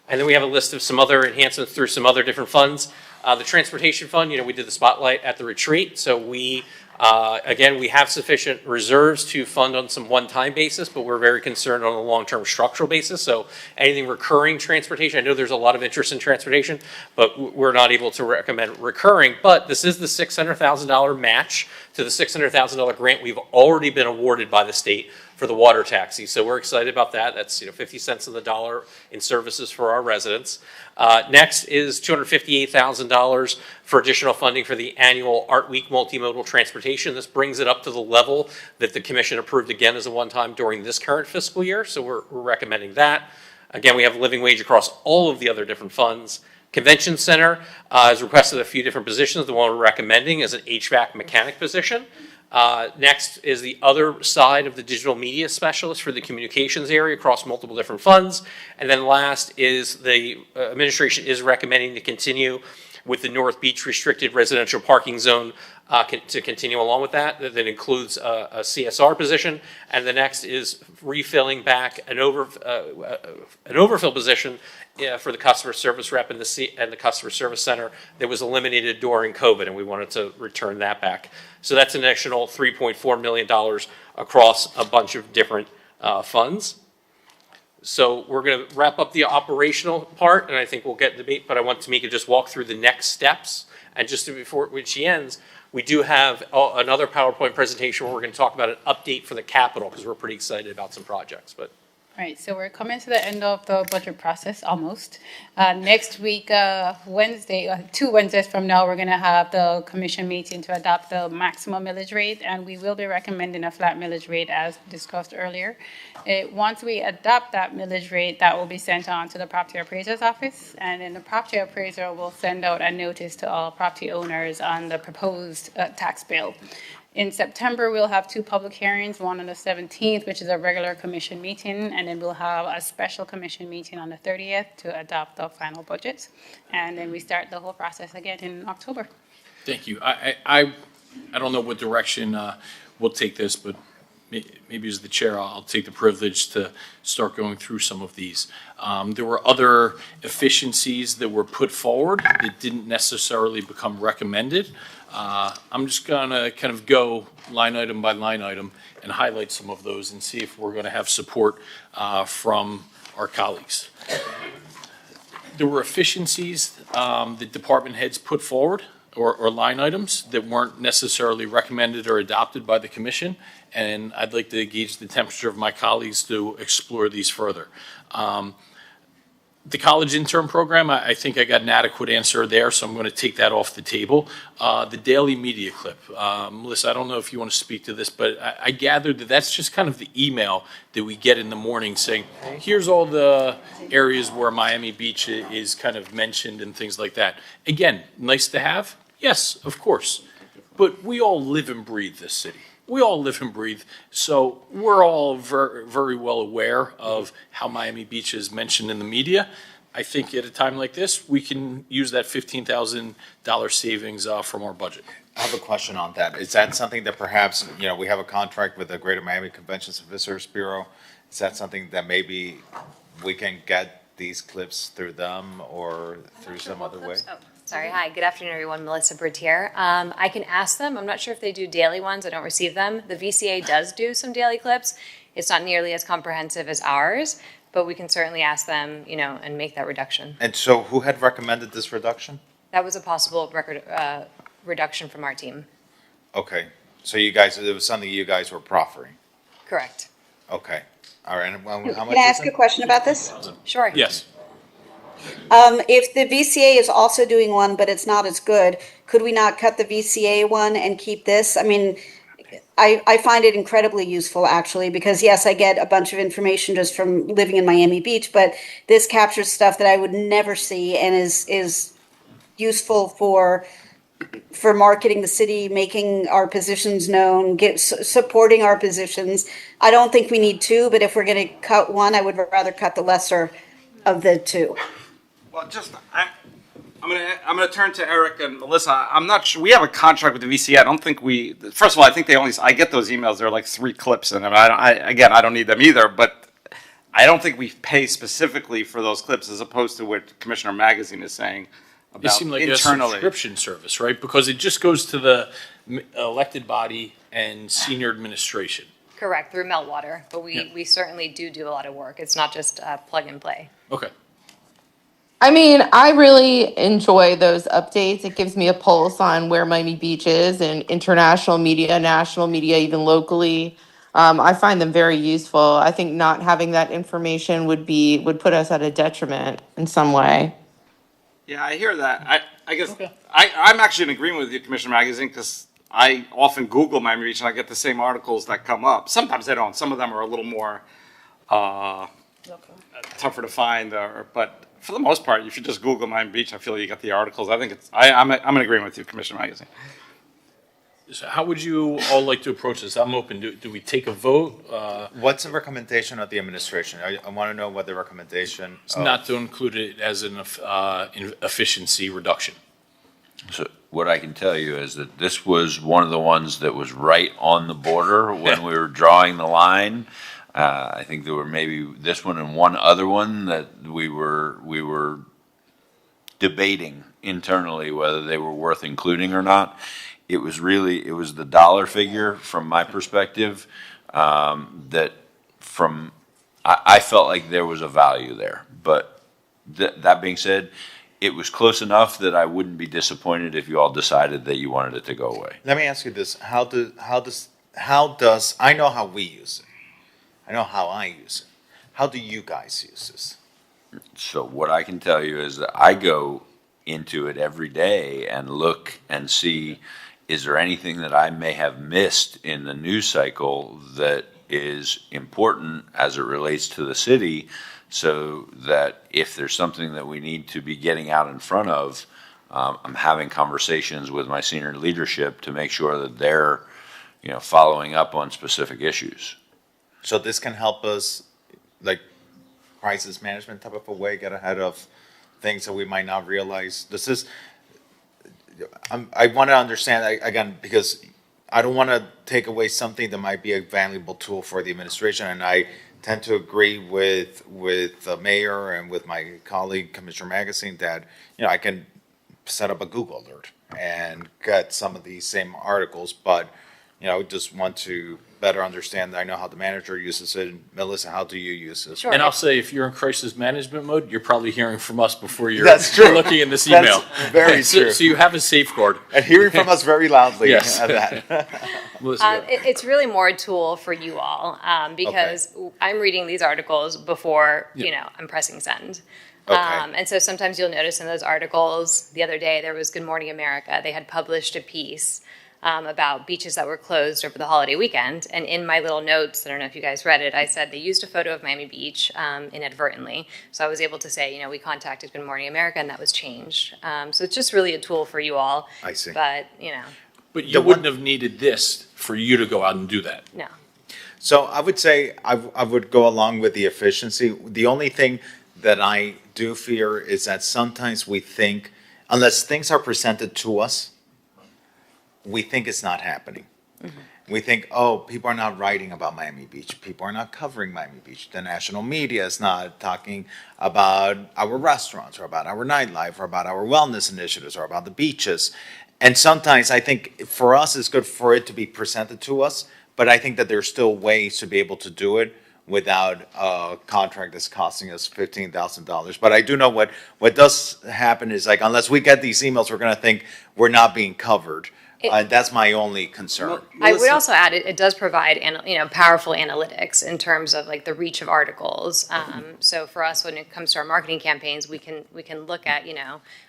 And then we have a list of some other enhancements through some other different funds. The transportation fund, we did the spotlight at the retreat, so we again, we have sufficient reserves to fund on some one-time basis, but we're very concerned on a long-term structural basis. So anything recurring transportation, I know there's a lot of interest in transportation, but we're not able to recommend recurring. But this is the $600,000 match to the $600,000 grant we've already been awarded by the state for the water taxi. So we're excited about that. That's 50 cents on the dollar in services for our residents. Next is $258,000 for additional funding for the annual Art Week multimodal transportation. This brings it up to the level that the commission approved again as a one-time during this current fiscal year. So we're recommending that. Again, we have living wage across all of the other different funds. Convention Center has requested a few different positions. The one we're recommending is an HVAC mechanic position. Next is the other side of the digital media specialist for the communications area across multiple different funds. And then last is the administration is recommending to continue with the North Beach restricted residential parking zone to continue along with that. That includes a CSR position. And the next is refilling back an overfill position for the customer service rep and the customer service center that was eliminated during COVID, and we wanted to return that back. So that's an additional $3.4 million across a bunch of different funds. So we're going to wrap up the operational part, and I think we'll get debate, but I want Tamika just walk through the next steps. And just before when she ends, we do have another PowerPoint presentation where we're going to talk about an update for the capital, because we're pretty excited about some projects. But Right, so we're coming to the end of the budget process, almost. Next week, Wednesday, 2 Wednesdays from now, we're going to have the commission meeting to adopt the maximum millage rate, and we will be recommending a flat millage rate as discussed earlier. Once we adopt that millage rate, that will be sent on to the property appraiser's office, and then the property appraiser will send out a notice to all property owners on the proposed tax bill. In September, we'll have 2 public hearings, one on the 17th, which is a regular commission meeting, and then we'll have a special commission meeting on the 30th to adopt the final budget. And then we start the whole process again in October. Thank you. I don't know what direction we'll take this, but maybe as the chair, I'll take the privilege to start going through some of these. There were other efficiencies that were put forward that didn't necessarily become recommended. I'm just going to kind of go line item by line item and highlight some of those and see if we're going to have support from our colleagues. There were efficiencies that department heads put forward or line items that weren't necessarily recommended or adopted by the commission, and I'd like to gauge the temperature of my colleagues to explore these further. The college intern program, I think I got an adequate answer there, so I'm going to take that off the table. The daily media clip. Melissa, I don't know if you want to speak to this, but I gathered that that's just kind of the email that we get in the morning saying, here's all the areas where Miami Beach is kind of mentioned and things like that. Again, nice to have? Yes, of course. But we all live and breathe this city. We all live and breathe, so we're all very well aware of how Miami Beach is mentioned in the media. I think at a time like this, we can use that $15,000 savings from our budget. I have a question on that. Is that something that perhaps, we have a contract with the Greater Miami Conventions and Visitors Bureau? Is that something that maybe we can get these clips through them or through some other way? Sorry, hi, good afternoon, everyone. Melissa Bertier. I can ask them. I'm not sure if they do daily ones. I don't receive them. The VCA does do some daily clips. It's not nearly as comprehensive as ours, but we can certainly ask them, and make that reduction. And so who had recommended this reduction? That was a possible reduction from our team. Okay, so it was something you guys were proffering? Correct. Okay, all right, and how much Can I ask a question about this? Sure. Yes. If the VCA is also doing one, but it's not as good, could we not cut the VCA one and keep this? I mean, I find it incredibly useful, actually, because yes, I get a bunch of information just from living in Miami Beach, but this captures stuff that I would never see and is useful for marketing the city, making our positions known, supporting our positions. I don't think we need two, but if we're going to cut one, I would rather cut the lesser of the two. Well, I'm gonna turn to Eric and Melissa. I'm not sure, we have a contract with the VCA. I don't think first of all, I think I get those emails, there are like 3 clips in them. I don't need them either, but I don't think we pay specifically for those clips as opposed to what Commissioner Magazine is saying about It seemed like internally. a subscription service, right? Because it just goes to the elected body and senior administration. Correct, through Meltwater, but we certainly do a lot of work. It's not just plug and play. Okay. I mean, I really enjoy those updates. It gives me a pulse on where Miami Beach is and international media, national media, even locally. I find them very useful. I think not having that information would put us at a detriment in some way. Yeah, I hear that. I guess I'm actually in agreement with you, Commissioner Magazine, because I often Google Miami Beach and I get the same articles that come up. Sometimes I don't. Some of them are a little more tougher to find, but for the most part, if you just Google Miami Beach, I feel you get the articles. I think I'm in agreement with you, Commissioner Magazine. So how would you all like to approach this? I'm open. Do we take a vote? What's the recommendation of the administration? I want to know what the recommendation. It's not to include it as an efficiency reduction. So what I can tell you is that this was one of the ones that was right on the border when we were drawing the line. I think there were maybe this one and one other one that we were debating internally whether they were worth including or not. It was the dollar figure from my perspective I felt like there was a value there. But that being said, it was close enough that I wouldn't be disappointed if you all decided that you wanted it to go away. Let me ask you this: how does I know how we use it? I know how I use it. How do you guys use this? So what I can tell you is that I go into it every day and look and see, is there anything that I may have missed in the news cycle that is important as it relates to the city, so that if there's something that we need to be getting out in front of, I'm having conversations with my senior leadership to make sure that they're, following up on specific issues. So this can help us, like crisis management type of a way, get ahead of things that we might not realize. I want to understand, again, because I don't want to take away something that might be a valuable tool for the administration, and I tend to agree with the mayor and with my colleague, Commissioner Magazine, that, I can set up a Google alert and get some of these same articles, but, just want to better understand. I know how the manager uses it. Melissa, how do you use this? Sure. And I'll say, if you're in crisis management mode, you're probably hearing from us before you're That's true. looking in this email. That's very true. So you have a safeguard. And hearing from us very loudly. Yes. At that. It's really more a tool for you all, because I'm reading these articles before, I'm pressing send. Okay. And so sometimes you'll notice in those articles, the other day there was Good Morning America. They had published a piece about beaches that were closed over the holiday weekend. And in my little notes, I don't know if you guys read it, I said they used a photo of Miami Beach inadvertently. So I was able to say, we contacted Good Morning America, and that was changed. So it's just really a tool for you all. I see. But, But you wouldn't have needed this for you to go out and do that. No. So I would say I would go along with the efficiency. The only thing that I do fear is that sometimes we think, unless things are presented to us, we think it's not happening. We think, oh, people are not writing about Miami Beach. People are not covering Miami Beach. The national media is not talking about our restaurants or about our nightlife or about our wellness initiatives or about the beaches. And sometimes I think for us, it's good for it to be presented to us, but I think that there's still ways to be able to do it without a contract that's costing us $15,000. But I do know what does happen is, like, unless we get these emails, we're going to think we're not being covered. That's my only concern. I would also add it does provide powerful analytics in terms of like the reach of articles. So for us, when it comes to our marketing campaigns, we can look at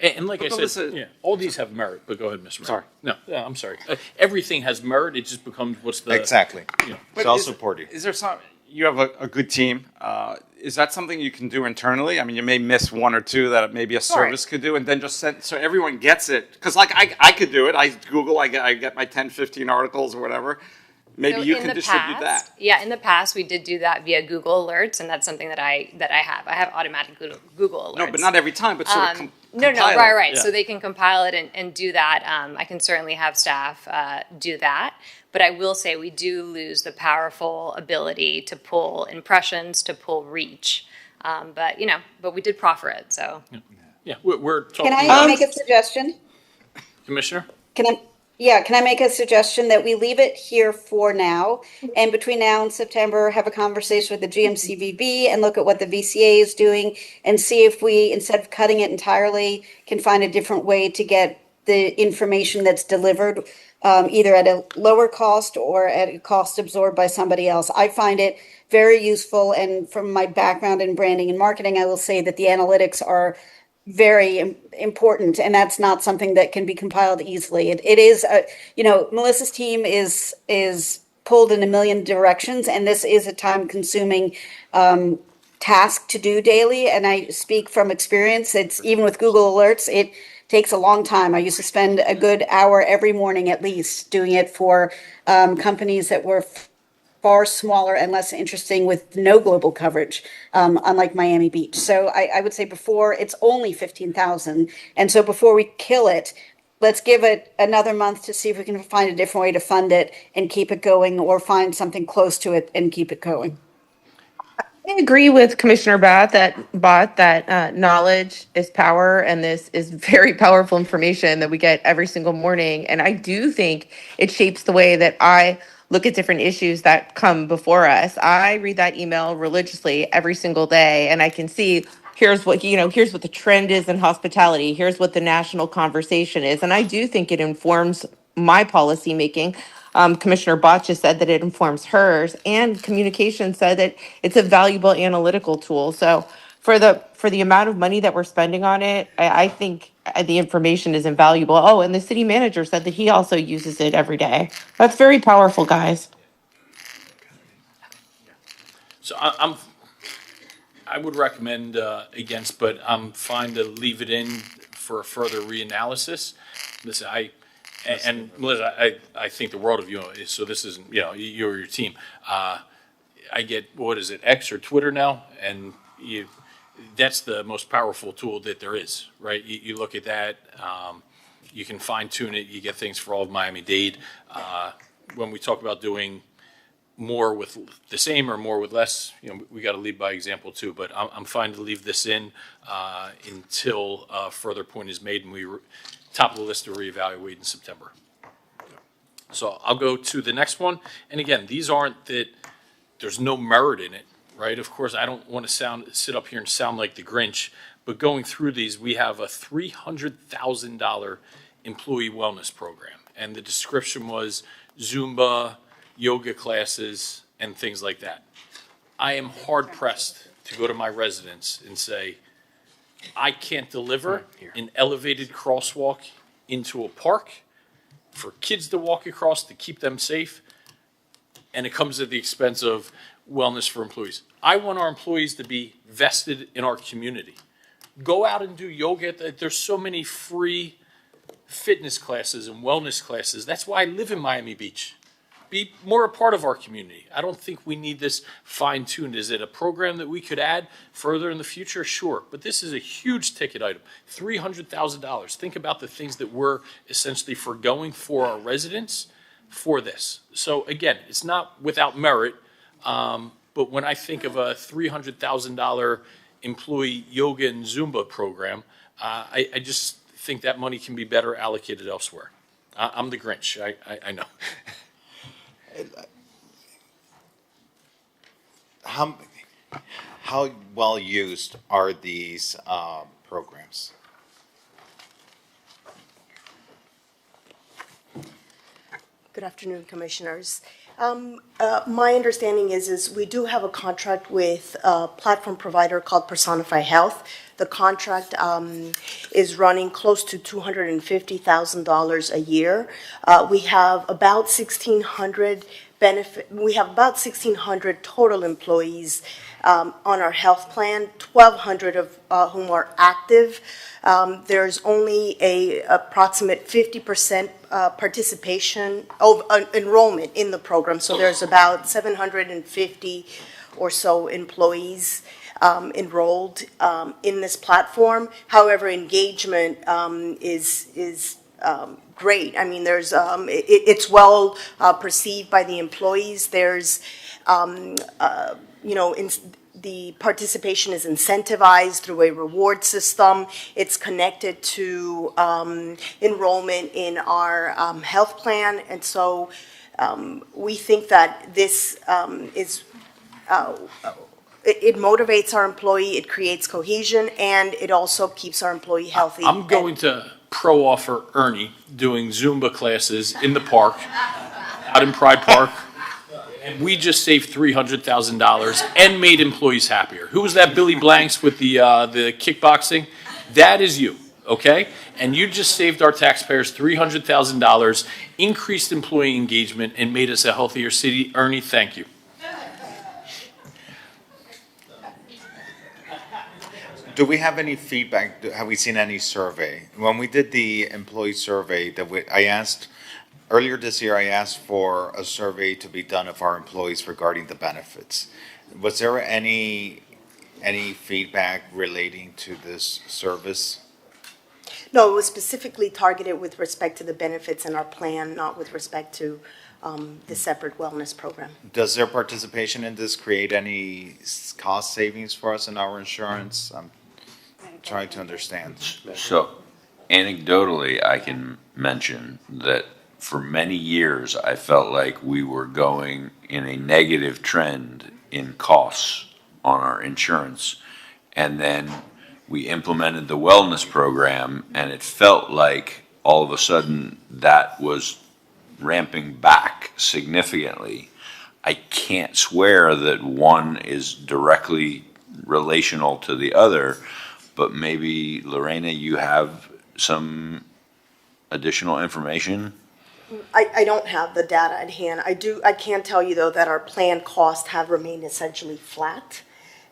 And like I said, all these have merit. But go ahead, Mr. Mayor. Sorry, no, I'm sorry. Everything has merit. It just becomes what's the exactly. But So I'll support you. Is there some? You have a good team. Is that something you can do internally? I mean, you may miss one or two that maybe a service could do, and then just send so everyone gets it. Because like I could do it. I Google. I get my 10, 15 articles or whatever. Maybe So you in can the distribute past, that. Yeah, in the past we did do that via Google Alerts, and that's something that I have. I have automatic Google Alerts. No, but not every time. But sort of No, compile it. right. Yeah. So they can compile it and do that. I can certainly have staff do that. But I will say we do lose the powerful ability to pull impressions, to pull reach. But we did proffer it. So Yeah, we're talking. Can I make a suggestion? Commissioner? Can I make a suggestion that we leave it here for now, and between now and September, have a conversation with the GMCVB and look at what the VCA is doing and see if we, instead of cutting it entirely, can find a different way to get the information that's delivered, either at a lower cost or at a cost absorbed by somebody else. I find it very useful, and from my background in branding and marketing, I will say that the analytics are very important, and that's not something that can be compiled easily. It is, Melissa's team is pulled in a million directions, and this is a time-consuming task to do daily. And I speak from experience. It's even with Google Alerts, it takes a long time. I used to spend a good hour every morning at least doing it for companies that were far smaller and less interesting with no global coverage, unlike Miami Beach. So I would say before it's only 15,000. And so before we kill it, let's give it another month to see if we can find a different way to fund it and keep it going, or find something close to it and keep it going. I agree with Commissioner Bott that knowledge is power, and this is very powerful information that we get every single morning. And I do think it shapes the way that I look at different issues that come before us. I read that email religiously every single day, and I can see here's what the trend is in hospitality. Here's what the national conversation is, and I do think it informs my policy making. Commissioner Bott just said that it informs hers, and communication said that it's a valuable analytical tool. So for the amount of money that we're spending on it, I think the information is invaluable. Oh, and the city manager said that he also uses it every day. That's very powerful, guys. So I would recommend against, but I'm fine to leave it in for a further reanalysis. Listen, and Melissa, I think the world of you. So this isn't, you or your team. I get, what is it, X or Twitter now, and that's the most powerful tool that there is, right? You look at that, you can fine tune it. You get things for all of Miami-Dade. When we talk about doing more with the same or more with less, we got to lead by example too. But I'm fine to leave this in until a further point is made, and we top of the list to reevaluate in September. So I'll go to the next one. And again, these aren't that there's no merit in it, right? Of course, I don't want to sit up here and sound like the Grinch, but going through these, we have a $300,000 employee wellness program. And the description was Zumba, yoga classes, and things like that. I am hard pressed to go to my residents and say, I can't deliver an elevated crosswalk into a park for kids to walk across to keep them safe, and it comes at the expense of wellness for employees. I want our employees to be vested in our community. Go out and do yoga. There's so many free fitness classes and wellness classes. That's why I live in Miami Beach. be more a part of our community. I don't think we need this fine-tuned. Is it a program that we could add further in the future? Sure, but this is a huge ticket item, $300,000. Think about the things that we're essentially foregoing for our residents for this. So again, it's not without merit, but when I think of a $300,000 employee yoga and Zumba program, I just think that money can be better allocated elsewhere. I'm the Grinch, I know. How well used are these programs? Good afternoon, Commissioners. My understanding is we do have a contract with a platform provider called Personify Health. The contract is running close to $250,000 a year. We have about 1,600 total employees on our health plan, 1,200 of whom are active. There's only a approximate 50% participation of enrollment in the program. So there's about 750 or so employees enrolled in this platform. However, engagement is great. I mean, there's it's well perceived by the employees. There's the participation is incentivized through a reward system. It's connected to enrollment in our health plan. And so we think that this it motivates our employee, it creates cohesion, and it also keeps our employee healthy. I'm going to pro-offer Ernie doing Zumba classes in the park, out in Pride Park. And we just saved $300,000 and made employees happier. Who was that Billy Blanks with the kickboxing? That is you, okay? And you just saved our taxpayers $300,000, increased employee engagement, and made us a healthier city. Ernie, thank you. Do we have any feedback? Have we seen any survey? When we did the employee survey, earlier this year, I asked for a survey to be done of our employees regarding the benefits. Was there any feedback relating to this service? No, it was specifically targeted with respect to the benefits in our plan, not with respect to the separate wellness program. Does their participation in this create any cost savings for us in our insurance? I'm trying to understand. So anecdotally, I can mention that for many years, I felt like we were going in a negative trend in costs on our insurance. And then we implemented the wellness program, and it felt like all of a sudden that was ramping back significantly. I can't swear that one is directly relational to the other, but maybe, Lorena, you have some additional information? I don't have the data at hand. I can tell you, though, that our plan costs have remained essentially flat.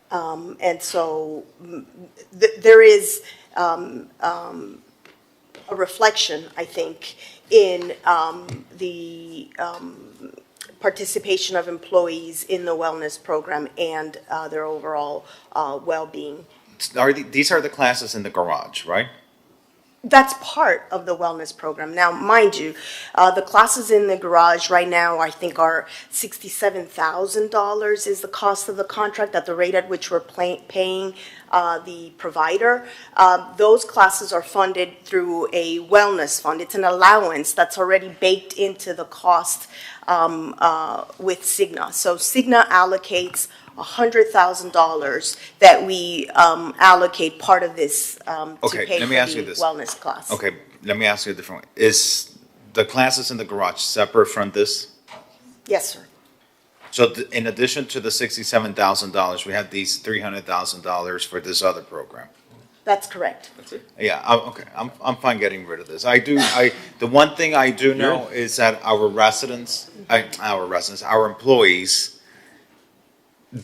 And so there is a reflection, I think, in the participation of employees in the wellness program and their overall well-being. These are the classes in the garage, right? That's part of the wellness program. Now, mind you, the classes in the garage right now, I think, are $67,000 is the cost of the contract at the rate at which we're paying the provider. Those classes are funded through a wellness fund. It's an allowance that's already baked into the cost with Cigna. So Cigna allocates $100,000 that we allocate part of this to pay for the wellness class. Okay, let me ask you a different way. Is the classes in the garage separate from this? Yes, sir. So in addition to the $67,000, we have these $300,000 for this other program? That's correct. That's it? Yeah, okay, I'm fine getting rid of this. The one thing I do know is that our employees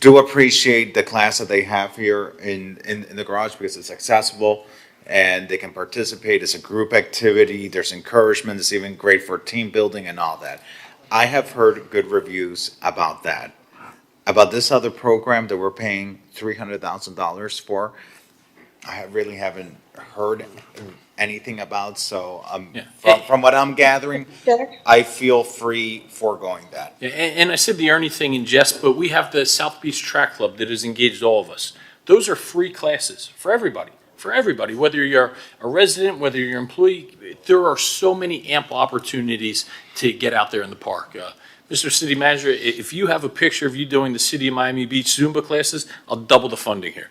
do appreciate the class that they have here in the garage because it's accessible and they can participate. It's a group activity. There's encouragement. It's even great for team building and all that. I have heard good reviews about that. About this other program that we're paying $300,000 for, I really haven't heard anything about, so from what I'm gathering, I feel free foregoing that. Yeah, and I said the Ernie thing in jest, but we have the South Beach Track Club that has engaged all of us. Those are free classes for everybody. For everybody, whether you're a resident, whether you're an employee, there are so many ample opportunities to get out there in the park. Mr. City Manager, if you have a picture of you doing the City of Miami Beach Zumba classes, I'll double the funding here.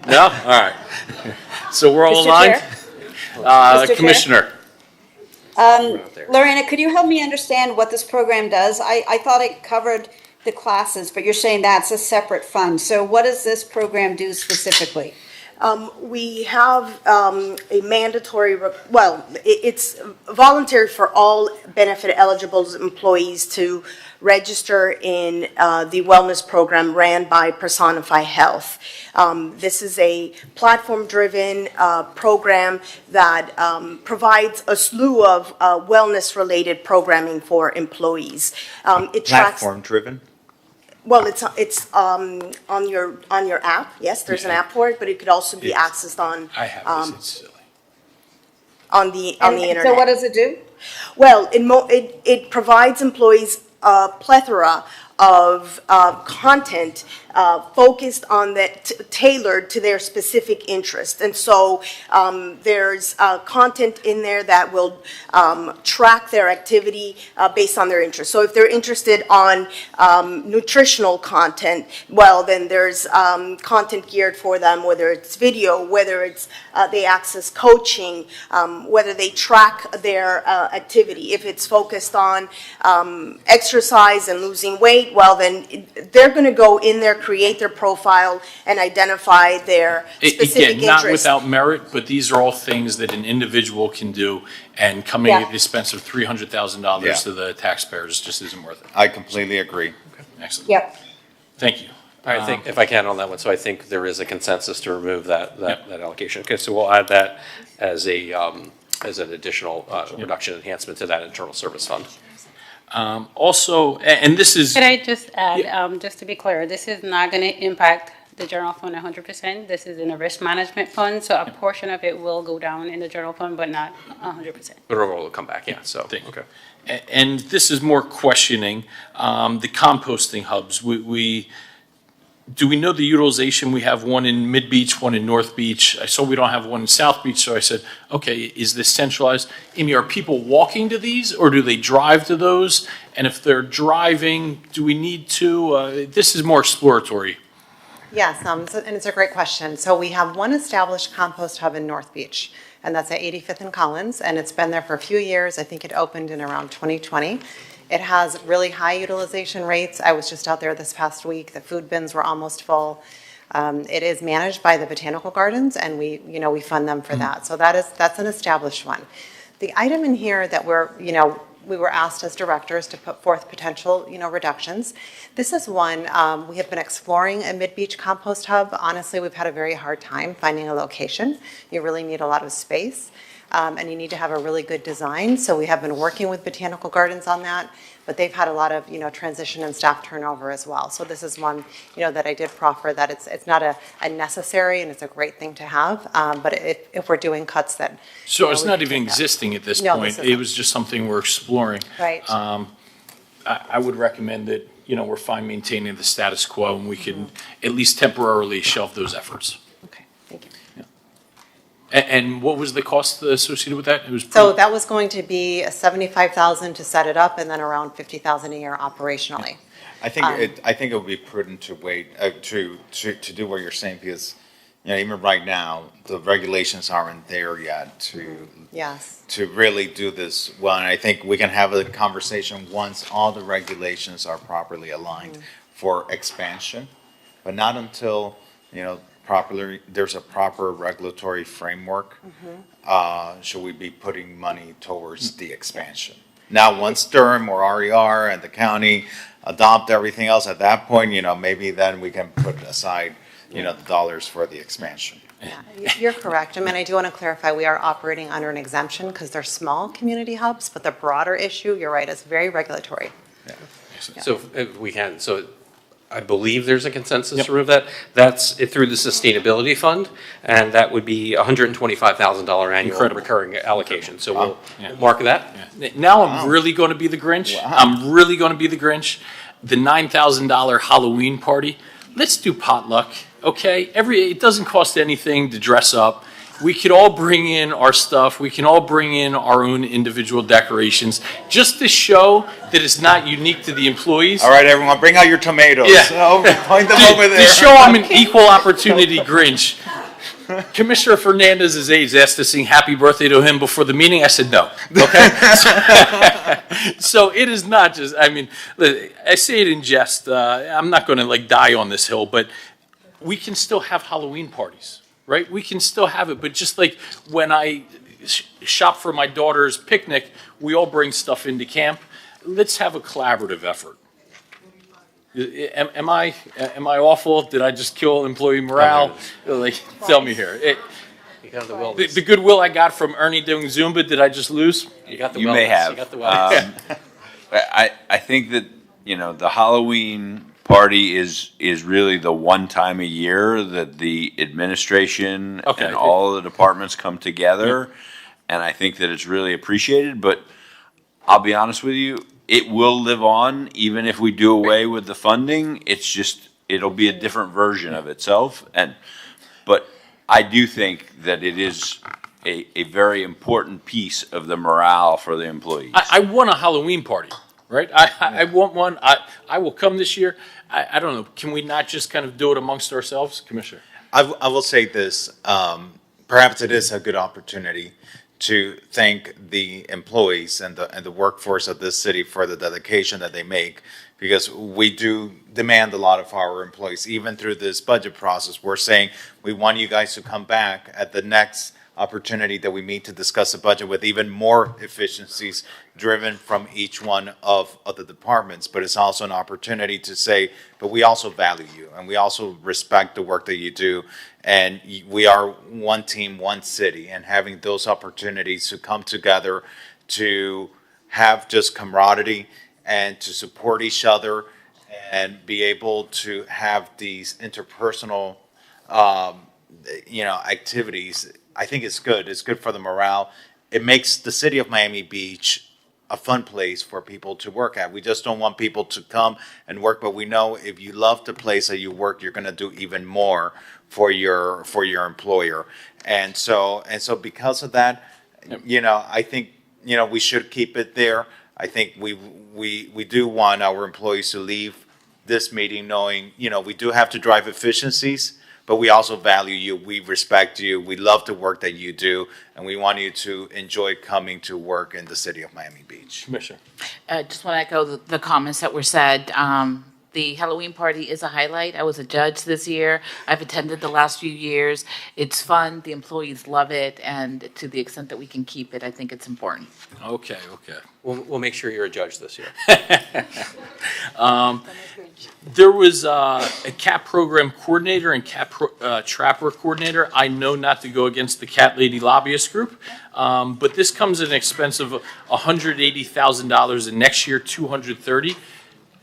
No? All right. So we're all aligned? Commissioner. Lorena, could you help me understand what this program does? I thought it covered the classes, but you're saying that's a separate fund. So what does this program do specifically? We have a mandatory, it's voluntary for all benefit eligible employees to register in the wellness program ran by Personify Health. This is a platform-driven program that provides a slew of wellness-related programming for employees. Platform-driven? Well, it's on your app. Yes, there's an app for it, but it could also be accessed on. I have this. It's silly. On the internet. So what does it do? Well, it provides employees a plethora of content focused on that, tailored to their specific interest. And so there's content in there that will track their activity based on their interest. So if they're interested on nutritional content, well, then there's content geared for them, whether it's video, whether it's they access coaching, whether they track their activity. If it's focused on exercise and losing weight, well, then they're going to go in there, create their profile, and identify their specific Again, not interests. without merit, but these are all things that an individual can do, and coming at the expense of $300,000 to the taxpayers just isn't worth it. I completely agree. Okay, excellent. Yep. Thank you. I think, if I can on that one, so I think there is a consensus to remove that allocation. Okay, so we'll add that as an additional reduction enhancement to that internal service fund. Also, and this is. Could I just add, just to be clear, this is not going to impact the general fund 100%. This is in a risk management fund, so a portion of it will go down in the general fund, but not 100%. But overall, will come back, yeah, so, okay. And this is more questioning, the composting hubs. Do we know the utilization? We have one in Mid Beach, one in North Beach. I saw we don't have one in South Beach, so I said, okay, is this centralized? Amy, are people walking to these, or do they drive to those? And if they're driving, do we need to? This is more exploratory. Yes, and it's a great question. So we have one established compost hub in North Beach, and that's at 85th and Collins, and it's been there for a few years. I think it opened in around 2020. It has really high utilization rates. I was just out there this past week. The food bins were almost full. It is managed by the Botanical Gardens, and we fund them for that. So that's an established one. The item in here that we were asked as directors to put forth potential, reductions. This is one, we have been exploring a mid-beach compost hub. Honestly, we've had a very hard time finding a location. You really need a lot of space. And you need to have a really good design. So we have been working with Botanical Gardens on that, but they've had a lot of, transition and staff turnover as well. So this is one, that I did proffer that it's not a necessary, and it's a great thing to have. But if we're doing cuts that. So it's not even existing at this point. It was just something we're exploring. Right. I would recommend that, we're fine maintaining the status quo, and we can at least temporarily shelve those efforts. And what was the cost associated with that? It was so that was going to be $75,000 to set it up, and then around $50,000 a year operationally. I think it would be prudent to wait to do what you're saying, because even right now the regulations aren't there yet to really do this well. And I think we can have a conversation once all the regulations are properly aligned for expansion, but not until there's a proper regulatory framework. Should we be putting money towards the expansion? Now, once Durham or RER and the county adopt everything else, at that point, maybe then we can put aside you know, the dollars for the expansion. Yeah, you're correct. I mean, I do want to clarify, we are operating under an exemption because they're small community hubs, but the broader issue, you're right, is very regulatory. So if we can, so I believe there's a consensus to remove that. That's it through the sustainability fund, and that would be $125,000 annual recurring allocation. So we'll mark that. Now I'm really going to be the Grinch. I'm really going to be the Grinch. The $9,000 Halloween party. Let's do potluck, okay? It doesn't cost anything to dress up. We could all bring in our stuff. We can all bring in our own individual decorations, just to show that it's not unique to the employees. All right, everyone, bring out your tomatoes. Point them over there. To show I'm an equal opportunity Grinch. Commissioner Fernandez's aides asked to sing happy birthday to him before the meeting. I said no, okay? So it is not just, I mean, I say it in jest. I'm not going to like die on this hill, but we can still have Halloween parties. Right? We can still have it, but just like when I shop for my daughter's picnic, we all bring stuff into camp. Let's have a collaborative effort. Am I awful? Did I just kill employee morale? Like, tell me here. You got the will. The goodwill I got from Ernie doing Zumba, did I just lose? You got the You wellness. may have. You got the wellness. I think that, you know, the Halloween party is really the one time a year that the administration and all of the departments come together, and I think that it's really appreciated. But I'll be honest with you, it will live on even if we do away with the funding. It's just it'll be a different version of itself, but I do think that it is a very important piece of the morale for the employees. I want a Halloween party. Right? I want one. I will come this year. I don't know. Can we not just kind of do it amongst ourselves, Commissioner? I will say this. Perhaps it is a good opportunity to thank the employees and the workforce of this city for the dedication that they make, because we do demand a lot of our employees. Even through this budget process, we're saying we want you guys to come back at the next opportunity that we meet to discuss the budget with even more efficiencies driven from each one of the departments. But it's also an opportunity to say, but we also value you and we also respect the work that you do. And we are one team, one city, and having those opportunities to come together to have just camaraderie and to support each other and be able to have these interpersonal, activities. I think it's good. It's good for the morale. It makes the city of Miami Beach a fun place for people to work at. We just don't want people to come and work, but we know if you love the place that you work, you're going to do even more for your employer. And so because of that, I think, we should keep it there. I think we do want our employees to leave this meeting knowing, we do have to drive efficiencies, but we also value you, we respect you, we love the work that you do, and we want you to enjoy coming to work in the city of Miami Beach. Commissioner. I just want to echo the comments that were said. The Halloween party is a highlight. I was a judge this year. I've attended the last few years. It's fun. The employees love it, and to the extent that we can keep it, I think it's important. Okay. We'll make sure you're a judge this year. There was a CAT program coordinator and CAT trapper coordinator. I know not to go against the Cat Lady Lobbyist Group, but this comes at an expense of $180,000, and next year $230,000.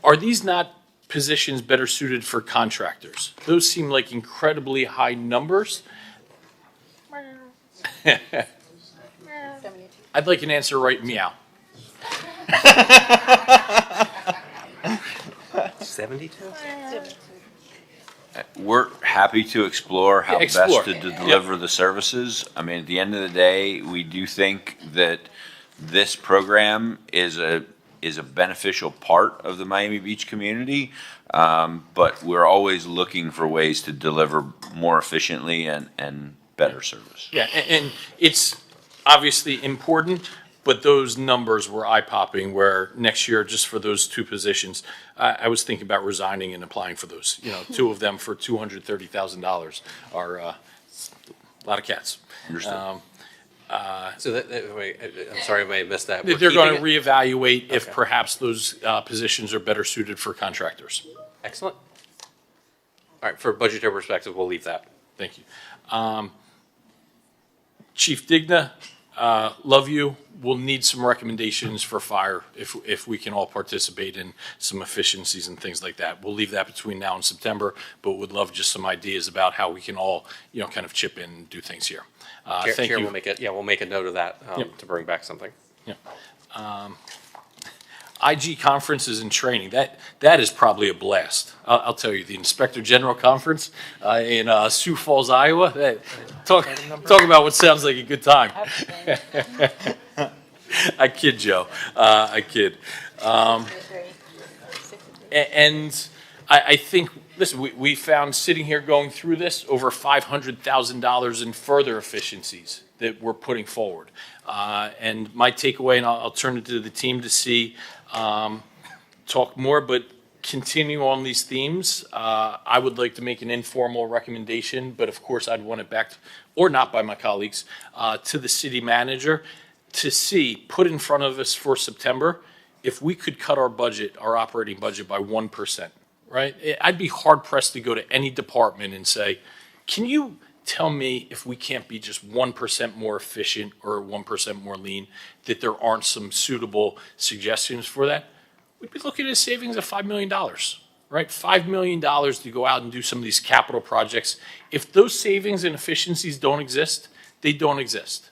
Are these not positions better suited for contractors? Those seem like incredibly high numbers. I'd like an answer right meow. 72? We're happy to explore how best to Yeah. deliver the services. I mean, at the end of the day, we do think that this program is a beneficial part of the Miami Beach community, but we're always looking for ways to deliver more efficiently and better service. Yeah, and it's obviously important, but those numbers were eye-popping, where next year, just for those two positions, I was thinking about resigning and applying for those. Two of them for $230,000 are a lot of cats. Understood. Wait, I'm sorry if I missed that. They're going to reevaluate if perhaps those positions are better suited for contractors. Excellent. All right, for a budgetary perspective, we'll leave that. Thank you. Chief Digna, love you. We'll need some recommendations for fire if we can all participate in some efficiencies and things like that. We'll leave that between now and September, but would love just some ideas about how we can all, kind of chip in and do things here. Thank Chair, you. we'll make a note of that Yep. to bring back something. Yeah. IG conferences and training, that is probably a blast. I'll tell you, the Inspector General Conference in Sioux Falls, Iowa, talk about what sounds like a good time. I kid, Joe. I kid. And I think, listen, we found sitting here going through this over $500,000 in further efficiencies that we're putting forward. And my takeaway, and I'll turn it to the team to see, talk more, but continue on these themes. I would like to make an informal recommendation, but of course I'd want it back, or not by my colleagues, to the city manager to see, put in front of us for September, if we could cut our budget, our operating budget by 1%, right? I'd be hard pressed to go to any department and say, can you tell me if we can't be just 1% more efficient or 1% more lean, that there aren't some suitable suggestions for that? We'd be looking at a savings of $5 million, right? $5 million to go out and do some of these capital projects. If those savings and efficiencies don't exist, they don't exist.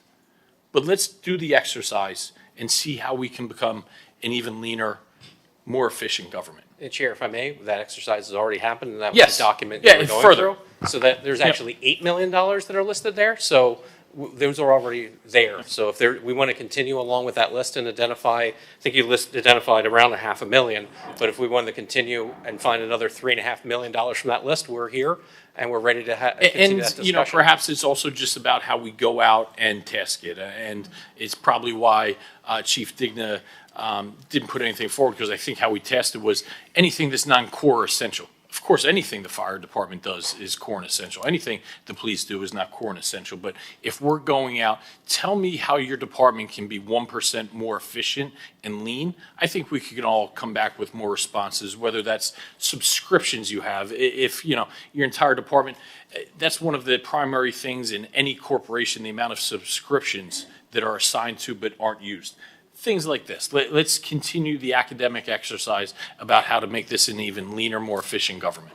But let's do the exercise and see how we can become an even leaner, more efficient government. Chair, if I may, that exercise has already happened, and that was Yes. the document Yeah, you were going further. through. So that there's actually $8 million that are listed there. So those are already there. So if we want to continue along with that list and identify, I think you identified around $500,000. But if we wanted to continue and find another $3.5 million from that list, we're here and we're ready to continue that discussion. Perhaps it's also just about how we go out and task it. And it's probably why Chief Digna didn't put anything forward, because I think how we tasked it was anything that's non-core or essential. Of course, anything the fire department does is core and essential. Anything the police do is not core and essential. But if we're going out, tell me how your department can be 1% more efficient and lean. I think we can all come back with more responses, whether that's subscriptions you have. If, your entire department, that's one of the primary things in any corporation, the amount of subscriptions that are assigned to but aren't used. Things like this. Let's continue the academic exercise about how to make this an even leaner, more efficient government.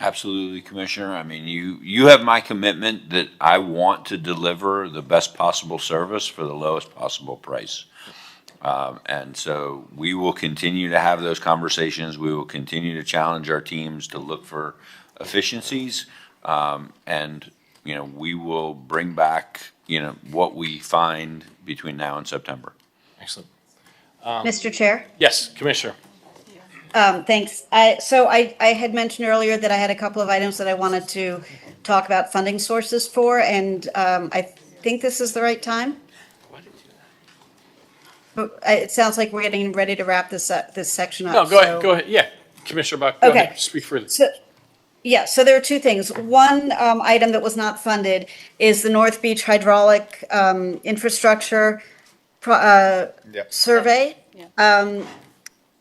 Absolutely, Commissioner. I mean, you have my commitment that I want to deliver the best possible service for the lowest possible price. And so we will continue to have those conversations. We will continue to challenge our teams to look for efficiencies. And, we will bring back, what we find between now and September. Excellent. Mr. Chair? Yes, Commissioner. Thanks. I had mentioned earlier that I had a couple of items that I wanted to talk about funding sources for, and I think this is the right time. It sounds like we're getting ready to wrap this section up. No, go ahead. Yeah, Commissioner Buck, go ahead. Speak freely. So there are two things. One item that was not funded is the North Beach hydraulic infrastructure survey.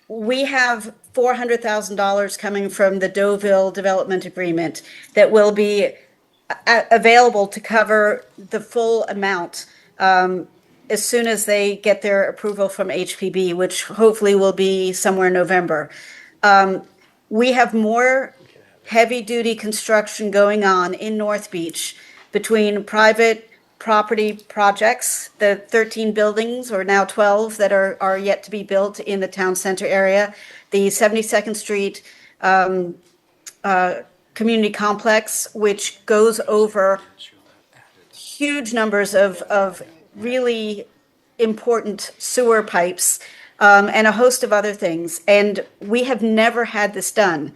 We have $400,000 coming from the Deauville Development Agreement that will be available to cover the full amount as soon as they get their approval from HPB, which hopefully will be somewhere in November. We have more heavy-duty construction going on in North Beach between private property projects, the 13 buildings, or now 12, that are yet to be built in the town center area, the 72nd Street community complex, which goes over huge numbers of really important sewer pipes, and a host of other things. And we have never had this done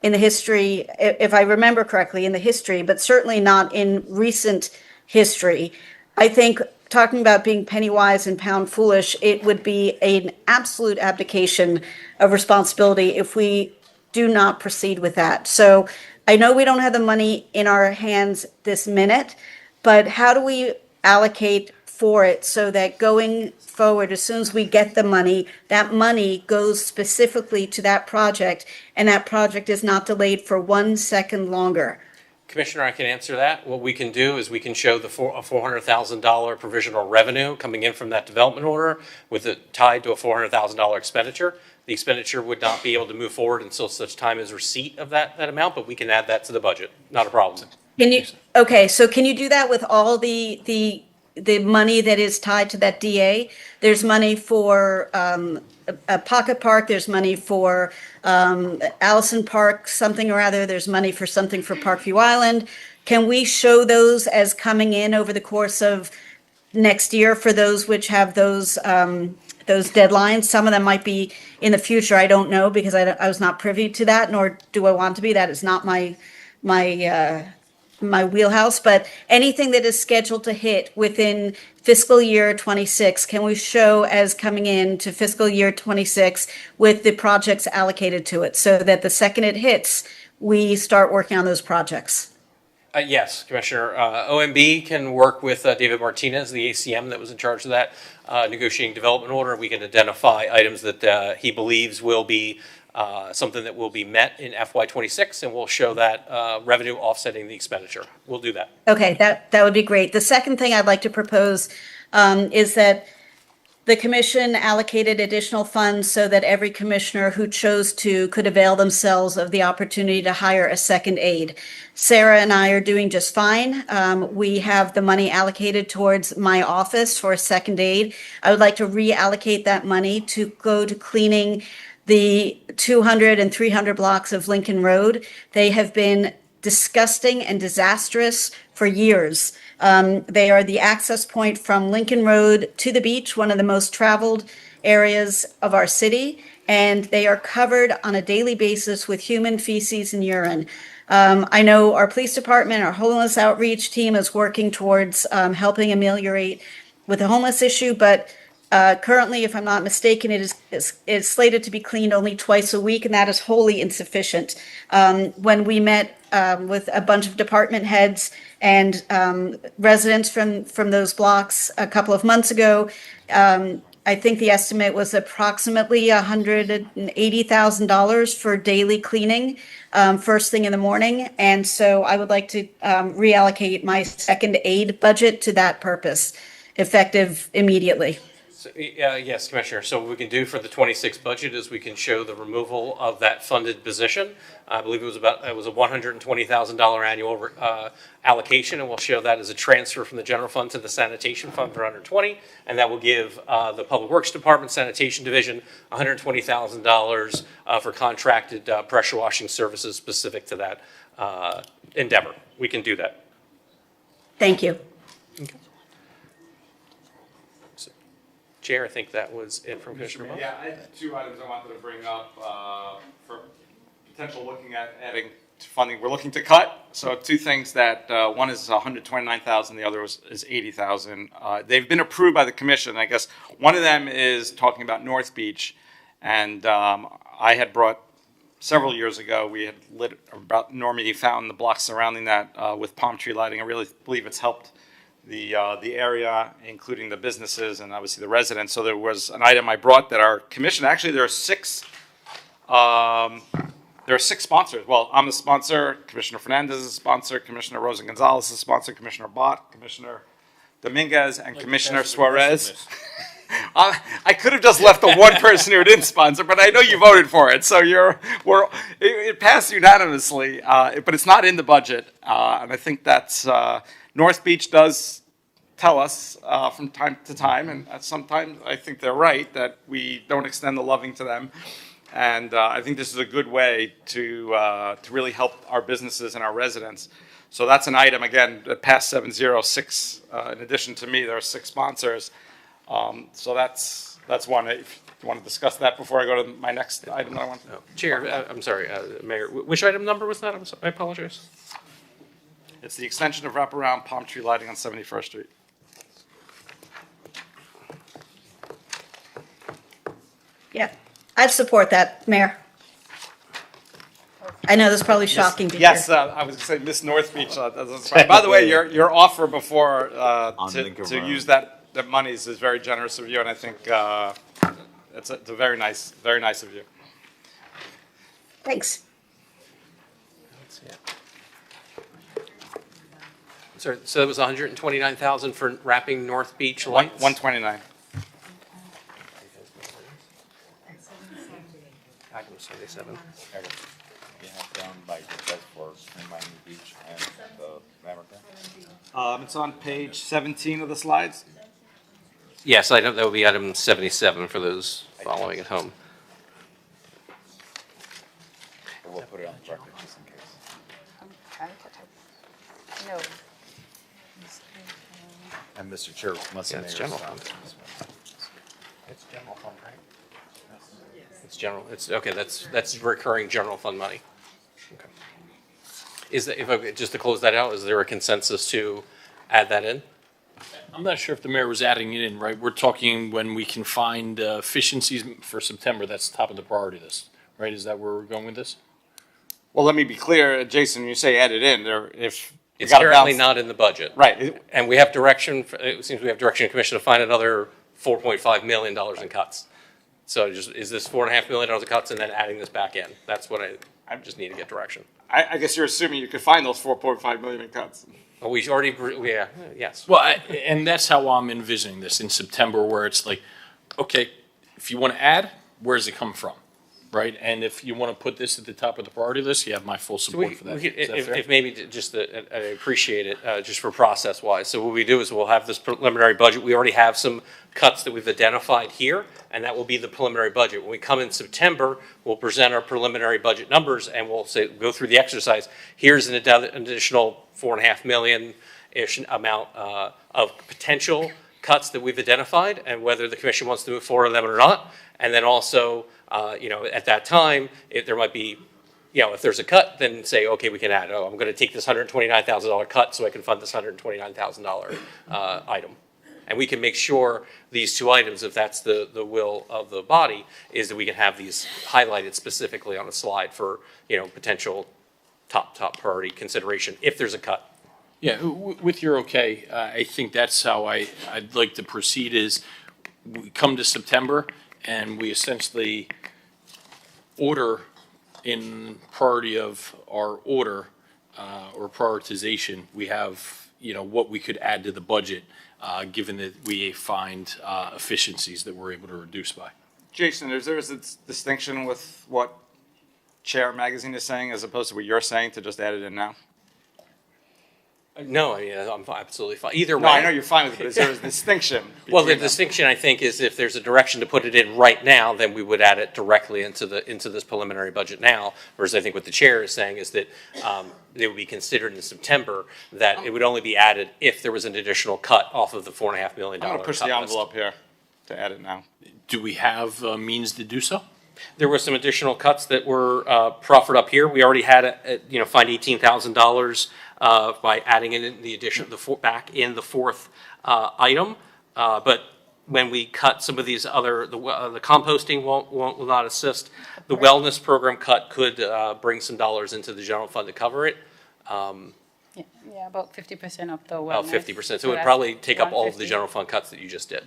in the history, if I remember correctly, in the history, but certainly not in recent history. I think, talking about being penny wise and pound foolish, it would be an absolute abdication of responsibility if we do not proceed with that. So I know we don't have the money in our hands this minute, but how do we allocate for it so that going forward, as soon as we get the money, that money goes specifically to that project and that project is not delayed for 1 second longer? Commissioner, I can answer that. What we can do is we can show a $400,000 provisional revenue coming in from that development order with it tied to a $400,000 expenditure. The expenditure would not be able to move forward until such time as receipt of that amount, but we can add that to the budget. Not a problem. Okay, so can you do that with all the money that is tied to that DA? There's money for a Pocket Park, there's money for Allison Park, something or other, there's money for something for Parkview Island. Can we show those as coming in over the course of next year for those which have those deadlines? Some of them might be in the future, I don't know, because I was not privy to that, nor do I want to be. That is not my wheelhouse, but anything that is scheduled to hit within fiscal year 26, can we show as coming in to fiscal year 26 with the projects allocated to it so that the second it hits, we start working on those projects? Yes, Commissioner. OMB can work with David Martinez, the ACM that was in charge of that negotiating development order. We can identify items that he believes will be something that will be met in FY26, and we'll show that revenue offsetting the expenditure. We'll do that. Okay, that would be great. The second thing I'd like to propose is that the commission allocated additional funds so that every commissioner who chose to could avail themselves of the opportunity to hire a second aide. Sarah and I are doing just fine. We have the money allocated towards my office for a second aide. I would like to reallocate that money to go to cleaning the 200 and 300 blocks of Lincoln Road. They have been disgusting and disastrous for years. They are the access point from Lincoln Road to the beach, one of the most traveled areas of our city, and they are covered on a daily basis with human feces and urine. I know our police department, our homeless outreach team is working towards helping ameliorate with the homeless issue, but currently, if I'm not mistaken, it is slated to be cleaned only twice a week, and that is wholly insufficient. When we met with a bunch of department heads and residents from those blocks a couple of months ago, I think the estimate was approximately $180,000 for daily cleaning first thing in the morning. And so I would like to reallocate my second aid budget to that purpose, effective immediately. So, yes, Commissioner. So what we can do for the 26 budget is we can show the removal of that funded position. I believe it was a $120,000 annual allocation, and we'll show that as a transfer from the general fund to the sanitation fund for $120,000, and that will give the Public Works Department Sanitation Division $120,000 for contracted pressure washing services specific to that endeavor. We can do that. Thank you. Okay. Chair, I think that was it from Commissioner Bowe. Yeah, I had two items I wanted to bring up for potential looking at adding to funding. We're looking to cut. So two things that one is $129,000, the other is $80,000. They've been approved by the commission. I guess one of them is talking about North Beach, and I had brought several years ago. We had lit about Normandy Fountain, the blocks surrounding that with palm tree lighting. I really believe it's helped the area, including the businesses and obviously the residents. So there was an item I brought that our commission, actually there are six sponsors. Well, I'm the sponsor, Commissioner Fernandez is a sponsor, Commissioner Rosa Gonzalez is a sponsor, Commissioner Bott, Commissioner Dominguez, and Commissioner Suarez. I could have just left the one person who didn't sponsor, but I know you voted for it, so it passed unanimously, but it's not in the budget, and I think that's North Beach does tell us from time to time, and sometimes I think they're right, that we don't extend the loving to them. And I think this is a good way to really help our businesses and our residents. So that's an item, again, that passed 706. In addition to me, there are 6 sponsors. So that's one. If you want to discuss that before I go to my next item that I want to Chair, I'm sorry, Mayor, which item number was that? I apologize. It's the extension of wraparound palm tree lighting on 71st Street. Yeah, I'd support that, Mayor. I know this is probably shocking to hear. Yes, I was going to say Miss North Beach. That's right. By the way, your offer before to use that that monies is very generous of you, and I think it's a very nice of you. Thanks. So that was 129,000 for wrapping North Beach lights? 129. Item 77. You have down by the for Miami Beach and the America. It's on page 17 of the slides. Yes, that would be item 77 for those following at home. We'll put it on the record just in case. No. And Mr. Chair, must Yeah, it's general fund. It's general fund, right? It's general, okay, that's recurring general fund money. Okay. Is that, just to close that out, is there a consensus to add that in? I'm not sure if the mayor was adding it in, right? We're talking when we can find efficiencies for September, that's top of the priority list, right? Is that where we're going with this? Well, let me be clear, Jason, when you say add it in, It's currently not in the budget. Right. And we have direction, it seems we have direction of commission to find another $4.5 million in cuts. So is this $4.5 million of cuts and then adding this back in? That's what I just need to get direction. I guess you're assuming you could find those 4.5 million in cuts. Well, we already, yeah, yes. Well, and that's how I'm envisioning this in September, where it's like, okay, if you want to add, where does it come from? Right, and if you want to put this at the top of the priority list, you have my full support for that. If maybe just, I appreciate it, just for process-wise. So what we do is we'll have this preliminary budget. We already have some cuts that we've identified here, and that will be the preliminary budget. When we come in September, we'll present our preliminary budget numbers, and we'll say, go through the exercise. Here's an additional $4.5 million-ish amount of potential cuts that we've identified, and whether the commission wants to move forward on them or not. And then also, at that time, there might be, if there's a cut, then say, okay, we can add, I'm going to take this $129,000 cut so I can fund this $129,000 item. And we can make sure these two items, if that's the will of the body, is that we can have these highlighted specifically on a slide for, potential top priority consideration if there's a cut. Yeah, with your okay, I think that's how I'd like to proceed is we come to September and we essentially order in priority of our order or prioritization, we have, what we could add to the budget given that we find efficiencies that we're able to reduce by. Jason, is there a distinction with what Chair Magazine is saying as opposed to what you're saying to just add it in now? No, I'm absolutely fine. Either way. No, I know you're fine with it, but is there a distinction? Well, the distinction, I think, is if there's a direction to put it in right now, then we would add it directly into this preliminary budget now. Whereas I think what the chair is saying is that they would be considered in September, that it would only be added if there was an additional cut off of the $4.5 million. I'm going to push the envelope here to add it now. Do we have means to do so? There were some additional cuts that were proffered up here. We already had, find $18,000 by adding in the addition, back in the fourth item. But when we cut some of these other, the composting will not assist. The wellness program cut could bring some dollars into the general fund to cover it. Yeah, about 50% of the wellness. About 50%. So it would probably take up all of the general fund cuts that you just did.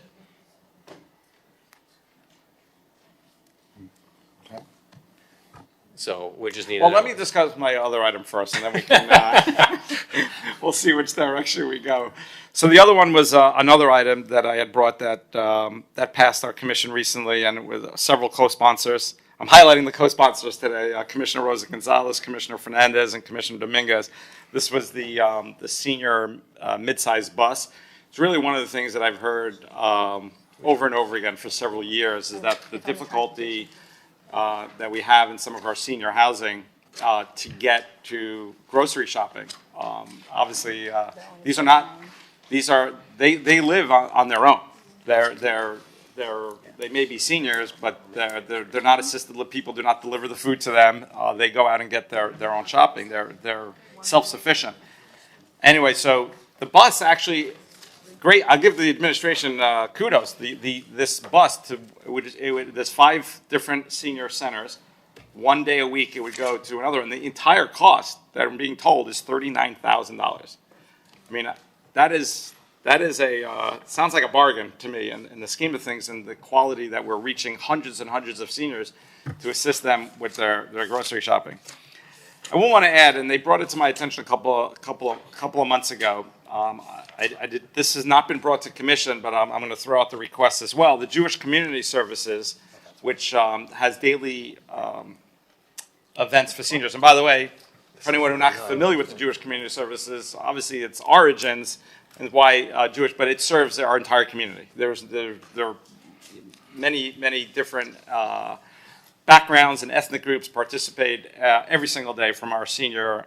So we just need. Well, let me discuss my other item first, and then we can. We'll see which direction we go. So the other one was another item that I had brought that passed our commission recently, and with several co-sponsors. I'm highlighting the co-sponsors today: Commissioner Rosa Gonzalez, Commissioner Fernandez, and Commissioner Dominguez. This was the senior mid-size bus. It's really one of the things that I've heard over and over again for several years is that the difficulty that we have in some of our senior housing to get to grocery shopping. Obviously, they live on their own. They may be seniors, but they're not assisted. People do not deliver the food to them. They go out and get their own shopping. They're self-sufficient. Anyway, so the bus actually. Great. I'll give the administration kudos. This bus there's 5 different senior centers. One day a week it would go to another, and the entire cost that I'm being told is $39,000. I mean, that is that is sounds like a bargain to me in the scheme of things and the quality that we're reaching hundreds and hundreds of seniors to assist them with their grocery shopping. I will want to add, and they brought it to my attention a couple of months ago. This has not been brought to commission, but I'm going to throw out the request as well. The Jewish Community Services, which has daily events for seniors. And by the way, for anyone who's not familiar with the Jewish Community Services, obviously its origins and why Jewish, but it serves our entire community. There are many different backgrounds and ethnic groups participate every single day from our senior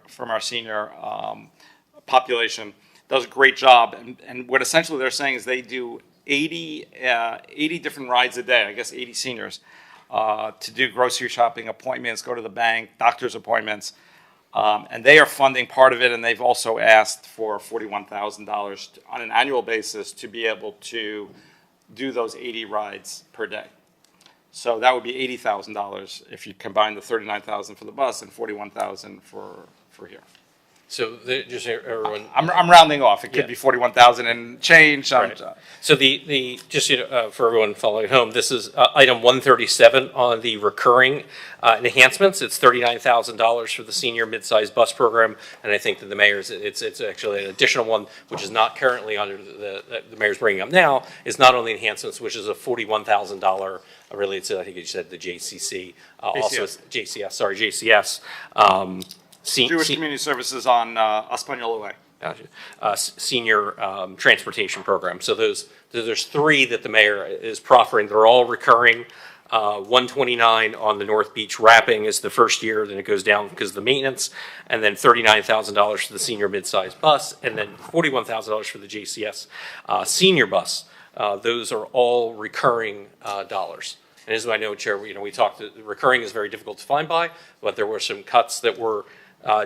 population. Does a great job, and what essentially they're saying is they do 80 different rides a day. I guess 80 seniors to do grocery shopping appointments, go to the bank, doctor's appointments. And they are funding part of it, and they've also asked for $41,000 on an annual basis to be able to do those 80 rides per day. So that would be $80,000 if you combine the $39,000 for the bus and $41,000 for here. So just everyone. I'm rounding off. It could be 41,000 and change. Right. So just for everyone following at home, this is item 137 on the recurring enhancements. It's $39,000 for the senior mid-sized bus program, and I think that the mayor's it's actually an additional one, which is not currently under the mayor's bringing up now. Is not only enhancements, which is a $41,000 related to, I think you said the JCC, also JCS. Jewish Community Services on Española Way. Senior transportation program. So there's three that the mayor is proffering. They're all recurring. 129 on the North Beach wrapping is the first year, then it goes down because of the maintenance, and then $39,000 for the senior mid-sized bus, and then $41,000 for the JCS senior bus. Those are all recurring dollars. And as I know, Chair, we talked. Recurring is very difficult to find by, but there were some cuts that were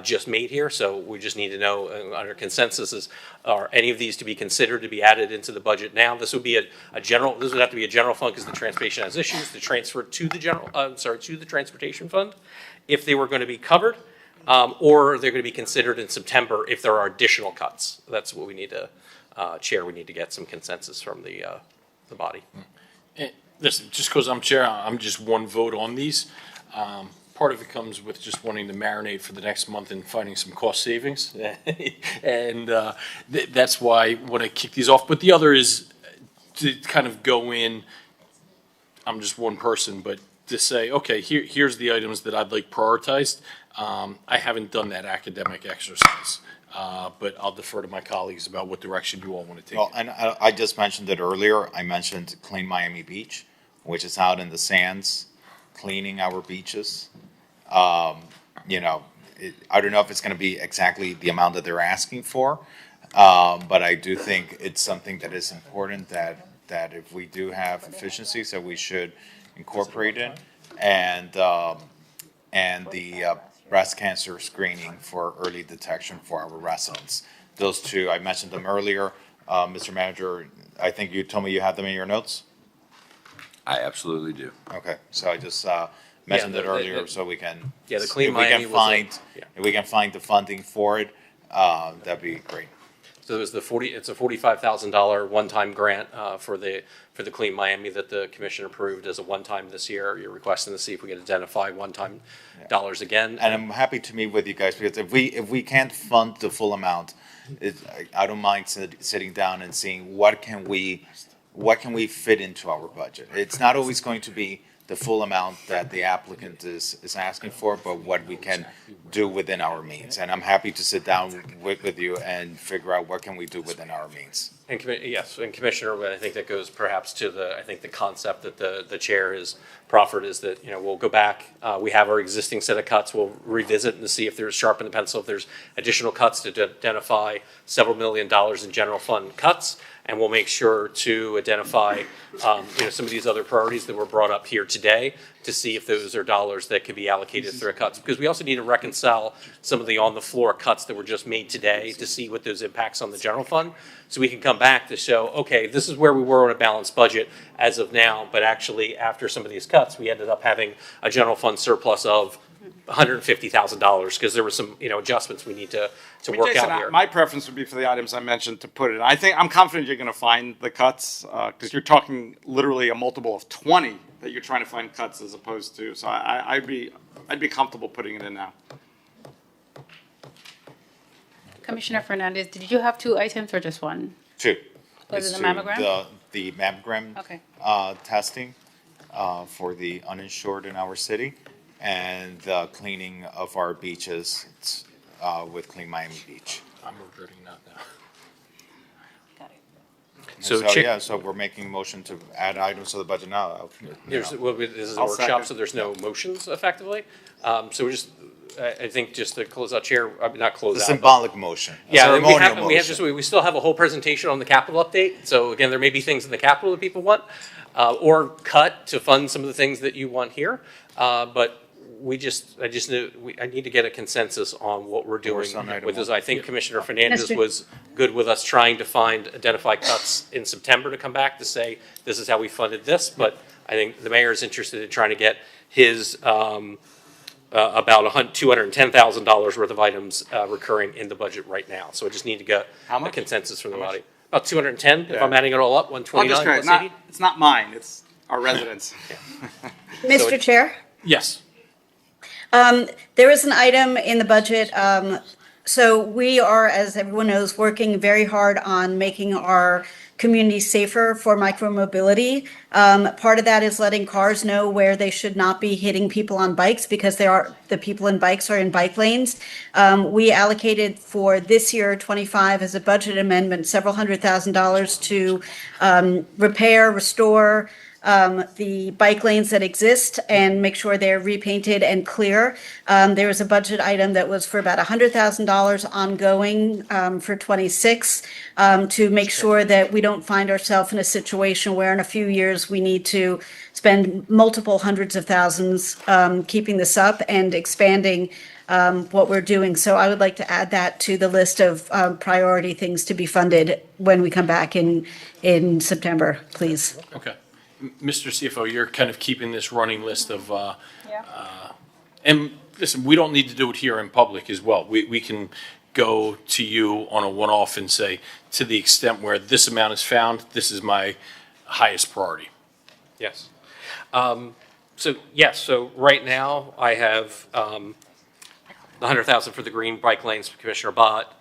just made here, so we just need to know under consensus are any of these to be considered to be added into the budget now? This would be a general. This would have to be a general fund because the transportation has issues to transfer to the to the transportation fund if they were going to be covered, or they're going to be considered in September if there are additional cuts. That's what we need to, Chair. We need to get some consensus from the body. Listen, just because I'm chair, I'm just one vote on these. Part of it comes with just wanting to marinate for the next month and finding some cost savings. And that's why I want to kick these off. But the other is to kind of go in, I'm just one person, but to say, okay, here's the items that I'd like prioritized. I haven't done that academic exercise. But I'll defer to my colleagues about what direction you all want to take. Well, and I just mentioned it earlier. I mentioned Clean Miami Beach, which is out in the sands, cleaning our beaches. I don't know if it's going to be exactly the amount that they're asking for, but I do think it's something that is important that if we do have efficiencies, that we should incorporate it, and the breast cancer screening for early detection for our residents. Those two, I mentioned them earlier. Mr. Manager, I think you told me you had them in your notes? I absolutely do. Okay, so I just mentioned it earlier, so we can. Yeah, the Clean if we Miami can if we can find the funding for it, that'd be great. So it's a $45,000 one-time grant for the Clean Miami that the commission approved as a one-time this year. You're requesting to see if we can identify one-time dollars again. And I'm happy to meet with you guys because if we can't fund the full amount, I don't mind sitting down and seeing what can we fit into our budget. It's not always going to be the full amount that the applicant is asking for, but what we can do within our means. And I'm happy to sit down with you and figure out what can we do within our means. And yes, and Commissioner, I think that goes perhaps to the concept that the chair has proffered is that, we'll go back, we have our existing set of cuts, we'll revisit and see if there's sharpen the pencil, if there's additional cuts to identify several $1 million in general fund cuts. And we'll make sure to identify, some of these other priorities that were brought up here today to see if those are dollars that could be allocated through cuts. Because we also need to reconcile some of the on-the-floor cuts that were just made today to see what those impacts on the general fund. So we can come back to show, okay, this is where we were on a balanced budget as of now, but actually after some of these cuts, we ended up having a general fund surplus of $150,000 because there were some, adjustments we need to work Jason, out here. my preference would be for the items I mentioned to put it. I think I'm confident you're going to find the cuts because you're talking literally a multiple of 20 that you're trying to find cuts as opposed to. So I'd be comfortable putting it in now. Commissioner Fernandez, did you have 2 items or just one? 2. Was It's it the mammogram? The mammogram Okay. testing for the uninsured in our city, and the cleaning of our beaches with Clean Miami Beach. I'm regretting not now. So we're making a motion to add items to the budget now. This is a I'll workshop, second. so there's no motions effectively. So we're just, I think just to close out, Chair, not close A out. symbolic motion. A Yeah, ceremonial we still have a whole presentation on the capital update. So again, there may be things in the capital that people want, or cut to fund some of the things that you want here. But I need to get a consensus on what we're doing with this. I think Commissioner Fernandez was good with us trying to identify cuts in September to come back to say, this is how we funded this. But I think the mayor is interested in trying to get his, about $210,000 worth of items recurring in the budget right now. So I just need to get a consensus from the body. About 210, if I'm adding it all up, 129. It's not mine, it's our residents. Mr. Chair? Yes. There is an item in the budget. So we are, as everyone knows, working very hard on making our community safer for micromobility. Part of that is letting cars know where they should not be hitting people on bikes because the people in bikes are in bike lanes. We allocated for this year, 25, as a budget amendment, several $100,000 to repair, restore, the bike lanes that exist and make sure they're repainted and clear. There was a budget item that was for about $100,000 ongoing for 26 to make sure that we don't find ourselves in a situation where in a few years we need to spend multiple hundreds of thousands keeping this up and expanding what we're doing. So I would like to add that to the list of priority things to be funded when we come back in September, please. Okay. Mr. CFO, you're kind of keeping this running list of, and listen, we don't need to do it here in public as well. We can go to you on a one-off and say, to the extent where this amount is found, this is my highest priority. Yes. So right now I have the $100,000 for the green bike lanes, Commissioner Bott,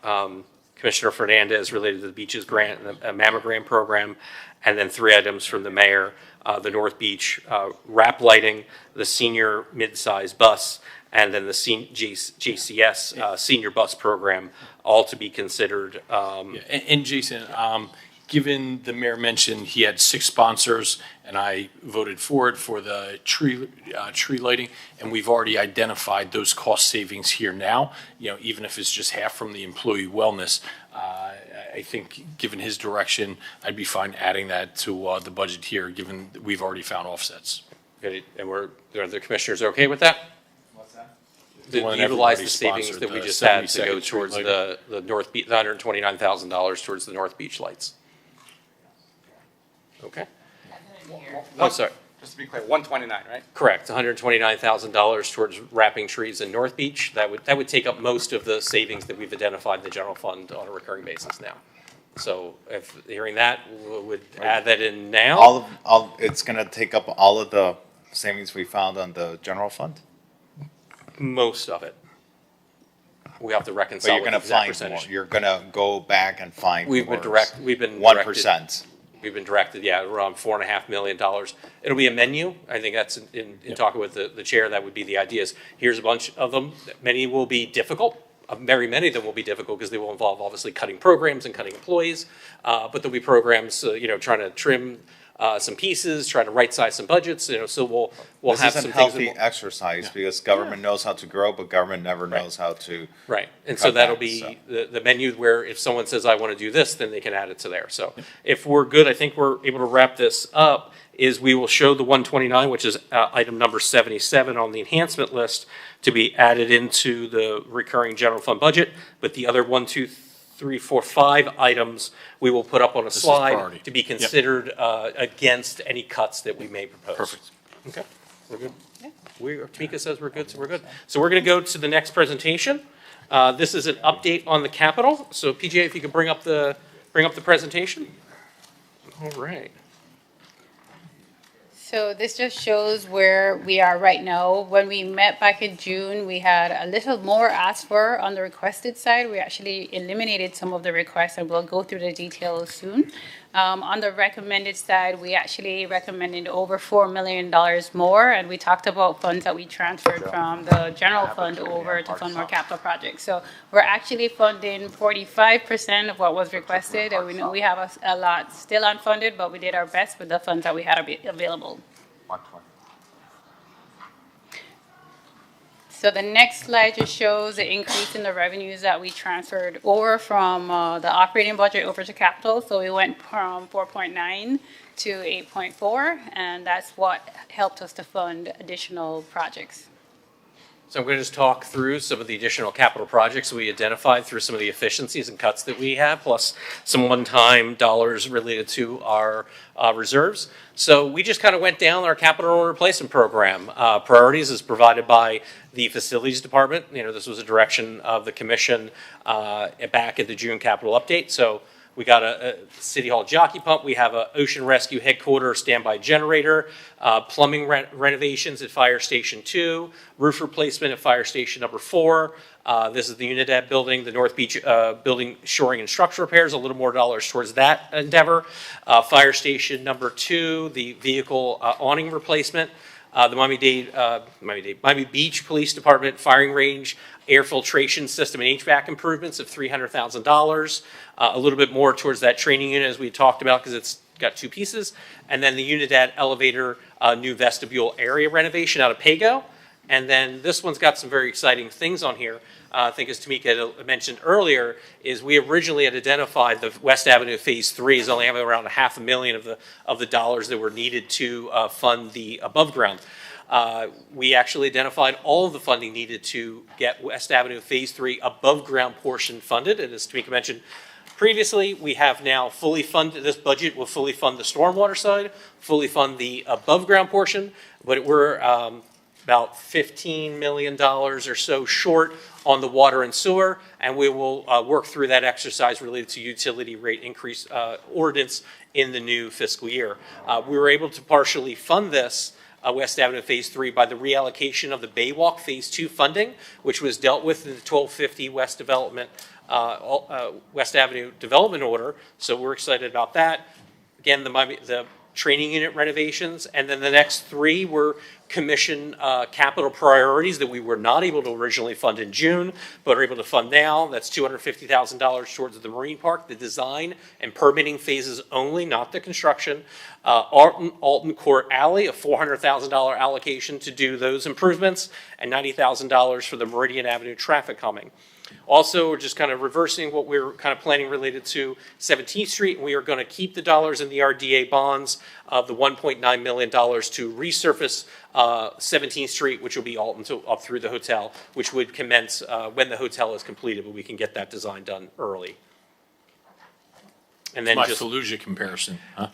Commissioner Fernandez related to the beaches grant and a mammogram program, and then 3 items from the mayor, the North Beach wrap lighting, the senior mid-size bus, and then the JCS senior bus program, all to be considered. And Jason, given the mayor mentioned he had 6 sponsors, and I voted for it for the tree lighting, and we've already identified those cost savings here now, even if it's just half from the employee wellness, I think, given his direction, I'd be fine adding that to the budget here, given that we've already found offsets. And the commissioners okay with that? What's that? Utilize the savings that we just had to go towards the North Beach, the $129,000 towards the North Beach lights. Okay. Oh, sorry. Just to be clear, 129, right? Correct, $129,000 towards wrapping trees in North Beach. That would take up most of the savings that we've identified in the general fund on a recurring basis now. So if hearing that, would add that in now? It's gonna take up all of the savings we found on the general fund? Most of it. We have to reconcile. But you're gonna find more. You're gonna go back and find more. 1%. We've been directed, around $4.5 million. It'll be a menu. I think that's in talking with the chair, that would be the ideas. Here's a bunch of them. Many will be difficult. Very many of them will be difficult because they will involve obviously cutting programs and cutting employees. But there'll be programs, trying to trim some pieces, trying to right-size some budgets. So we'll have some things. This is a healthy exercise because government knows how to grow, but government never knows how to. Right, and so that'll be the menu where if someone says, I want to do this, then they can add it to there. So if we're good, I think we're able to wrap this up, is we will show the 129, which is item number 77 on the enhancement list, to be added into the recurring general fund budget, but the other 1, 2, 3, 4, 5 items we will put up on a slide to be considered against any cuts that we may propose. Perfect. Okay, we're good. Tamika says we're good, so we're good. So we're going to go to the next presentation. This is an update on the Capitol. So PJ, if you could bring up the presentation. All right. So this just shows where we are right now. When we met back in June, we had a little more asked for on the requested side. We actually eliminated some of the requests, and we'll go through the details soon. On the recommended side, we actually recommended over $4 million more, and we talked about funds that we transferred from the general fund over to fund more capital projects. So we're actually funding 45% of what was requested, and we know we have a lot still unfunded, but we did our best with the funds that we had available. So the next slide just shows the increase in the revenues that we transferred over from the operating budget over to capital. So we went from 4.9 to 8.4, and that's what helped us to fund additional projects. So I'm going to just talk through some of the additional capital projects we identified through some of the efficiencies and cuts that we have, plus some one-time dollars related to our reserves. So we just kind of went down our capital replacement program. Priorities is provided by the Facilities Department. You know, this was a direction of the commission back at the June capital update. So we got a City Hall jockey pump. We have a Ocean Rescue headquarters standby generator, plumbing renovations at Fire Station 2, roof replacement at Fire Station number 4. This is the Unidad building, the North Beach building shoring and structural repairs, a little more dollars towards that endeavor. Fire Station number 2, the vehicle awning replacement. The Miami Beach Police Department firing range, air filtration system and HVAC improvements of $300,000. A little bit more towards that training unit as we talked about because it's got 2 pieces. And then the Unidad elevator new vestibule area renovation out of Pago. And then this one's got some very exciting things on here. I think as Tamika had mentioned earlier, is we originally had identified the West Avenue Phase 3 as only having around $500,000 of the dollars that were needed to fund the above ground. We actually identified all of the funding needed to get West Avenue Phase 3 above ground portion funded. And as Tamika mentioned previously, we have now fully funded, this budget will fully fund the stormwater side, fully fund the above ground portion, but we're about $15 million or so short on the water and sewer, and we will work through that exercise related to utility rate increase ordinance in the new fiscal year. We were able to partially fund this West Avenue Phase 3 by the reallocation of the Baywalk Phase 2 funding, which was dealt with in the 1250 West Development, West Avenue Development Order. So we're excited about that. Again, the training unit renovations, and then the next 3 were commission capital priorities that we were not able to originally fund in June, but are able to fund now. That's $250,000 towards the Marine Park, the design and permitting phases only, not the construction. Alton Court Alley, a $400,000 allocation to do those improvements, and $90,000 for the Meridian Avenue traffic calming. Also, we're just kind of reversing what we're kind of planning related to 17th Street. And we are going to keep the dollars in the RDA bonds of the $1.9 million to resurface 17th Street, which will be Alton up through the hotel, which would commence when the hotel is completed, but we can get that design done early. And then my just Fallujah comparison, huh?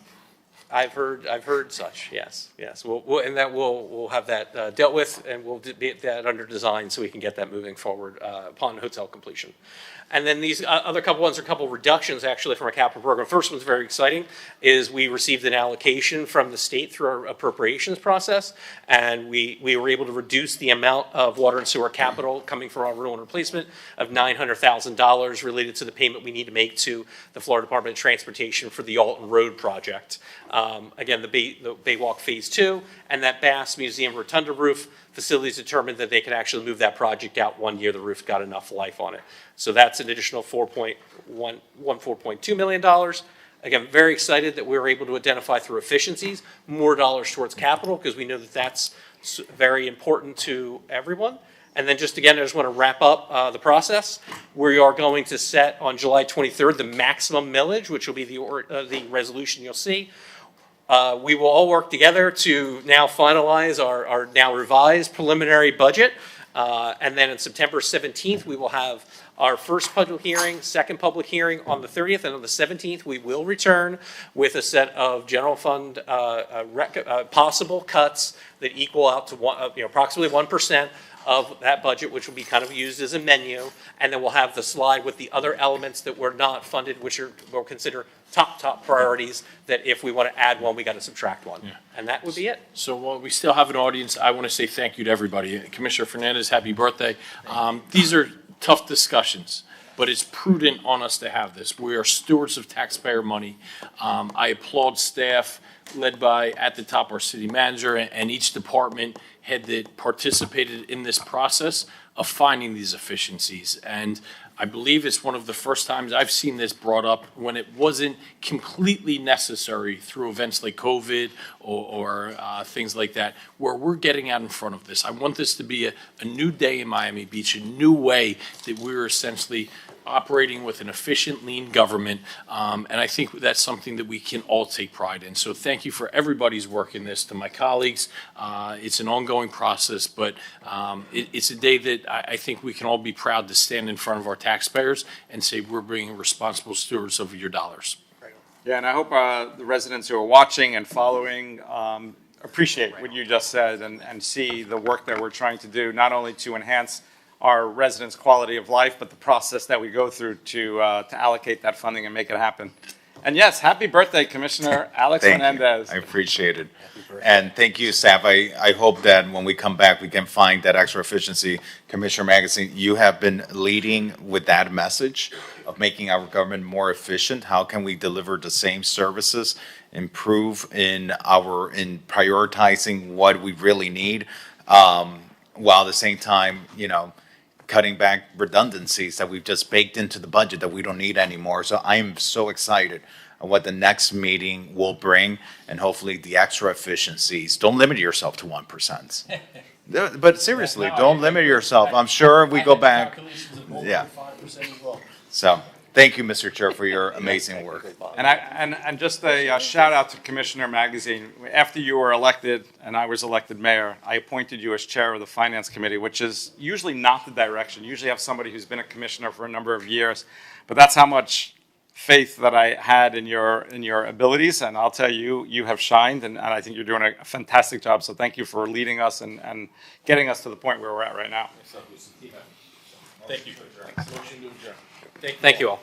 I've heard such. Yes. We'll have that dealt with, and we'll get that under design so we can get that moving forward upon hotel completion. And then these other couple ones are a couple reductions actually from our capital program. First one's very exciting, is we received an allocation from the state through our appropriations process, and we were able to reduce the amount of water and sewer capital coming from our rural and replacement of $900,000 related to the payment we need to make to the Florida Department of Transportation for the Alton Road project. Again, the Baywalk Phase 2 and that Bass Museum Rotunda roof, facilities determined that they could actually move that project out 1 year. The roof got enough life on it. So that's an additional $4.2 million. Again, very excited that we were able to identify through efficiencies more dollars towards capital because we know that that's very important to everyone. And then just again, I just want to wrap up the process. We are going to set on July 23rd the maximum millage, which will be the resolution you'll see. We will all work together to now finalize our now revised preliminary budget. And then on September 17th, we will have our first public hearing, second public hearing on the 30th, and on the 17th, we will return with a set of general fund possible cuts that equal out to approximately 1% of that budget, which will be kind of used as a menu. And then we'll have the slide with the other elements that were not funded, which we'll consider top priorities, that if we want to add one, we got to subtract one. Yeah. And that would be it. So while we still have an audience, I want to say thank you to everybody. Commissioner Fernandez, happy birthday. These are tough discussions, but it's prudent on us to have this. We are stewards of taxpayer money. I applaud staff led by, at the top, our city manager and each department head that participated in this process of finding these efficiencies. And I believe it's one of the first times I've seen this brought up when it wasn't completely necessary through events like COVID or things like that, where we're getting out in front of this. I want this to be a new day in Miami Beach, a new way that we're essentially operating with an efficient, lean government, and I think that's something that we can all take pride in. So thank you for everybody's work in this. To my colleagues, it's an ongoing process, but it's a day that I think we can all be proud to stand in front of our taxpayers and say we're being responsible stewards of your dollars. Yeah, and I hope the residents who are watching and following appreciate what you just said and see the work that we're trying to do, not only to enhance our residents' quality of life, but the process that we go through to allocate that funding and make it happen. And yes, happy birthday, Commissioner Alex Menendez. I appreciate it. And thank you, staff. I hope that when we come back, we can find that extra efficiency. Commissioner Magazine, you have been leading with that message of making our government more efficient. How can we deliver the same services, improve in prioritizing what we really need, while at the same time, cutting back redundancies that we've just baked into the budget that we don't need anymore. So I am so excited on what the next meeting will bring, and hopefully the extra efficiencies. Don't limit yourself to 1%. But seriously, don't limit yourself. I'm sure we go back. Yeah. So thank you, Mr. Chair, for your amazing work. And just a shout out to Commissioner Magazine. After you were elected and I was elected mayor, I appointed you as chair of the Finance Committee, which is usually not the direction. You usually have somebody who's been a commissioner for a number of years. But that's how much faith that I had in your abilities. And I'll tell you, you have shined, and I think you're doing a fantastic job. So thank you for leading us and getting us to the point where we're at right now. Thank you. Motion to adjourn. Thank you all.